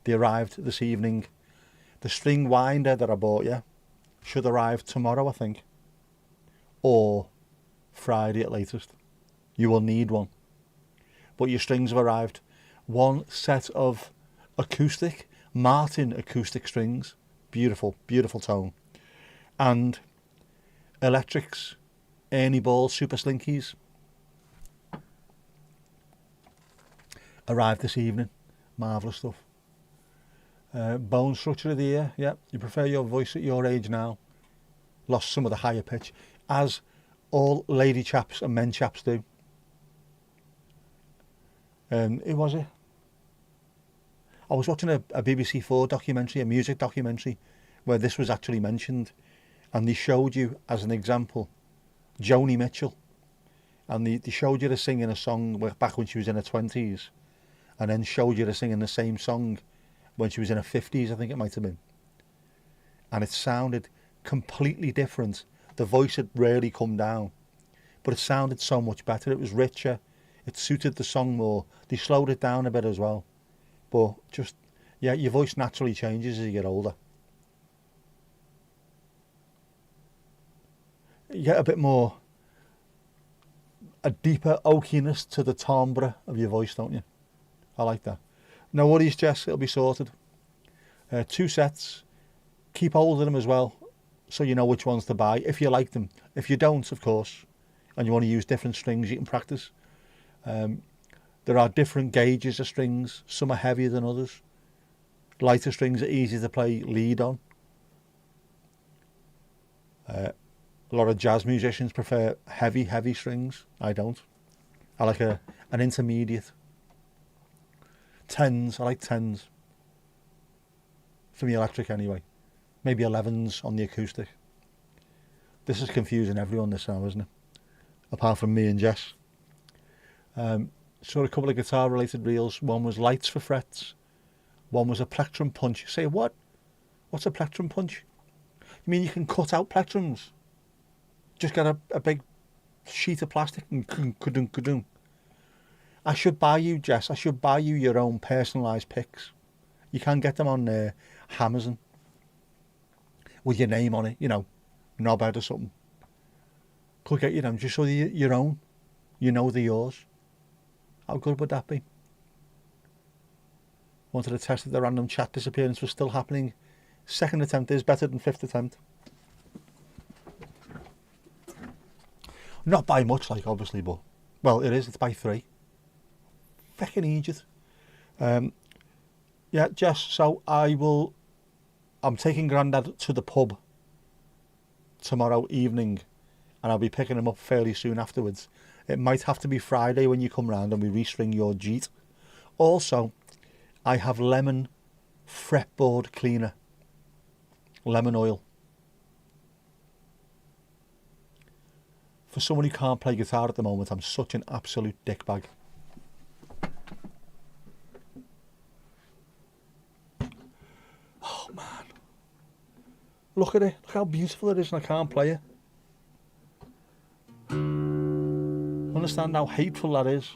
They arrived this evening. The string winder that I bought you should arrive tomorrow, I think. Or Friday at latest. You will need one. But your strings have arrived. One set of acoustic, Martin acoustic strings. Beautiful, beautiful tone. And electrics, Ernie Ball Super Slinkies. Arrived this evening. Marvellous stuff. Bone structure of the ear. Yeah, you prefer your voice at your age now. Lost some of the higher pitch. As all lady chaps and men chaps do. Who was it? I was watching a BBC 4 documentary, a music documentary, where this was actually mentioned. And they showed you, as an example, Joni Mitchell. And they showed you her singing a song back when she was in her 20s. And then showed you her singing the same song when she was in her 50s, I think it might have been. And it sounded completely different. The voice had really come down. But it sounded so much better. It was richer. It suited the song more. They slowed it down a bit as well. But just, yeah, your voice naturally changes as you get older. You get a bit more, a deeper oakiness to the timbre of your voice, don't you? I like that. No worries, Jess, it'll be sorted. 2 sets. Keep hold of them as well, so you know which ones to buy, if you like them. If you don't, of course, and you want to use different strings, you can practice. There are different gauges of strings. Some are heavier than others. Lighter strings are easy to play lead on. A lot of jazz musicians prefer heavy strings. I don't. I like an intermediate. 10s, I like 10s. For the electric anyway. Maybe 11s on the acoustic. This is confusing everyone this now, isn't it? Apart from me and Jess. Saw a couple of guitar related reels. One was lights for frets. One was a plectrum punch. You say, what? What's a plectrum punch? You mean you can cut out plectrums? Just get a big sheet of plastic and ka-dunk. I should buy you, Jess, I should buy you your own personalised picks. You can get them on Amazon. With your name on it, you know, knobhead or something. Could get you them, just so they're your own. You know they're yours. How good would that be? Wanted to test if the random chat disappearance was still happening. Second attempt is better than 5th attempt. Not by much, like, obviously, but... Well, it is, it's by 3. Feckin' Egypt. Yeah, Jess, so I'm taking Grandad to the pub tomorrow evening, and I'll be picking him up fairly soon afterwards. It might have to be Friday when you come round and we restring your Jeet. Also, I have lemon fretboard cleaner. Lemon oil. For someone who can't play guitar at the moment, I'm such an absolute dickbag. Oh, man. Look at it. Look how beautiful it is, and I can't play it. Understand how hateful that is.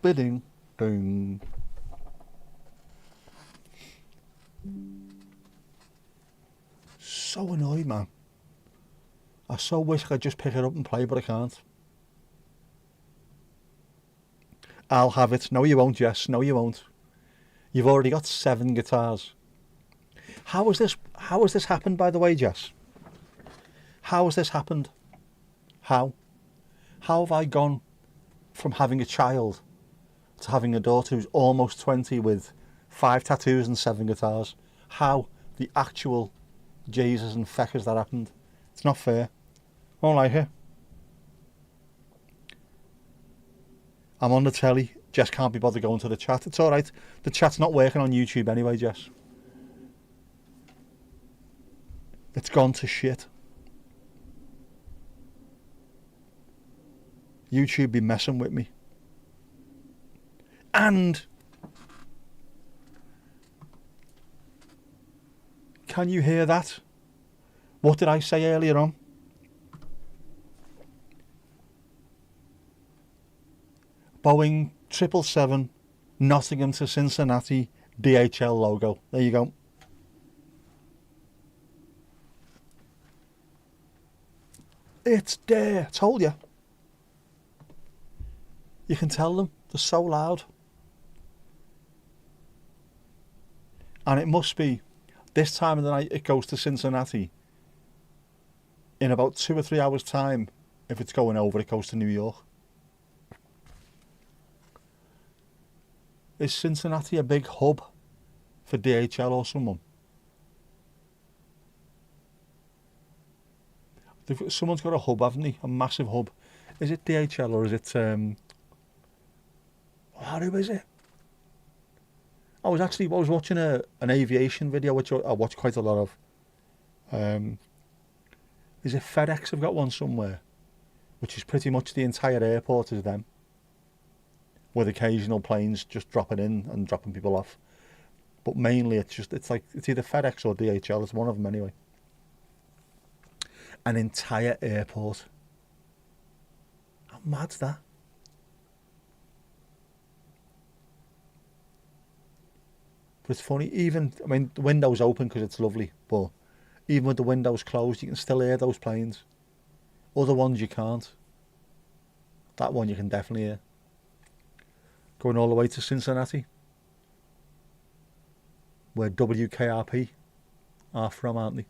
Bidding. Ding. So annoyed, man. I so wish I could just pick it up and play, but I can't. I'll have it. No, you won't, Jess. No, you won't. You've already got 7 guitars. How has this happened, by the way, Jess? How has this happened? How? How have I gone from having a child to having a daughter who's almost 20 with 5 tattoos and 7 guitars? How the actual Jesus and feck has that happened? It's not fair. I don't like it. I'm on the telly. Jess can't be bothered going to the chat. It's alright. The chat's not working on YouTube anyway, Jess. It's gone to shit. YouTube be messing with me. And can you hear that? What did I say earlier on? Boeing 777, Nottingham to Cincinnati, DHL logo. There you go. It's there. I told you. You can tell them. They're so loud. And it must be this time of the night it goes to Cincinnati. In about 2 or 3 hours' time, if it's going over, it goes to New York. Is Cincinnati a big hub for DHL or someone? Someone's got a hub, haven't they? A massive hub. Is it DHL or is it... who is it? I was watching an aviation video, which I watch quite a lot of. Is it FedEx have got one somewhere? Which is pretty much the entire airport is them. With occasional planes just dropping in and dropping people off. But mainly it's either FedEx or DHL, it's one of them anyway. An entire airport. How mad's that? But it's funny, the window's open because it's lovely, but even with the windows closed, you can still hear those planes. Other ones you can't. That one you can definitely hear. Going all the way to Cincinnati, where WKRP are from, aren't they?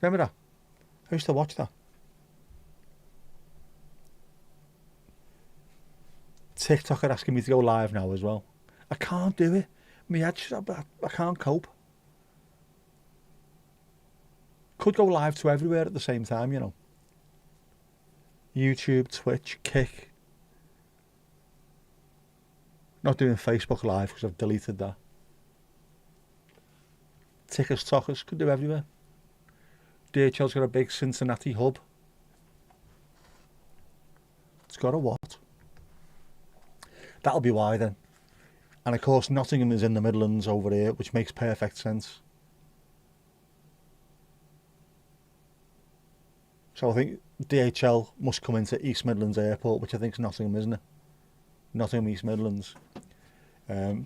Remember that? I used to watch that. TikTok are asking me to go live now as well. I can't do it. I can't cope. Could go live to everywhere at the same time, you know. YouTube, Twitch, Kick. Not doing Facebook Live because I've deleted that. Tickers, Talkers, could do everywhere. DHL's got a big Cincinnati hub. It's got a what? That'll be why then. And of course Nottingham is in the Midlands over here, which makes perfect sense. So I think DHL must come into East Midlands Airport, which I think is Nottingham, isn't it? Nottingham, East Midlands.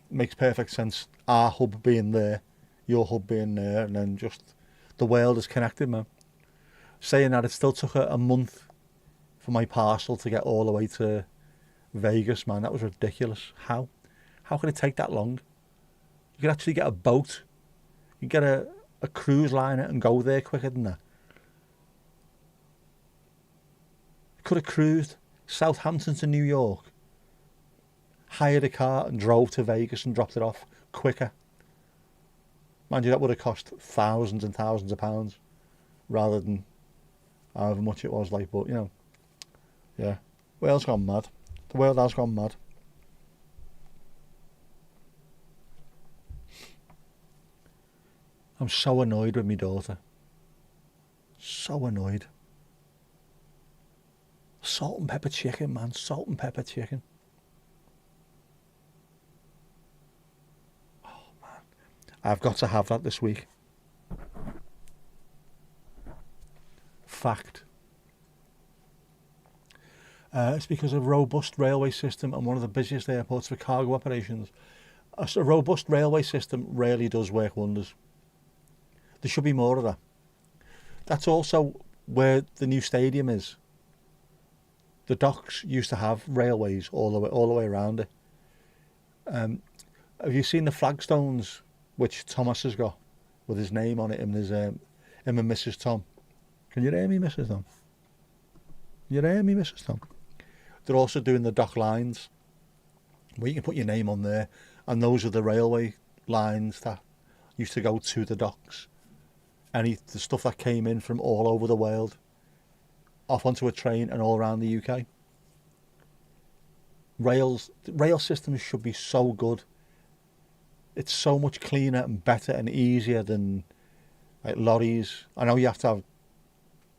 Makes perfect sense. Our hub being there, your hub being there, and then just the world is connected, man. Saying that, it still took a month for my parcel to get all the way to Vegas, man. That was ridiculous. How could it take that long? You could actually get a boat. You could get a cruise liner and go there quicker than that. Could have cruised Southampton to New York, hired a car and drove to Vegas and dropped it off quicker. Mind you, that would have cost thousands and thousands of pounds rather than however much it was, like, but you know, yeah. World's gone mad. The world has gone mad. I'm so annoyed with my daughter. So annoyed. Salt and pepper chicken, man. Salt and pepper chicken. Oh, man. I've got to have that this week. Fact. It's because of a robust railway system and one of the busiest airports for cargo operations. A robust railway system rarely does work wonders. There should be more of that. That's also where the new stadium is. The docks used to have railways all the way around it. Have you seen the flagstones which Thomas has got with his name on it, and there's him and Mrs. Tom? Can you hear me, Mrs. Tom? You hear me, Mrs. Tom? They're also doing the dock lines where you can put your name on there, and those are the railway lines that used to go to the docks. The stuff that came in from all over the world off onto a train and all around the UK. Rail systems should be so good. It's so much cleaner and better and easier than like lorries. I know you have to have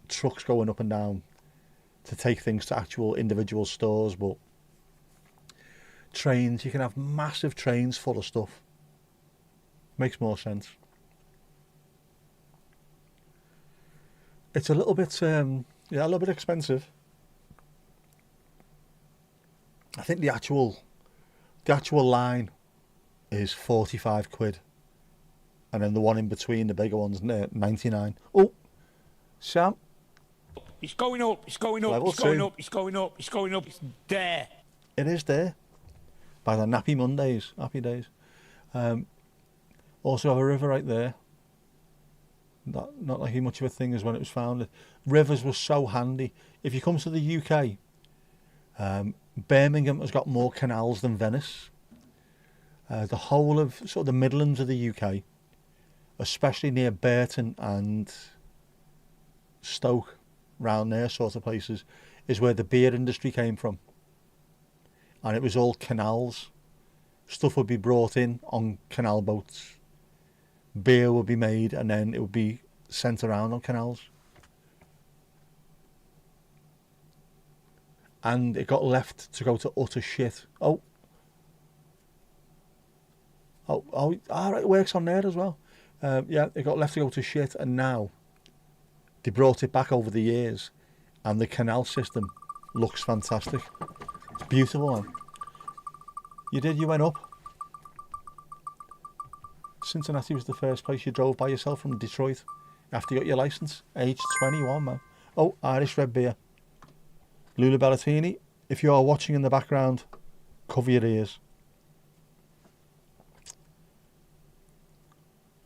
trucks going up and down to take things to actual individual stores, but trains, you can have massive trains full of stuff. Makes more sense. It's a little bit, a little bit expensive. I think the actual line is 45 quid, and then the one in between, the bigger one's 99. Oh, Sam. It's going up, it's going up, Level it's going 2. up, it's going up, it's going up, it's there. It is there. By the nappy Mondays, happy days. Also have a river right there. Not like much of a thing as when it was founded. Rivers were so handy. If you come to the UK, Birmingham has got more canals than Venice. The whole of sort of the Midlands of the UK, especially near Burton and Stoke, round there sort of places, is where the beer industry came from. And it was all canals. Stuff would be brought in on canal boats. Beer would be made and then it would be sent around on canals. And it got left to go to utter shit. Oh, it works on there as well. It got left to go to shit, and now they brought it back over the years, and the canal system looks fantastic. It's beautiful, man. You went up. Cincinnati was the first place you drove by yourself from Detroit after you got your licence, age 21, man. Oh, Irish red beer. Lula Bellatini, if you are watching in the background, cover your ears.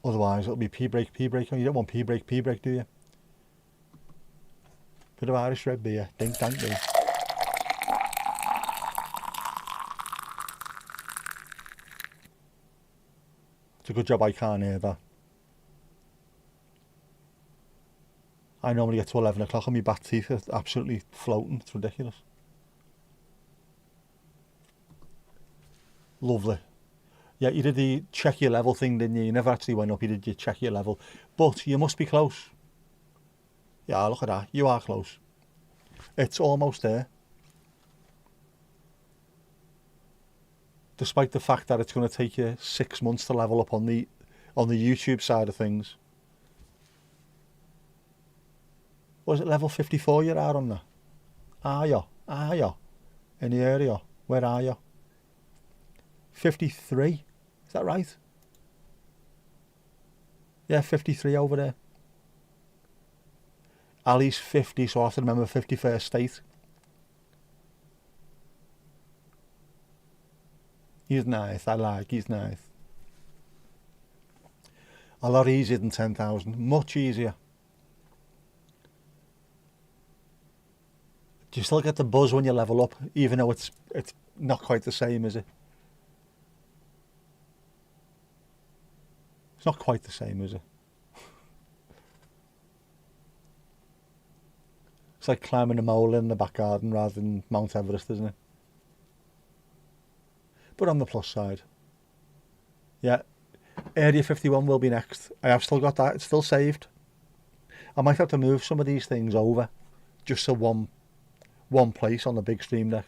Otherwise, it'll be P-break. You don't want P-break, do you? Bit of Irish red beer. Dink, dank, dink. It's a good job I can't hear that. I normally get to 11 o'clock and my back teeth are absolutely floating. It's ridiculous. Lovely. Yeah, you did the check your level thing, didn't you? You never actually went up, you did your check your level. But you must be close. Yeah, look at that. You are close. It's almost there. Despite the fact that it's going to take you 6 months to level up on the YouTube side of things. Was it level 54 you're at on that? Are you? In the area? Where are you? 53? Is that right? Yeah, 53 over there. Ali's 50, so I have to remember 51st state. He's nice, he's nice. A lot easier than 10,000, much easier. Do you still get the buzz when you level up, even though it's not quite the same, is it? It's not quite the same, is it? It's like climbing a mole in the back garden rather than Mount Everest, isn't it? But on the plus side, yeah, Area 51 will be next. I have still got that. It's still saved. I might have to move some of these things over just to one place on the big stream deck.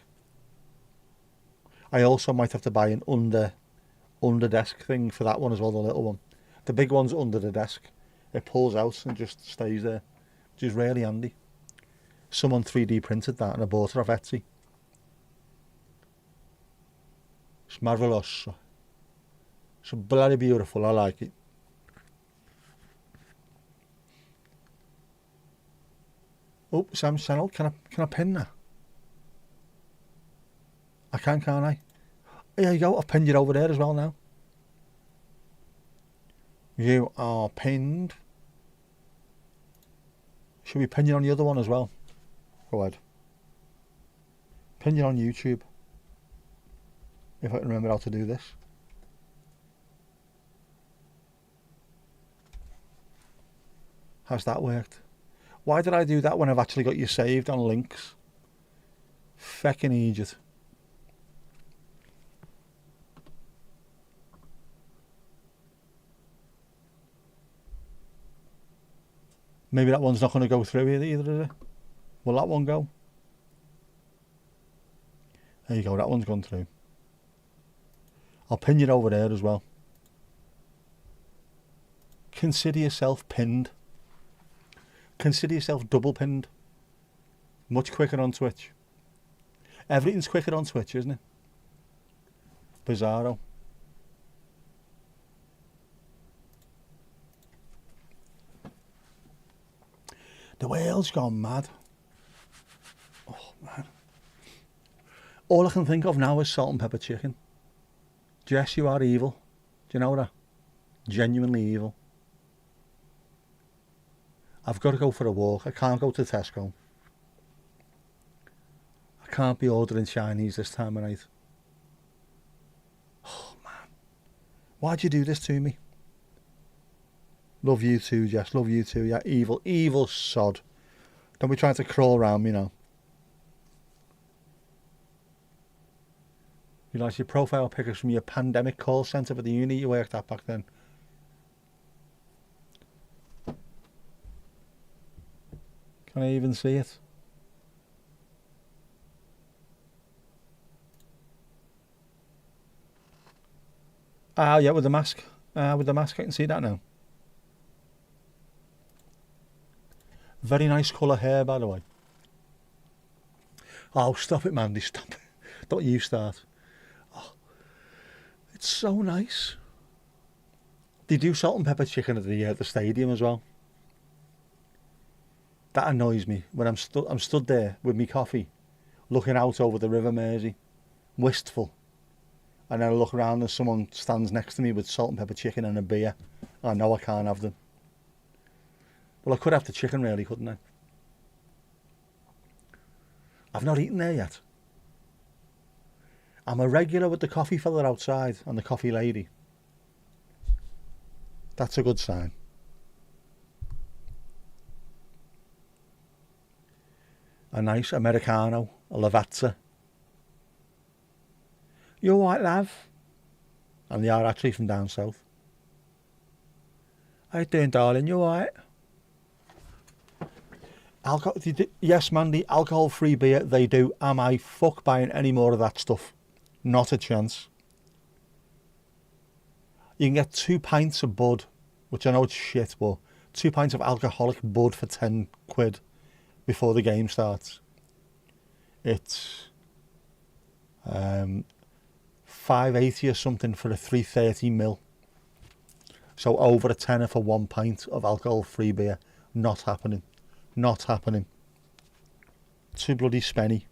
I also might have to buy an under desk thing for that one as well, the little one. The big one's under the desk. It pulls out and just stays there, which is really handy. Someone 3D printed that and I bought it off Etsy. It's marvellous. It's bloody beautiful, I like it. Oh, Sam Channel, can I pin that? I can't I? There you go, I've pinned it over there as well now. You are pinned. Should we pin you on the other one as well? Go ahead. Pin you on YouTube. If I can remember how to do this. How's that worked? Why did I do that when I've actually got you saved on links? Feckin' idiot. Maybe that one's not going to go through either, is it? Will that one go? There you go, that one's gone through. I'll pin you over there as well. Consider yourself pinned. Consider yourself double pinned. Much quicker on Twitch. Everything's quicker on Twitch, isn't it? Bizarro. The world's gone mad. Oh, man. All I can think of now is salt and pepper chicken. Jess, you are evil. Do you know that? Genuinely evil. I've got to go for a walk. I can't go to Tesco. I can't be ordering Chinese this time of night. Oh, man. Why'd you do this to me? Love you too, Jess. Love you too. Yeah, evil, evil sod. Don't be trying to crawl around me now. You like your profile pictures from your pandemic call centre for the uni you worked at back then. Can I even see it? Ah, yeah, with the mask. With the mask, I can see that now. Very nice colour hair, by the way. Oh, stop it, Mandy, stop it. Don't you start. Oh, it's so nice. They do salt and pepper chicken at the stadium as well. That annoys me when I'm stood there with me coffee, looking out over the River Mersey, wistful, and then I look around and someone stands next to me with salt and pepper chicken and a beer. I know I can't have them. Well, I could have the chicken really, couldn't I? I've not eaten there yet. I'm a regular with the coffee fella outside and the coffee lady. That's a good sign. A nice Americano, a Lavazza. You all right, lav? And they are actually from down south. How you doing, darling? You all right? Yes, Mandy, alcohol-free beer, they do. Am I fuck buying any more of that stuff? Not a chance. You can get 2 pints of Bud, which I know it's shit, but 2 pints of alcoholic Bud for 10 quid before the game starts. It's $5.80 or something for a 330ml. So over a tenner for 1 pint of alcohol-free beer. Not happening. Not happening. Too bloody spenny.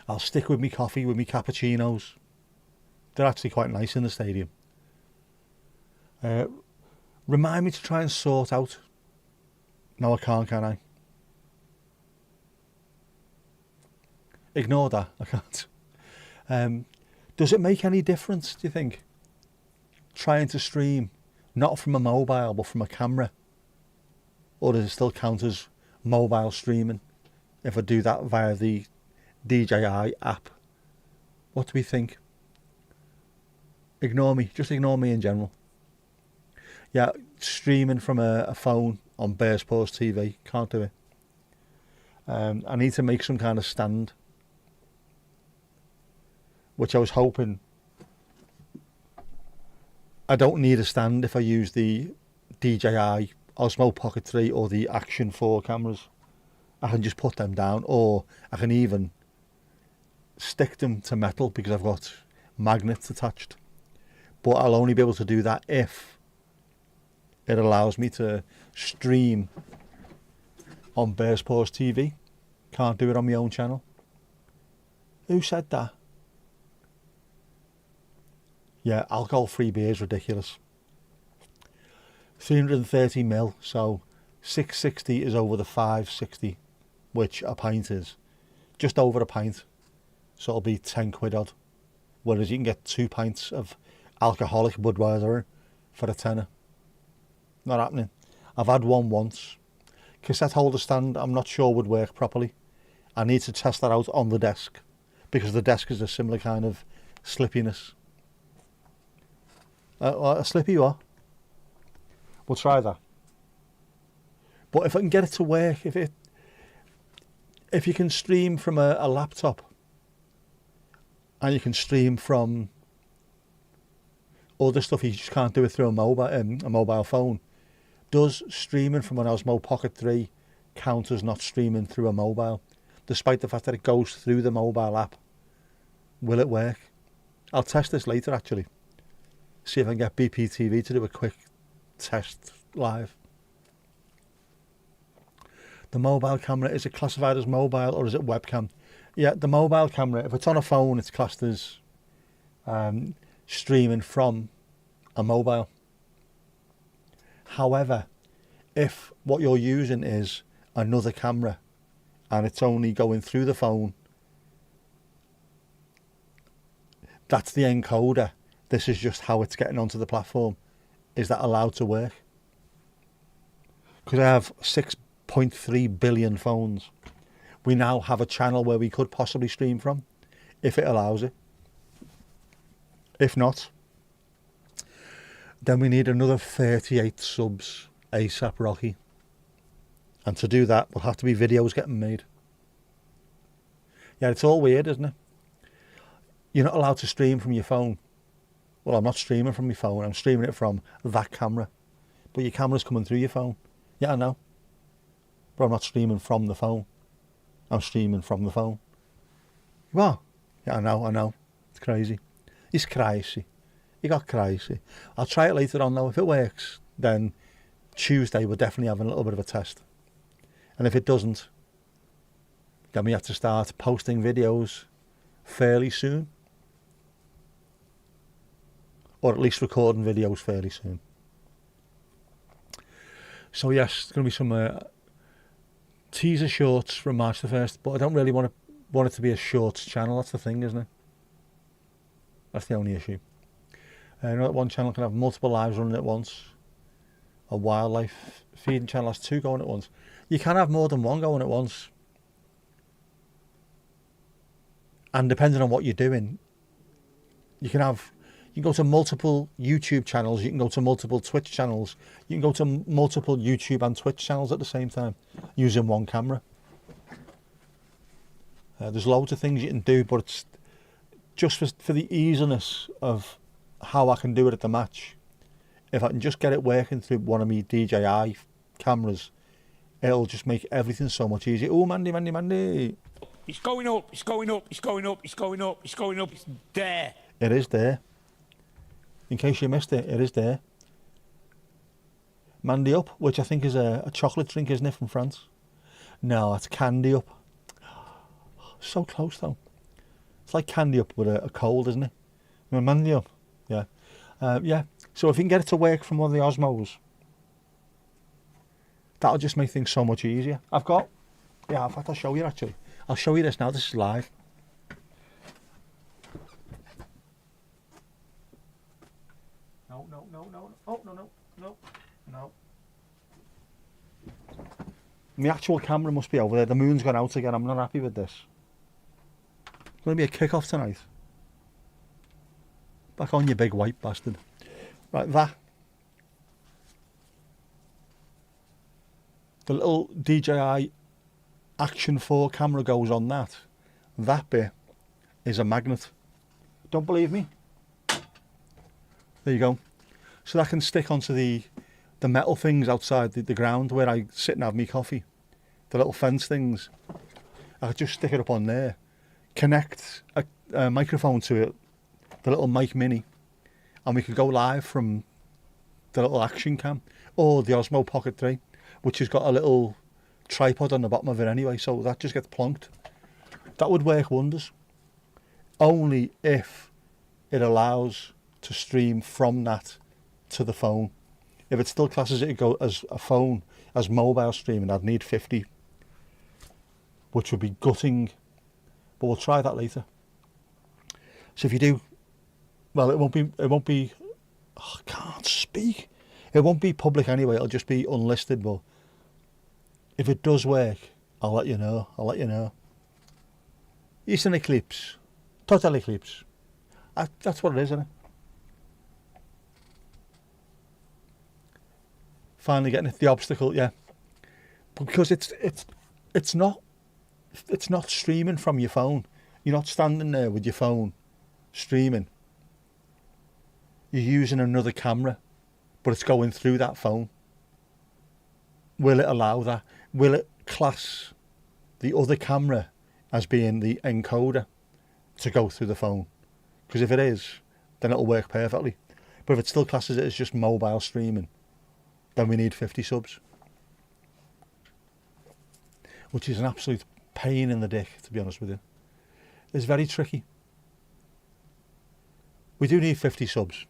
I'll stick with me coffee, with me cappuccinos. They're actually quite nice in the stadium. Remind me to try and sort out. No, I can't, can I? Ignore that, I can't. Does it make any difference, do you think? Trying to stream, not from a mobile, but from a camera? Or does it still count as mobile streaming if I do that via the DJI app? What do we think? Ignore me, just ignore me in general. Yeah, streaming from a phone on Bearsports TV, can't do it. I need to make some kind of stand, which I was hoping. I don't need a stand if I use the DJI Osmo Pocket 3 or the Action 4 cameras. I can just put them down, or I can even stick them to metal because I've got magnets attached. But I'll only be able to do that if it allows me to stream on Bearsports TV. Can't do it on my own channel. Who said that? Yeah, alcohol-free beer is ridiculous. 330 ml, so 660 is over the 560, which a pint is. Just over a pint, so it'll be 10 quid odd. Whereas you can get 2 pints of alcoholic Budweiser for a tenner. Not happening. I've had one once. Cassette holder stand, I'm not sure would work properly. I need to test that out on the desk, because the desk is a similar kind of slippiness. A slippy what? We'll try that. But if I can get it to work, if you can stream from a laptop, and you can stream from other stuff, you just can't do it through a mobile phone. Does streaming from an Osmo Pocket 3 count as not streaming through a mobile, despite the fact that it goes through the mobile app? Will it work? I'll test this later actually. See if I can get BPTV to do a quick test live. The mobile camera, is it classified as mobile or is it webcam? Yeah, the mobile camera, if it's on a phone, it's classed as streaming from a mobile. However, if what you're using is another camera and it's only going through the phone, that's the encoder. This is just how it's getting onto the platform. Is that allowed to work? Because I have 6.3 billion phones. We now have a channel where we could possibly stream from, if it allows it. If not, then we need another 38 subs ASAP Rocky. And to do that, will have to be videos getting made. Yeah, it's all weird, isn't it? You're not allowed to stream from your phone. Well, I'm not streaming from my phone, I'm streaming it from that camera. But your camera's coming through your phone. Yeah, I know. But I'm not streaming from the phone. I'm streaming from the phone. What? Yeah, I know. It's crazy. It's crazy. You got crazy. I'll try it later on though. If it works, then Tuesday we're definitely having a little bit of a test. And if it doesn't, then we have to start posting videos fairly soon. Or at least recording videos fairly soon. So yes, there's going to be some teaser shorts from March the 1st, but I don't really want it to be a shorts channel. That's the thing, isn't it? That's the only issue. You know that one channel can have multiple lives running at once. A wildlife feeding channel has 2 going at once. You can have more than 1 going at once. And depending on what you're doing, you can go to multiple YouTube channels, you can go to multiple Twitch channels, you can go to multiple YouTube and Twitch channels at the same time using one camera. There's loads of things you can do, but it's just for the easiness of how I can do it at the match. If I can just get it working through one of my DJI cameras, it'll just make everything so much easier. Oh, Mandy. It's going up, it's going up, it's going up, it's going up, it's going up, it's there. It is there. In case you missed it, it is there. Mandy Up, which I think is a chocolate drink, isn't it, from France? No, it's Candy Up. So close though. It's like Candy Up with a cold, isn't it? Mandy Up, yeah. Yeah, so if you can get it to work from one of the Osmos, that'll just make things so much easier. In fact I'll show you actually. I'll show you this now, this is live. No. My actual camera must be over there. The moon's gone out again. I'm not happy with this. It's going to be a kick-off tonight. Back on, you big white bastard. Right, that. The little DJI Action 4 camera goes on that. That bit is a magnet. Don't believe me? There you go. So that can stick onto the metal things outside the ground where I sit and have me coffee. The little fence things. I could just stick it up on there. Connect a microphone to it. The little mic mini. And we could go live from the little action cam. Or the Osmo Pocket 3. Which has got a little tripod on the bottom of it anyway. So that just gets plonked. That would work wonders. Only if it allows to stream from that to the phone. If it still classes it as a phone, as mobile streaming, I'd need 50, which would be gutting, but we'll try that later. So if you do, well, it won't be, oh, I can't speak. It won't be public anyway, it'll just be unlisted, but if it does work, I'll let you know. It's an eclipse. Total eclipse. That's what it is, isn't it? Finally getting it, the obstacle, yeah. Because it's not streaming from your phone. You're not standing there with your phone streaming. You're using another camera, but it's going through that phone. Will it allow that? Will it class the other camera as being the encoder to go through the phone? Because if it is, then it'll work perfectly. But if it still classes it as just mobile streaming, then we need 50 subs. Which is an absolute pain in the dick, to be honest with you. It's very tricky. We do need 50 subs,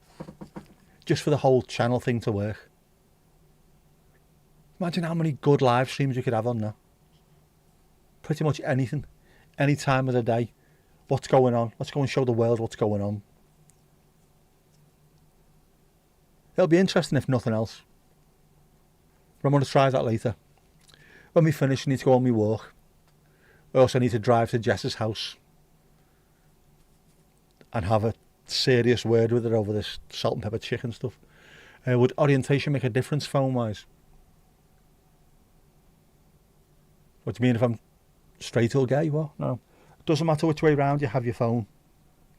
just for the whole channel thing to work. Imagine how many good live streams you could have on there. Pretty much anything, any time of the day. What's going on? Let's go and show the world what's going on. It'll be interesting if nothing else. But I'm going to try that later. When we finish, I need to go on my walk. I also need to drive to Jess's house and have a serious word with her over this salt and pepper chicken stuff. Would orientation make a difference phone-wise? What do you mean if I'm straight or gay? What? No. It doesn't matter which way round you have your phone.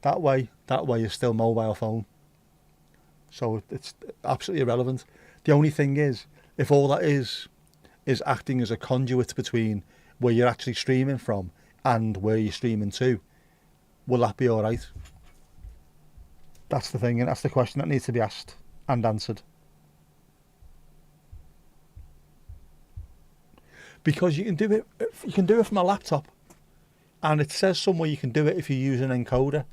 That way is still mobile phone. So it's absolutely irrelevant. The only thing is, if all that is acting as a conduit between where you're actually streaming from and where you're streaming to, will that be alright? That's the thing, and that's the question that needs to be asked and answered. Because you can do it from a laptop, and it says somewhere you can do it if you use an encoder,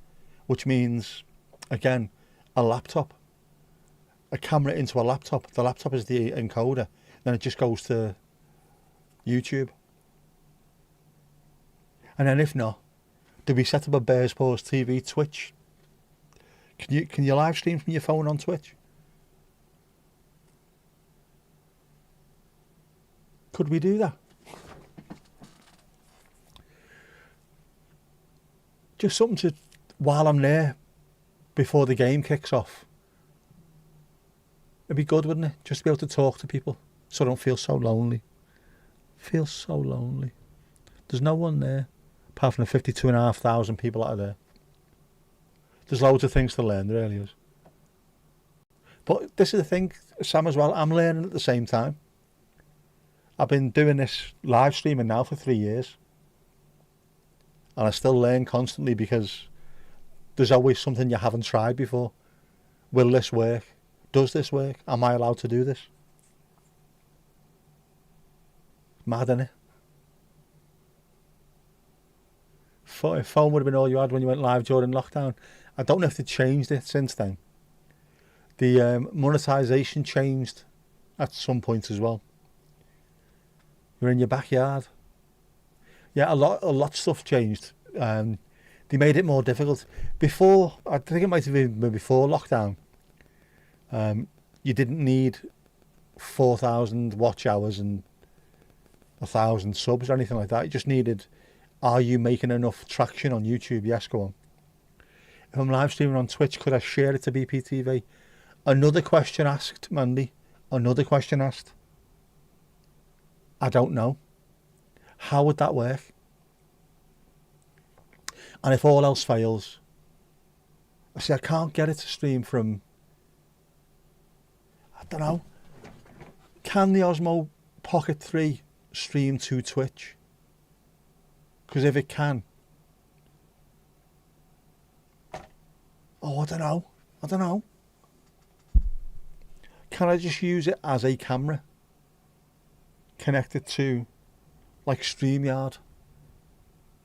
which means, again, a laptop. A camera into a laptop. The laptop is the encoder. Then it just goes to YouTube. And then if not, do we set up a Bears Paws TV Twitch? Can you live stream from your phone on Twitch? Could we do that? Just something to, while I'm there, before the game kicks off. It'd be good, wouldn't it? Just to be able to talk to people so I don't feel so lonely. Feel so lonely. There's no one there, apart from the 52,500 people that are there. There's loads of things to learn, there really is. But this is the thing, Sam, as well, I'm learning at the same time. I've been doing this live streaming now for 3 years. And I still learn constantly because there's always something you haven't tried before. Will this work? Does this work? Am I allowed to do this? Mad, innit? If phone would have been all you had when you went live during lockdown. I don't know if they changed it since then. The monetisation changed at some point as well. You're in your backyard. Yeah, a lot of stuff changed. They made it more difficult. Before, I think it might have been before lockdown, you didn't need 4,000 watch hours and 1,000 subs or anything like that. You just needed, are you making enough traction on YouTube? Yes, go on. If I'm live streaming on Twitch, could I share it to BPTV? Another question asked, Mandy. Another question asked. I don't know. How would that work? And if all else fails, I say I can't get it to stream from, I don't know. Can the Osmo Pocket 3 stream to Twitch? Because if it can, I don't know. Can I just use it as a camera? Connect it to, like, StreamYard?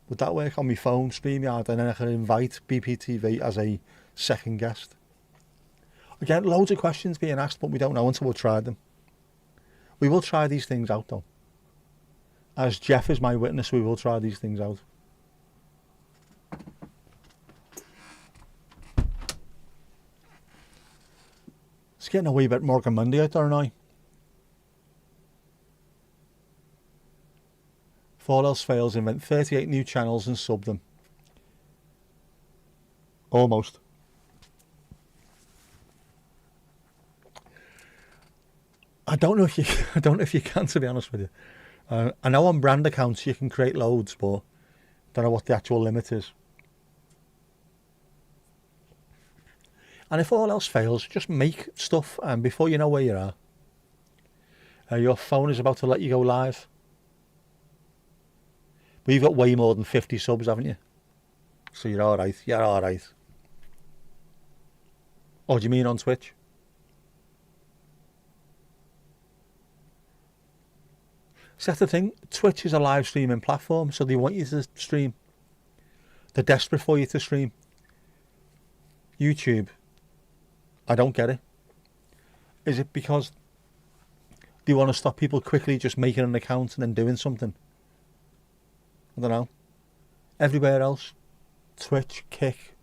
Would that work on my phone, StreamYard, and then I can invite BPTV as a second guest? Again, loads of questions being asked, but we don't know until we've tried them. We will try these things out, though. As Jeff is my witness, we will try these things out. It's getting a wee bit Morgan Monday out there now. If all else fails, invent 38 new channels and sub them. Almost. I don't know if you can, to be honest with you. I know on brand accounts you can create loads, but don't know what the actual limit is. And if all else fails, just make stuff, and before you know where you are, your phone is about to let you go live. But you've got way more than 50 subs, haven't you? So you're alright, you're alright. Oh, do you mean on Twitch? See, that's the thing. Twitch is a live streaming platform, so they want you to stream. They're desperate for you to stream. YouTube, I don't get it. Is it because they want to stop people quickly just making an account and then doing something? I don't know. Everywhere else, Twitch, Kick,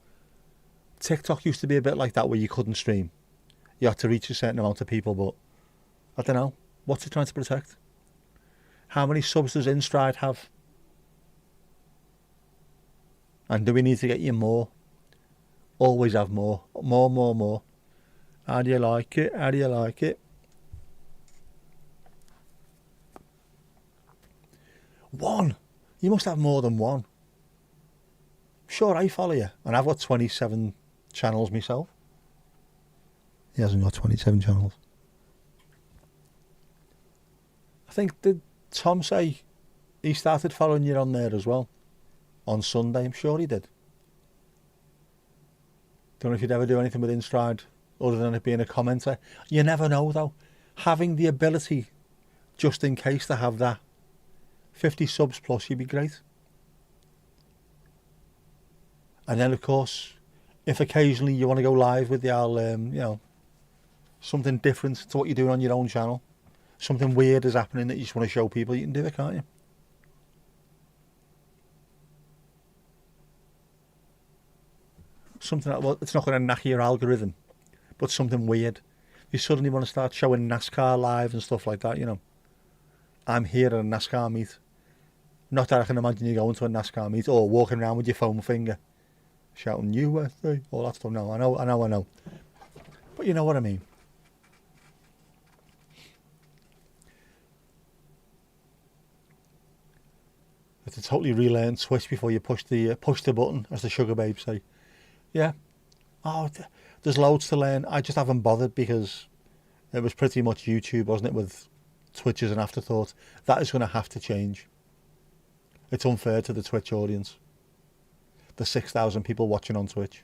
TikTok used to be a bit like that where you couldn't stream. You had to reach a certain amount of people, but I don't know. What's it trying to protect? How many subs does InStride have? And do we need to get you more? Always have more. More. How do you like it? How do you like it? One. You must have more than one. Sure, I follow you. And I've got 27 channels myself. He hasn't got 27 channels. I think, did Tom say he started following you on there as well? On Sunday, I'm sure he did. Don't know if you'd ever do anything with InStride other than it being a commenter. You never know, though. Having the ability, just in case, to have that 50 subs plus, you'd be great. And then, of course, if occasionally you want to go live with the something different to what you're doing on your own channel, something weird is happening that you just want to show people, you can do it, can't you? Something that, well, it's not going to knack your algorithm, but something weird. You suddenly want to start showing NASCAR live and stuff like that, you know. I'm here at a NASCAR meet. Not that I can imagine you going to a NASCAR meet or walking around with your foam finger, shouting USA, all that stuff. No, I know. But you know what I mean. You have to totally relearn Twitch before you push the button, as the sugar babes say. Yeah. Oh, there's loads to learn. I just haven't bothered because it was pretty much YouTube, wasn't it, with Twitch as an afterthought. That is going to have to change. It's unfair to the Twitch audience. The 6,000 people watching on Twitch.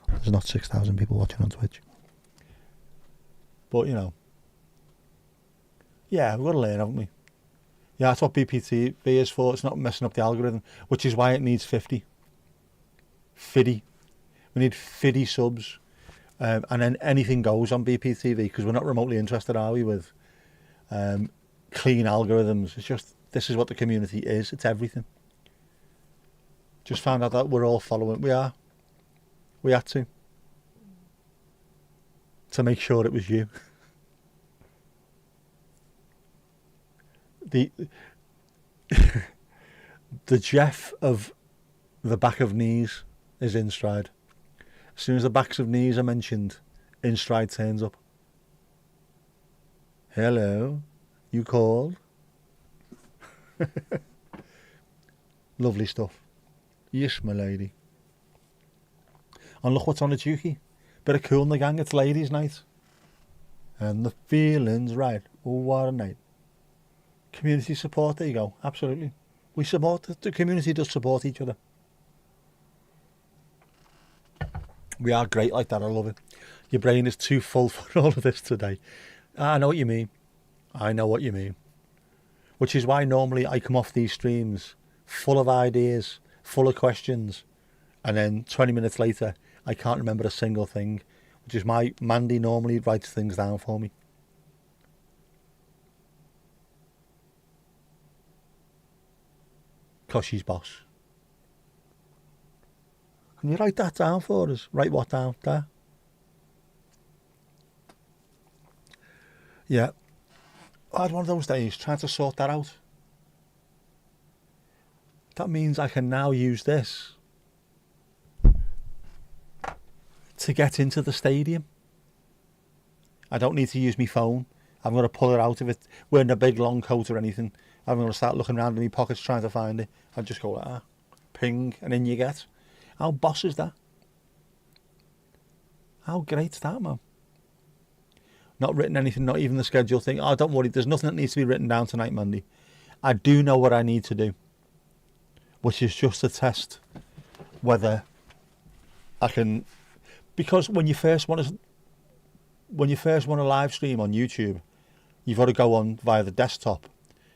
There's not 6,000 people watching on Twitch. But, you know. Yeah, we've got to learn, haven't we? Yeah, that's what BPTV is for. It's not messing up the algorithm, which is why it needs 50. 50. We need 50 subs. And then anything goes on BPTV because we're not remotely interested, are we, with clean algorithms. It's just, this is what the community is. It's everything. Just found out that we're all following. We are. We had to make sure it was you. The Jeff of the back of knees is InStride. As soon as the backs of knees are mentioned, InStride turns up. Hello, you called? Lovely stuff. Yes, my lady. And look what's on the dookie. Bit of Cool in the Gang, it's ladies' night. And the feeling's right. Oh, what a night. Community support, there you go. Absolutely. We support, the community does support each other. We are great like that, I love it. Your brain is too full for all of this today. I know what you mean. I know what you mean. Which is why normally I come off these streams full of ideas, full of questions, and then 20 minutes later I can't remember a single thing. which is Mandy normally writes things down for me. Because she's boss. Can you write that down for us? Write what down there? Yeah. I had one of those days trying to sort that out. That means I can now use this to get into the stadium. I don't need to use my phone. I'm going to pull it out of it wearing a big long coat or anything. I'm going to start looking around in my pockets trying to find it. I just go like that. Ping, and in you get. How boss is that? How great's that, man? Not written anything, not even the schedule thing. Oh, don't worry, there's nothing that needs to be written down tonight, Mandy. I do know what I need to do, which is just to test whether I can, because when you first want to live stream on YouTube, you've got to go on via the desktop,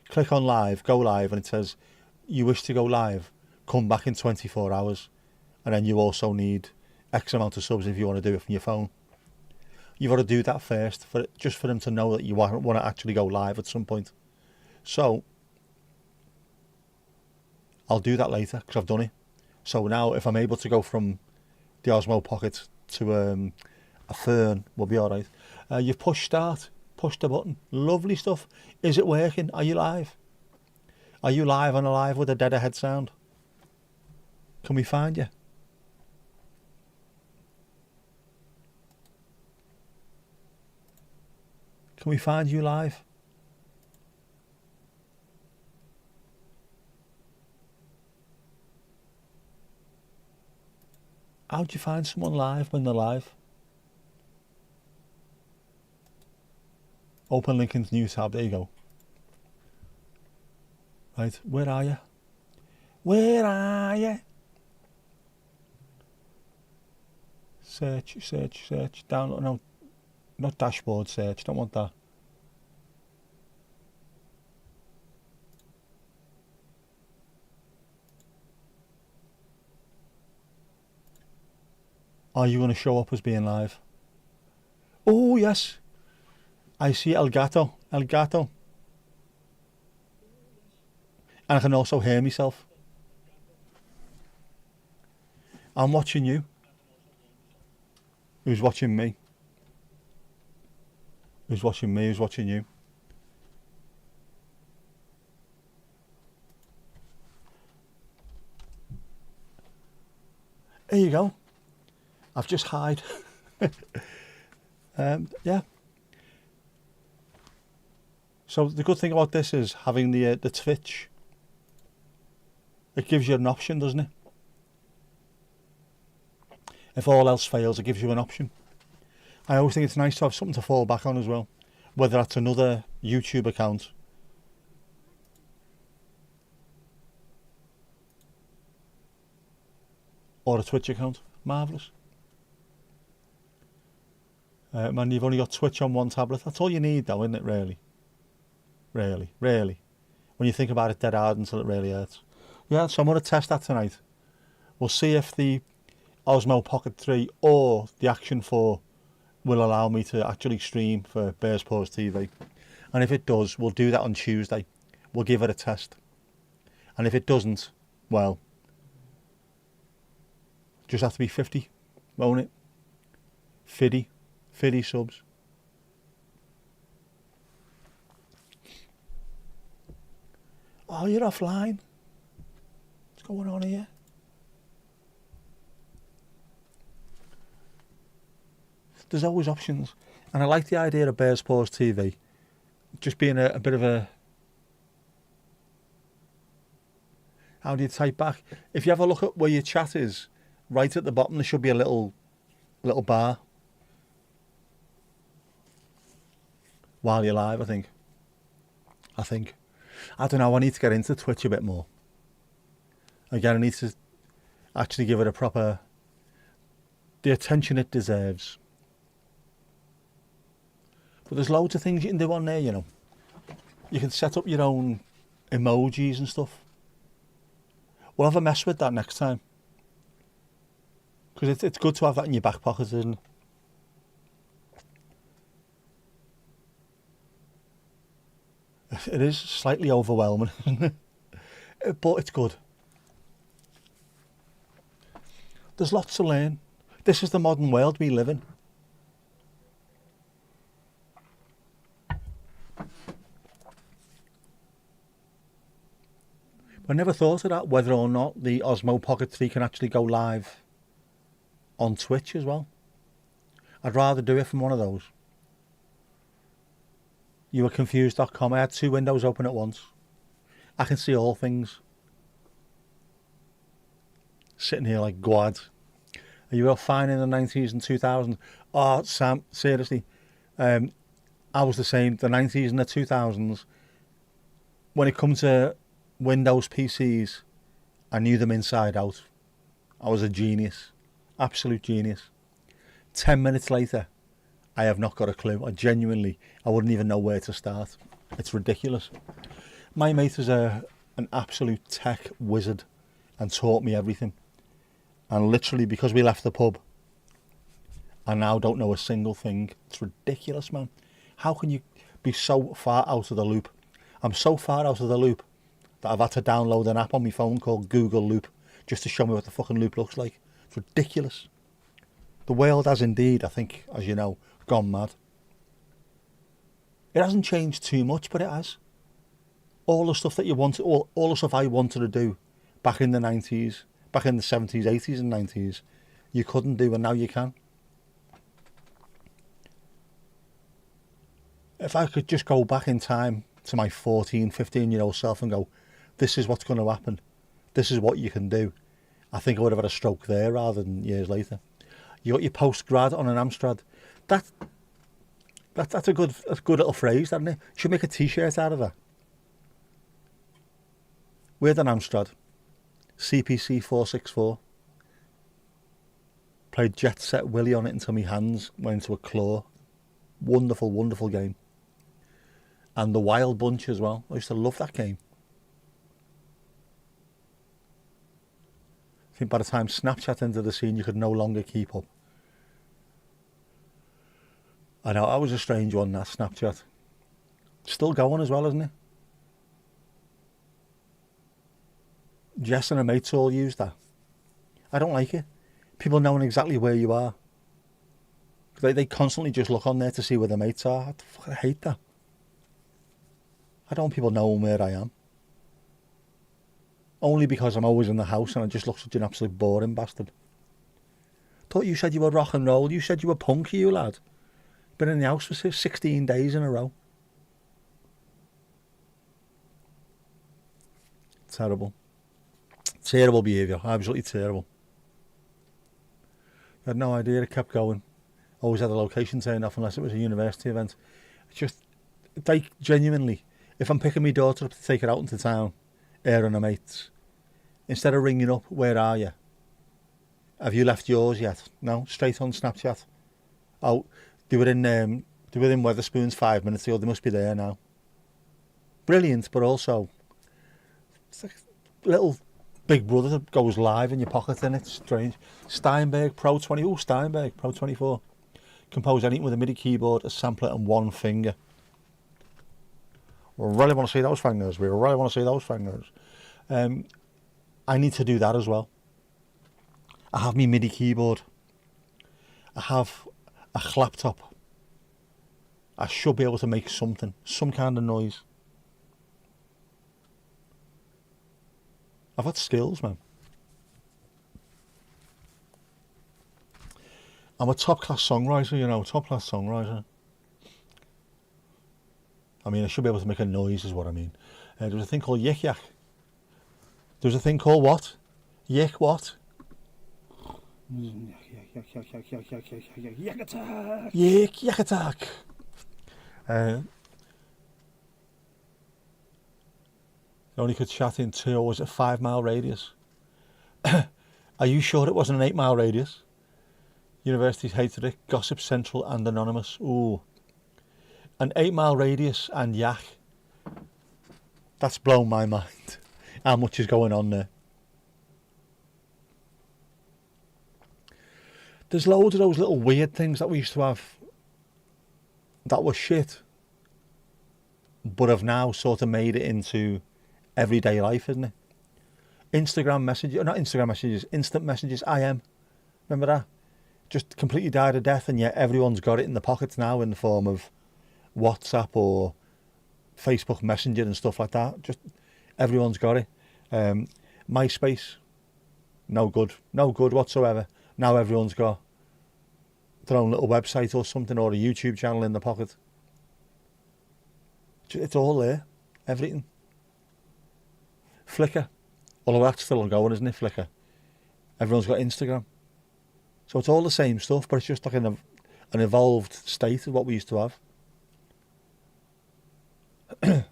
click on live, go live, and it says you wish to go live, come back in 24 hours, and then you also need X amount of subs if you want to do it from your phone. You've got to do that first, just for them to know that you want to actually go live at some point. So I'll do that later because I've done it. So now if I'm able to go from the Osmo Pocket to a Fern, we'll be all right. You've pushed start, push the button. Lovely stuff. Is it working? Are you live? Are you live on a live with a dead ahead sound? Can we find you? Can we find you live? How do you find someone live when they're live? Open link into new tab. There you go. Right, where are you? Where are you? Search, search, search. Download. No, not dashboard search. Don't want that. Are you going to show up as being live? Oh, yes. I see El Gato. El Gato. And I can also hear myself. I'm watching you. Who's watching me? Who's watching me? Who's watching you? There you go. I've just hide. Yeah. So the good thing about this is having the Twitch. It gives you an option, doesn't it? If all else fails, it gives you an option. I always think it's nice to have something to fall back on as well. Whether that's another YouTube account or a Twitch account. Marvellous. Man, you've only got Twitch on one tablet. That's all you need though, isn't it, really? Really. When you think about it dead hard until it really hurts. Yeah, so I'm going to test that tonight. We'll see if the Osmo Pocket 3 or the Action 4 will allow me to actually stream for Bears Paws TV. And if it does, we'll do that on Tuesday. We'll give it a test. And if it doesn't, well, just have to be 50, won't it? 50 subs. Oh, you're offline. What's going on here? There's always options. And I like the idea of Bears Paws TV just being a bit of a... How do you type back? If you have a look at where your chat is, right at the bottom there should be a little bar. While you're live, I think. I don't know, I need to get into Twitch a bit more. Again, I need to actually give it a proper... the attention it deserves. But there's loads of things you can do on there, you know. You can set up your own emojis and stuff. We'll have a mess with that next time. Because it's good to have that in your back pocket, isn't it? It is slightly overwhelming, but it's good. There's lots to learn. This is the modern world we live in. I never thought of that, whether or not the Osmo Pocket 3 can actually go live on Twitch as well. I'd rather do it from one of those. You were confused.com. I had 2 windows open at once. I can see all things. Sitting here like Gwad. Are you all fine in the 90s and 2000s? Oh, Sam, seriously. I was the same. The 90s and the 2000s. When it comes to Windows PCs, I knew them inside out. I was a genius. Absolute genius. 10 minutes later, I have not got a clue. I wouldn't even know where to start. It's ridiculous. My mate is an absolute tech wizard and taught me everything. And literally, because we left the pub, I now don't know a single thing. It's ridiculous, man. How can you be so far out of the loop? I'm so far out of the loop that I've had to download an app on my phone called Google Loop just to show me what the fucking loop looks like. It's ridiculous. The world has indeed, I think, as you know, gone mad. It hasn't changed too much, but it has. All the stuff that you wanted, all the stuff I wanted to do back in the 90s, back in the 70s, 80s and 90s, you couldn't do, and now you can. If I could just go back in time to my 14, 15-year-old self and go, this is what's going to happen, this is what you can do, I think I would have had a stroke there rather than years later. You got your post-grad on an Amstrad. That's a good little phrase, isn't it? You should make a t-shirt out of that. With an Amstrad, CPC 464. Played Jet Set Willy on it until my hands went into a claw. Wonderful, wonderful game. And the Wild Bunch as well. I used to love that game. I think by the time Snapchat entered the scene, you could no longer keep up. I know, I was a strange one, that Snapchat. Still going as well, isn't it? Jess and her mates all use that. I don't like it. People knowing exactly where you are. They constantly just look on there to see where their mates are. I hate that. I don't want people knowing where I am. Only because I'm always in the house and I just look such an absolute boring bastard. Thought you said you were rock and roll. You said you were punk, you lad. Been in the house for 16 days in a row. Terrible. Terrible behaviour. Absolutely terrible. I had no idea. It kept going. Always had the location turned off unless it was a university event. It's just, like, genuinely, if I'm picking my daughter up to take her out into town, her and her mates, instead of ringing up, where are you? Have you left yours yet? No, straight on Snapchat. Oh, they were in Wetherspoons 5 minutes ago. They must be there now. Brilliant, but also it's like a little Big Brother that goes live in your pocket, and it's strange. Steinberg Pro 20. Oh, Steinberg Pro 24. Compose anything with a MIDI keyboard, a sampler, and one finger. We really want to see those fingers. We really want to see those fingers. I need to do that as well. I have my MIDI keyboard. I have a laptop. I should be able to make something, some kind of noise. I've got skills, man. I'm a top-class songwriter, you know, top-class songwriter. I mean, I should be able to make a noise is what I mean. There was a thing called Yik Yak. There was a thing called what? Yik what? Yak attack! Yik Yak attack! Only could chat in 2 or was it a 5 mile radius? Are you sure it wasn't an 8 mile radius? Universities hated it. Gossip Central and Anonymous. Ooh. An 8 mile radius and yak. That's blown my mind. How much is going on there? There's loads of those little weird things that we used to have that were shit. but have now sort of made it into everyday life, isn't it? Instagram messages, not Instagram messages, instant messages, IM. Remember that? Just completely died a death, and yet everyone's got it in the pockets now in the form of WhatsApp or Facebook Messenger and stuff like that. Just everyone's got it. MySpace, no good whatsoever. Now everyone's got their own little website or something, or a YouTube channel in the pocket. It's all there, everything. Flickr, although that's still going, isn't it? Flickr. Everyone's got Instagram. So it's all the same stuff, but it's just like an evolved state of what we used to have. It's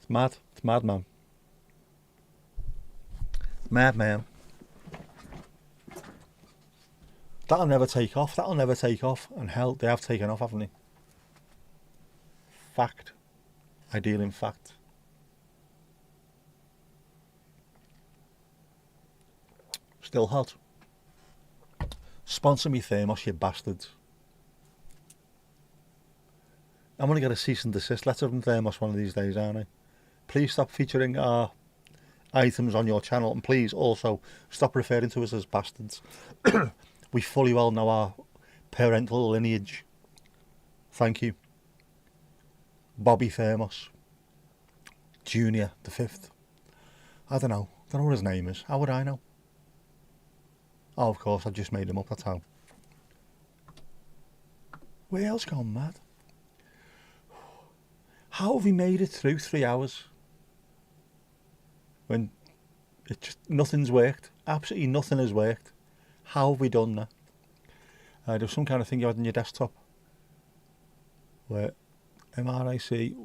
mad. It's mad, man. Mad, man. That'll never take off. That'll never take off. And hell, they have taken off, haven't they? Fact. I deal in fact. Still hot. Sponsor me Thermos, you bastards. I'm going to get a cease and desist letter from Thermos one of these days, aren't I? Please stop featuring our items on your channel, and please also stop referring to us as bastards. We fully well know our parental lineage. Thank you. Bobby Thermos. Junior, the 5th. I don't know what his name is. How would I know? Oh, of course, I've just made him up, that's how. Where else gone mad? How have we made it through 3 hours? When it just, nothing's worked. Absolutely nothing has worked. How have we done that? There was some kind of thing you had on your desktop. Where MRIC,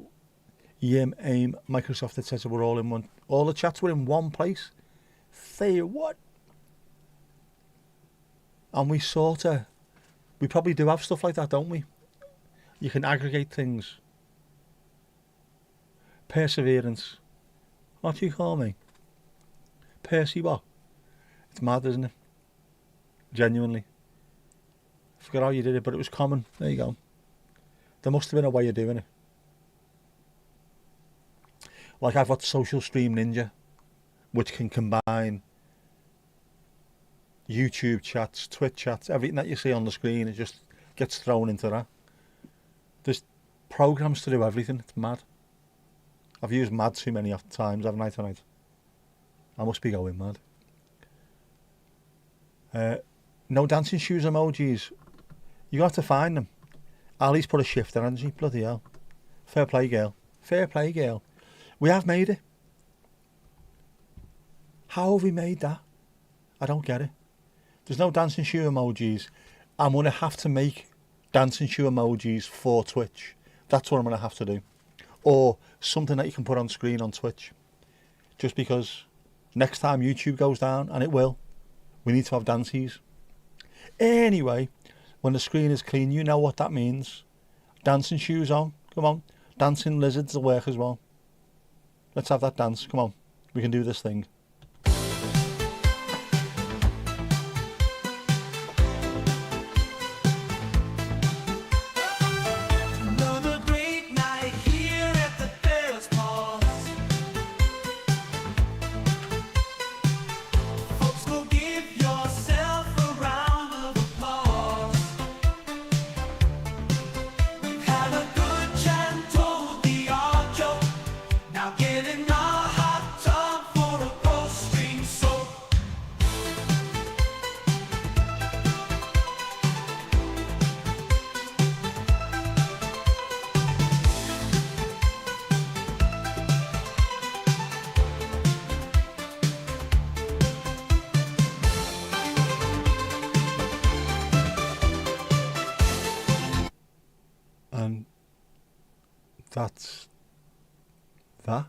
YIM, AIM, Microsoft, etc. were all in one. All the chats were in one place. Say what? And we probably do have stuff like that, don't we? You can aggregate things. Perseverance. What do you call me? Percy what? It's mad, isn't it? Genuinely. I forgot how you did it, but it was common. There you go. There must have been a way of doing it. Like I've got Social Stream Ninja, which can combine YouTube chats, Twitch chats, everything that you see on the screen, it just gets thrown into that. There's programs to do everything. It's mad. I've used mad too many times, haven't I, tonight? I must be going mad. No dancing shoes emojis. You got to find them. Ali's put a shift in, hasn't she? Bloody hell. Fair play, girl. Fair play, girl. We have made it. How have we made that? I don't get it. There's no dancing shoe emojis. I'm going to have to make dancing shoe emojis for Twitch. That's what I'm going to have to do. Or something that you can put on screen on Twitch. Just because next time YouTube goes down, and it will, we need to have dances. Anyway, when the screen is clean, you know what that means. Dancing shoes on. Come on. Dancing lizards will work as well. Let's have that dance. Come on. We can do this thing. And that's that.